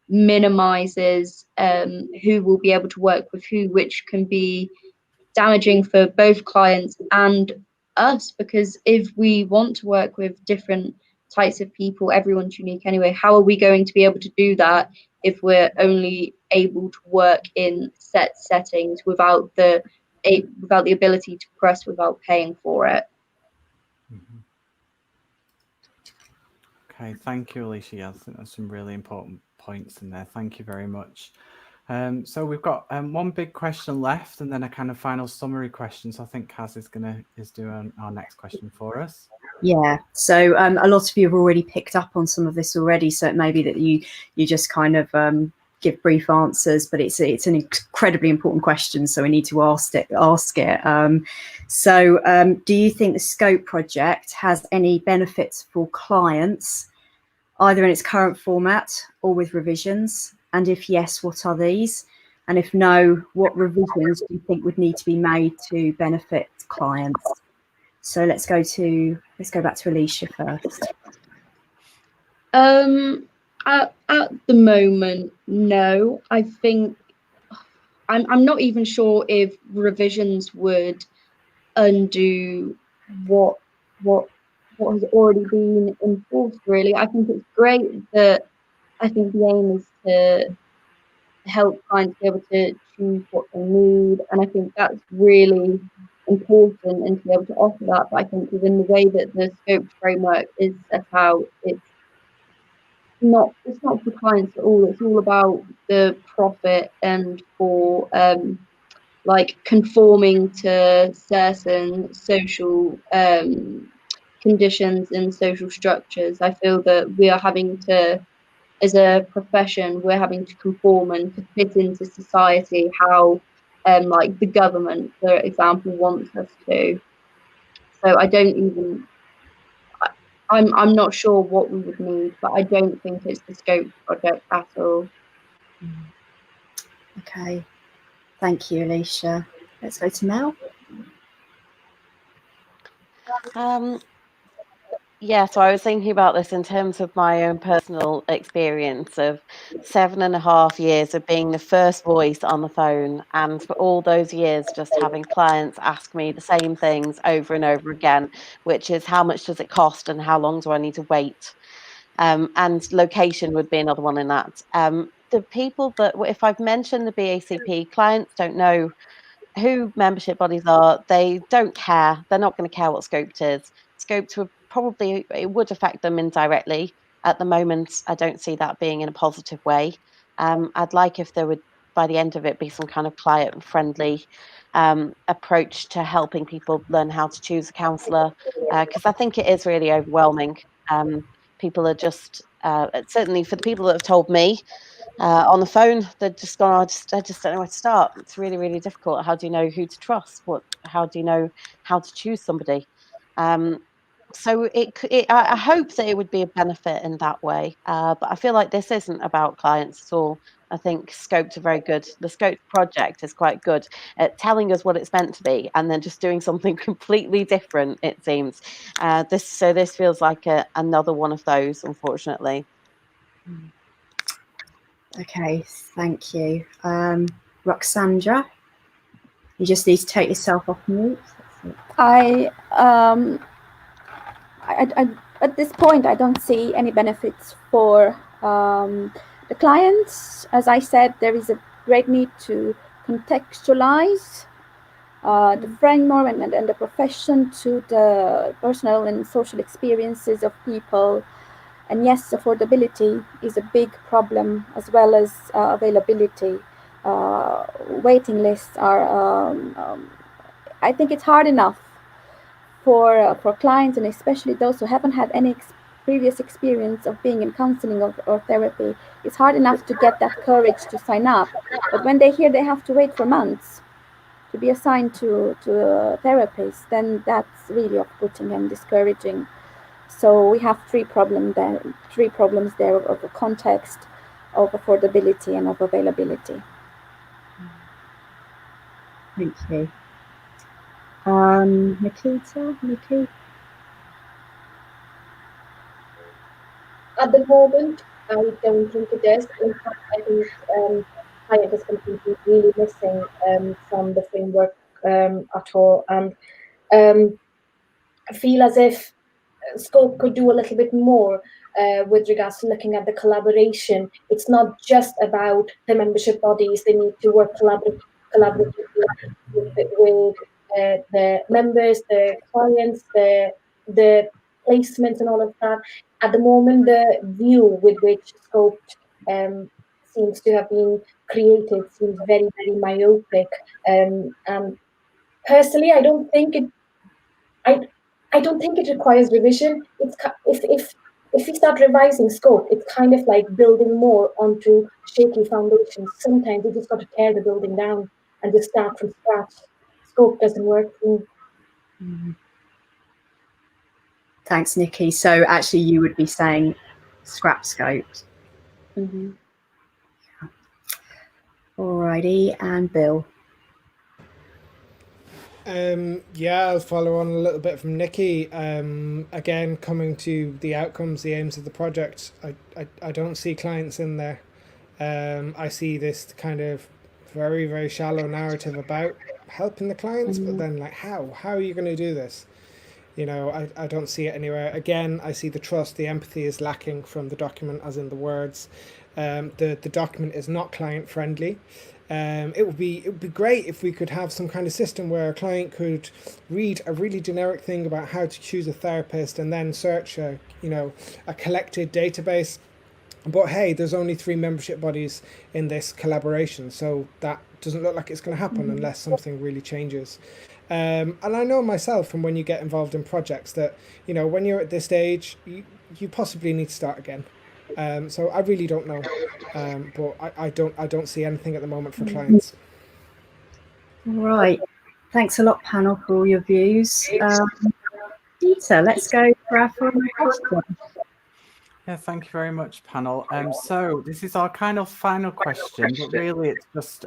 minimizes who will be able to work with who, which can be damaging for both clients and us, because if we want to work with different types of people, everyone's unique anyway, how are we going to be able to do that if we're only able to work in set settings without the ability to progress without paying for it? Okay, thank you, Alicia. Yeah, I think that's some really important points in there. Thank you very much. So we've got one big question left, and then a kind of final summary question. So I think Kaz is doing our next question for us. Yeah, so a lot of you have already picked up on some of this already, so it may be that you just kind of give brief answers, but it's an incredibly important question, so we need to ask it. Do you think the Scope project has any benefits for clients, either in its current format or with revisions? And if yes, what are these? And if no, what revisions do you think would need to be made to benefit clients? So let's go back to Alicia first. At the moment, no. I think I'm not even sure if revisions would undo what has already been enforced, really. I think it's great that I think the aim is to help clients be able to choose what they need, and I think that's really important, and to be able to offer that. But I think within the way that the Scope framework is set out, it's not for clients at all. It's all about the profit and for like conforming to certain social conditions and social structures. I feel that we are having to, as a profession, we're having to conform and to fit into society how like the government, for example, wants us to. So I'm not sure what we would need, but I don't think it's the Scope project at all. Okay, thank you, Alicia. Let's go to Mel. Yeah, so I was thinking about this in terms of my own personal experience of 7.5 years of being the first voice on the phone, and for all those years just having clients ask me the same things over and over again, which is how much does it cost and how long do I need to wait? And location would be another one in that. The people that, if I've mentioned the BACP, clients don't know who membership bodies are. They don't care. They're not going to care what Scoped is. Scoped would probably, it would affect them indirectly. At the moment, I don't see that being in a positive way. I'd like if there would, by the end of it, be some kind of client-friendly approach to helping people learn how to choose a counsellor, because I think it is really overwhelming. People are just, certainly for the people that have told me, on the phone, they're just gone, I just don't know where to start. It's really, really difficult. How do you know who to trust? How do you know how to choose somebody? So I hope that it would be a benefit in that way. But I feel like this isn't about clients at all. I think Scoped are very good. The Scoped project is quite good at telling us what it's meant to be and then just doing something completely different, it seems. This feels like another one of those, unfortunately. Okay, thank you. Roxandra, you just need to take yourself off mute. At this point, I don't see any benefits for the clients. As I said, there is a great need to contextualize the framework and the profession to the personal and social experiences of people. And yes, affordability is a big problem, as well as availability. Waiting lists are, I think it's hard enough for clients, and especially those who haven't had any previous experience of being in counseling or therapy, it's hard enough to get that courage to sign up. But when they hear they have to wait for months to be assigned to a therapist, then that's really off-putting and discouraging. So we have three problems there of context, of affordability, and of availability. Thank you. Nikki? At the moment, I don't think it is. In fact, I think client is completely really missing from the framework at all. And I feel as if Scope could do a little bit more with regards to looking at the collaboration. It's not just about the membership bodies. They need to work collaboratively with the members, the clients, the placements and all of that. At the moment, the view with which Scope seems to have been created seems very, very myopic. And personally, I don't think it requires revision. It's if we start revising Scope, it's kind of like building more onto shaky foundations. Sometimes you just got to tear the building down and just start from scratch. Scope doesn't work for me. Thanks, Nikki. So actually you would be saying scrap Scope. Mm-hmm. Alrighty, and Bill. Yeah, I'll follow on a little bit from Nikki. Again, coming to the outcomes, the aims of the project, I don't see clients in there. I see this kind of very, very shallow narrative about helping the clients, but then like, how are you going to do this? You know, I don't see it anywhere. Again, I see the trust, the empathy is lacking from the document, as in the words. The document is not client friendly. It would be great if we could have some kind of system where a client could read a really generic thing about how to choose a therapist and then search a collected database. But hey, there's only 3 membership bodies in this collaboration, so that doesn't look like it's going to happen unless something really changes. And I know myself from when you get involved in projects that, you know, when you're at this stage, you possibly need to start again. So I really don't know, but I don't see anything at the moment for clients. All right. Thanks a lot, panel, for all your views. Dieter, let's go for our final question. Yeah, thank you very much, panel. So this is our kind of final question, but really it's just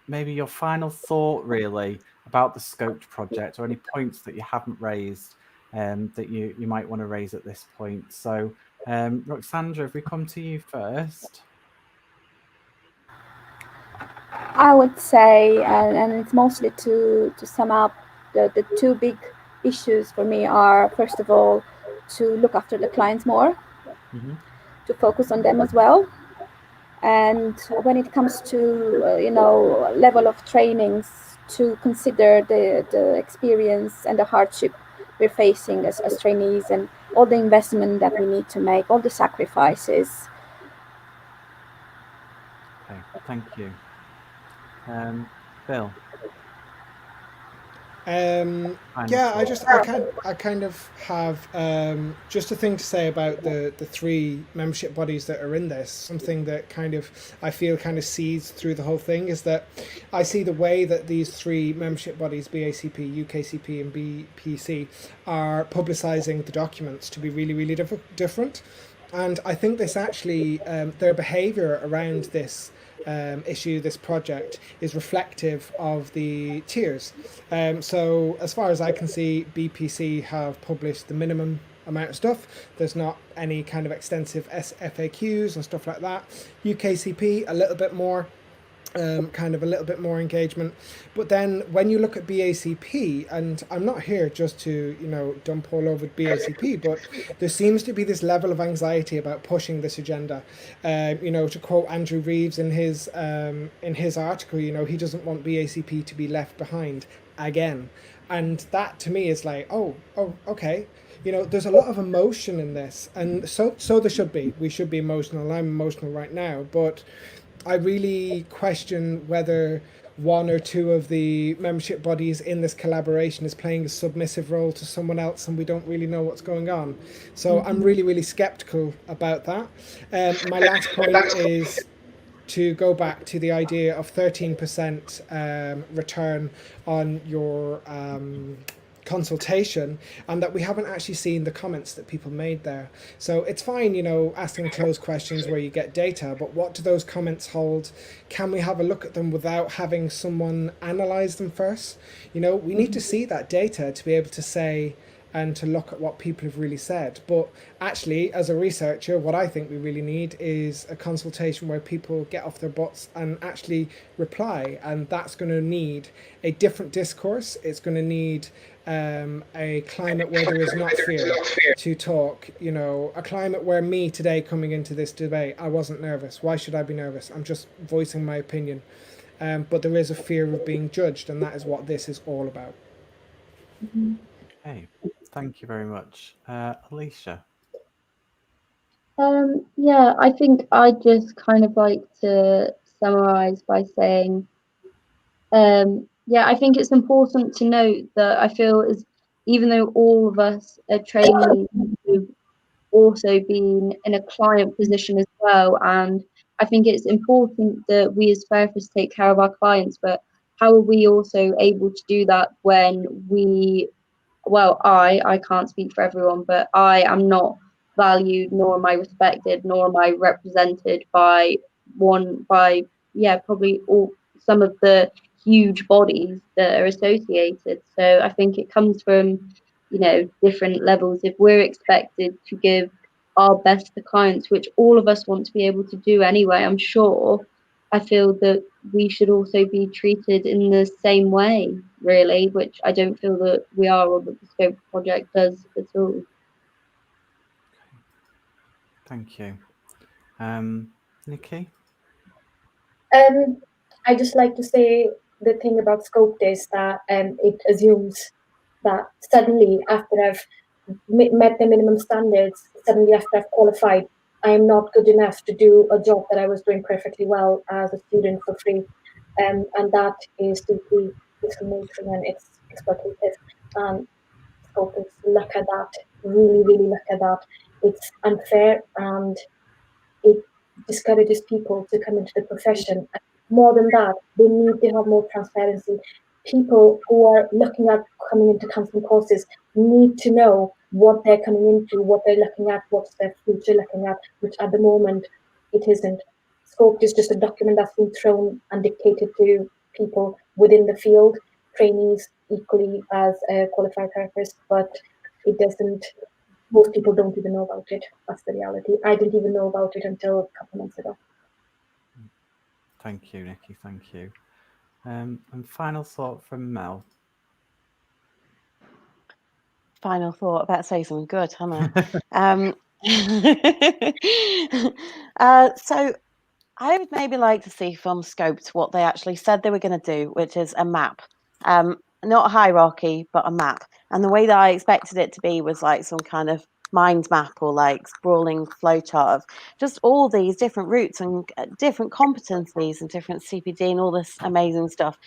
maybe your final thought, really, about the Scoped project, or any points that you haven't raised that you might want to raise at this point. So, Roxandra, if we come to you first. I would say, and it's mostly to sum up, the 2 big issues for me are, first of all, to look after the clients more, to focus on them as well. And when it comes to, level of trainings, to consider the experience and the hardship we're facing as trainees, and all the investment that we need to make, all the sacrifices. Okay, thank you. Bill. Yeah, I kind of have just a thing to say about the 3 membership bodies that are in this. Something that kind of I feel kind of sees through the whole thing is that I see the way that these 3 membership bodies, BACP, UKCP and BPC, are publicising the documents to be really, really different. And I think this actually, their behaviour around this issue, this project, is reflective of the tiers. So as far as I can see, BPC have published the minimum amount of stuff. There's not any kind of extensive FAQs and stuff like that. UKCP, a little bit more, kind of a little bit more engagement. But then when you look at BACP, and I'm not here just to, dump all over BACP, but there seems to be this level of anxiety about pushing this agenda. To quote Andrew Reeves in his article, he doesn't want BACP to be left behind again. And that to me is like, oh, okay. There's a lot of emotion in this, and so there should be. We should be emotional. I'm emotional right now, but I really question whether one or two of the membership bodies in this collaboration is playing a submissive role to someone else and we don't really know what's going on. So I'm really, really skeptical about that. My last point is to go back to the idea of 13% return on your consultation, and that we haven't actually seen the comments that people made there. So it's fine, you know, asking closed questions where you get data, but what do those comments hold? Can we have a look at them without having someone analyze them first? You know, we need to see that data to be able to say and to look at what people have really said. But actually, as a researcher, what I think we really need is a consultation where people get off their butts and actually reply. And that's going to need a different discourse. It's going to need a climate where there is not fear to talk, you know, a climate where me today coming into this debate, I wasn't nervous. Why should I be nervous? I'm just voicing my opinion. But there is a fear of being judged, and that is what this is all about. Okay, thank you very much. Alicia? Yeah, I think I'd just kind of like to summarize by saying, yeah, I think it's important to note that I feel as even though all of us are trainees, we've also been in a client position as well. And I think it's important that we as therapists take care of our clients, but how are we also able to do that when we, well, I can't speak for everyone, but I am not valued, nor am I respected, nor am I represented by probably some of the huge bodies that are associated. So I think it comes from, you know, different levels. If we're expected to give our best to clients, which all of us want to be able to do anyway, I'm sure, I feel that we should also be treated in the same way, really, which I don't feel that we are, or that the Scope project does at all. Thank you. Nikki? I just like to say the thing about Scope is that it assumes that suddenly after I've met the minimum standards, suddenly after I've qualified, I am not good enough to do a job that I was doing perfectly well as a student for free. And that is deeply discriminatory and it's exploitative. Scope is look at that, really, really look at that. It's unfair and it discourages people to come into the profession. More than that, they need to have more transparency. People who are looking at coming into counselling courses need to know what they're coming into, what they're looking at, what's their future looking at, which at the moment it isn't. Scope is just a document that's been thrown and dictated to people within the field, trainees equally as qualified therapists, but it doesn't. Most people don't even know about it. That's the reality. I didn't even know about it until a couple of months ago. Thank you, Nikki. Thank you. And final thought from Mel. Final thought. I better say something good, haven't I? So I would maybe like to see from Scoped what they actually said they were going to do, which is a map. Not a hierarchy, but a map. And the way that I expected it to be was like some kind of mind map or like sprawling flowchart of just all these different routes and different competencies and different CPD and all this amazing stuff.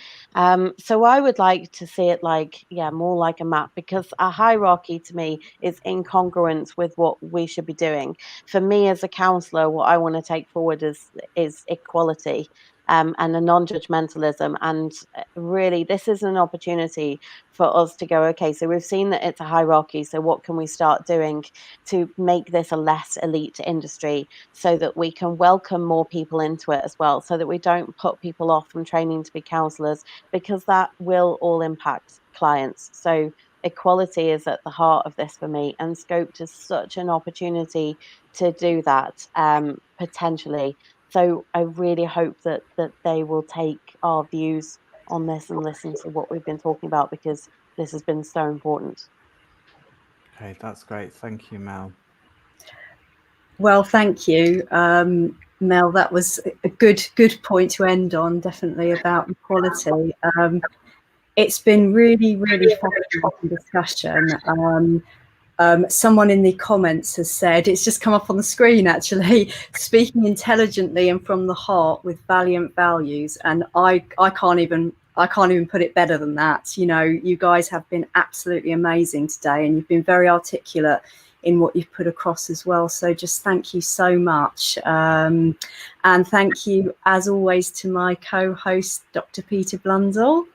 So I would like to see it like, yeah, more like a map, because a hierarchy to me is incongruent with what we should be doing. For me as a counsellor, what I want to take forward is equality. And a non-judgmentalism, and really this is an opportunity for us to go, okay, so we've seen that it's a hierarchy, so what can we start doing to make this a less elite industry so that we can welcome more people into it as well, so that we don't put people off from training to be counsellors, because that will all impact clients. So equality is at the heart of this for me, and Scoped is such an opportunity to do that, potentially. So I really hope that they will take our views on this and listen to what we've been talking about, because this has been so important. Okay, that's great. Thank you, Mel. Well, thank you, Mel. That was a good point to end on, definitely, about equality. It's been really, really fascinating discussion. Someone in the comments has said, it's just come up on the screen actually, speaking intelligently and from the heart with valiant values. And I can't even put it better than that. You know, you guys have been absolutely amazing today, and you've been very articulate in what you've put across as well. So just thank you so much. And thank you, as always, to my co-host, Dr. Peter Blundell.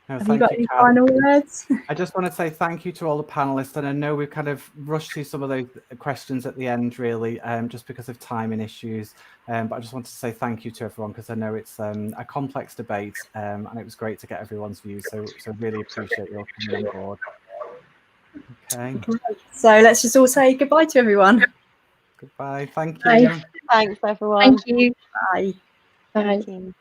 Have you got any final words? I just want to say thank you to all the panelists, and I know we've kind of rushed through some of those questions at the end, really, just because of timing issues. But I just wanted to say thank you to everyone, because I know it's a complex debate, and it was great to get everyone's views. So really appreciate you all coming on board. Okay. So let's just all say goodbye to everyone. Goodbye. Thank you. Bye. Thanks, everyone. Thank you. Bye. Bye. Thank you.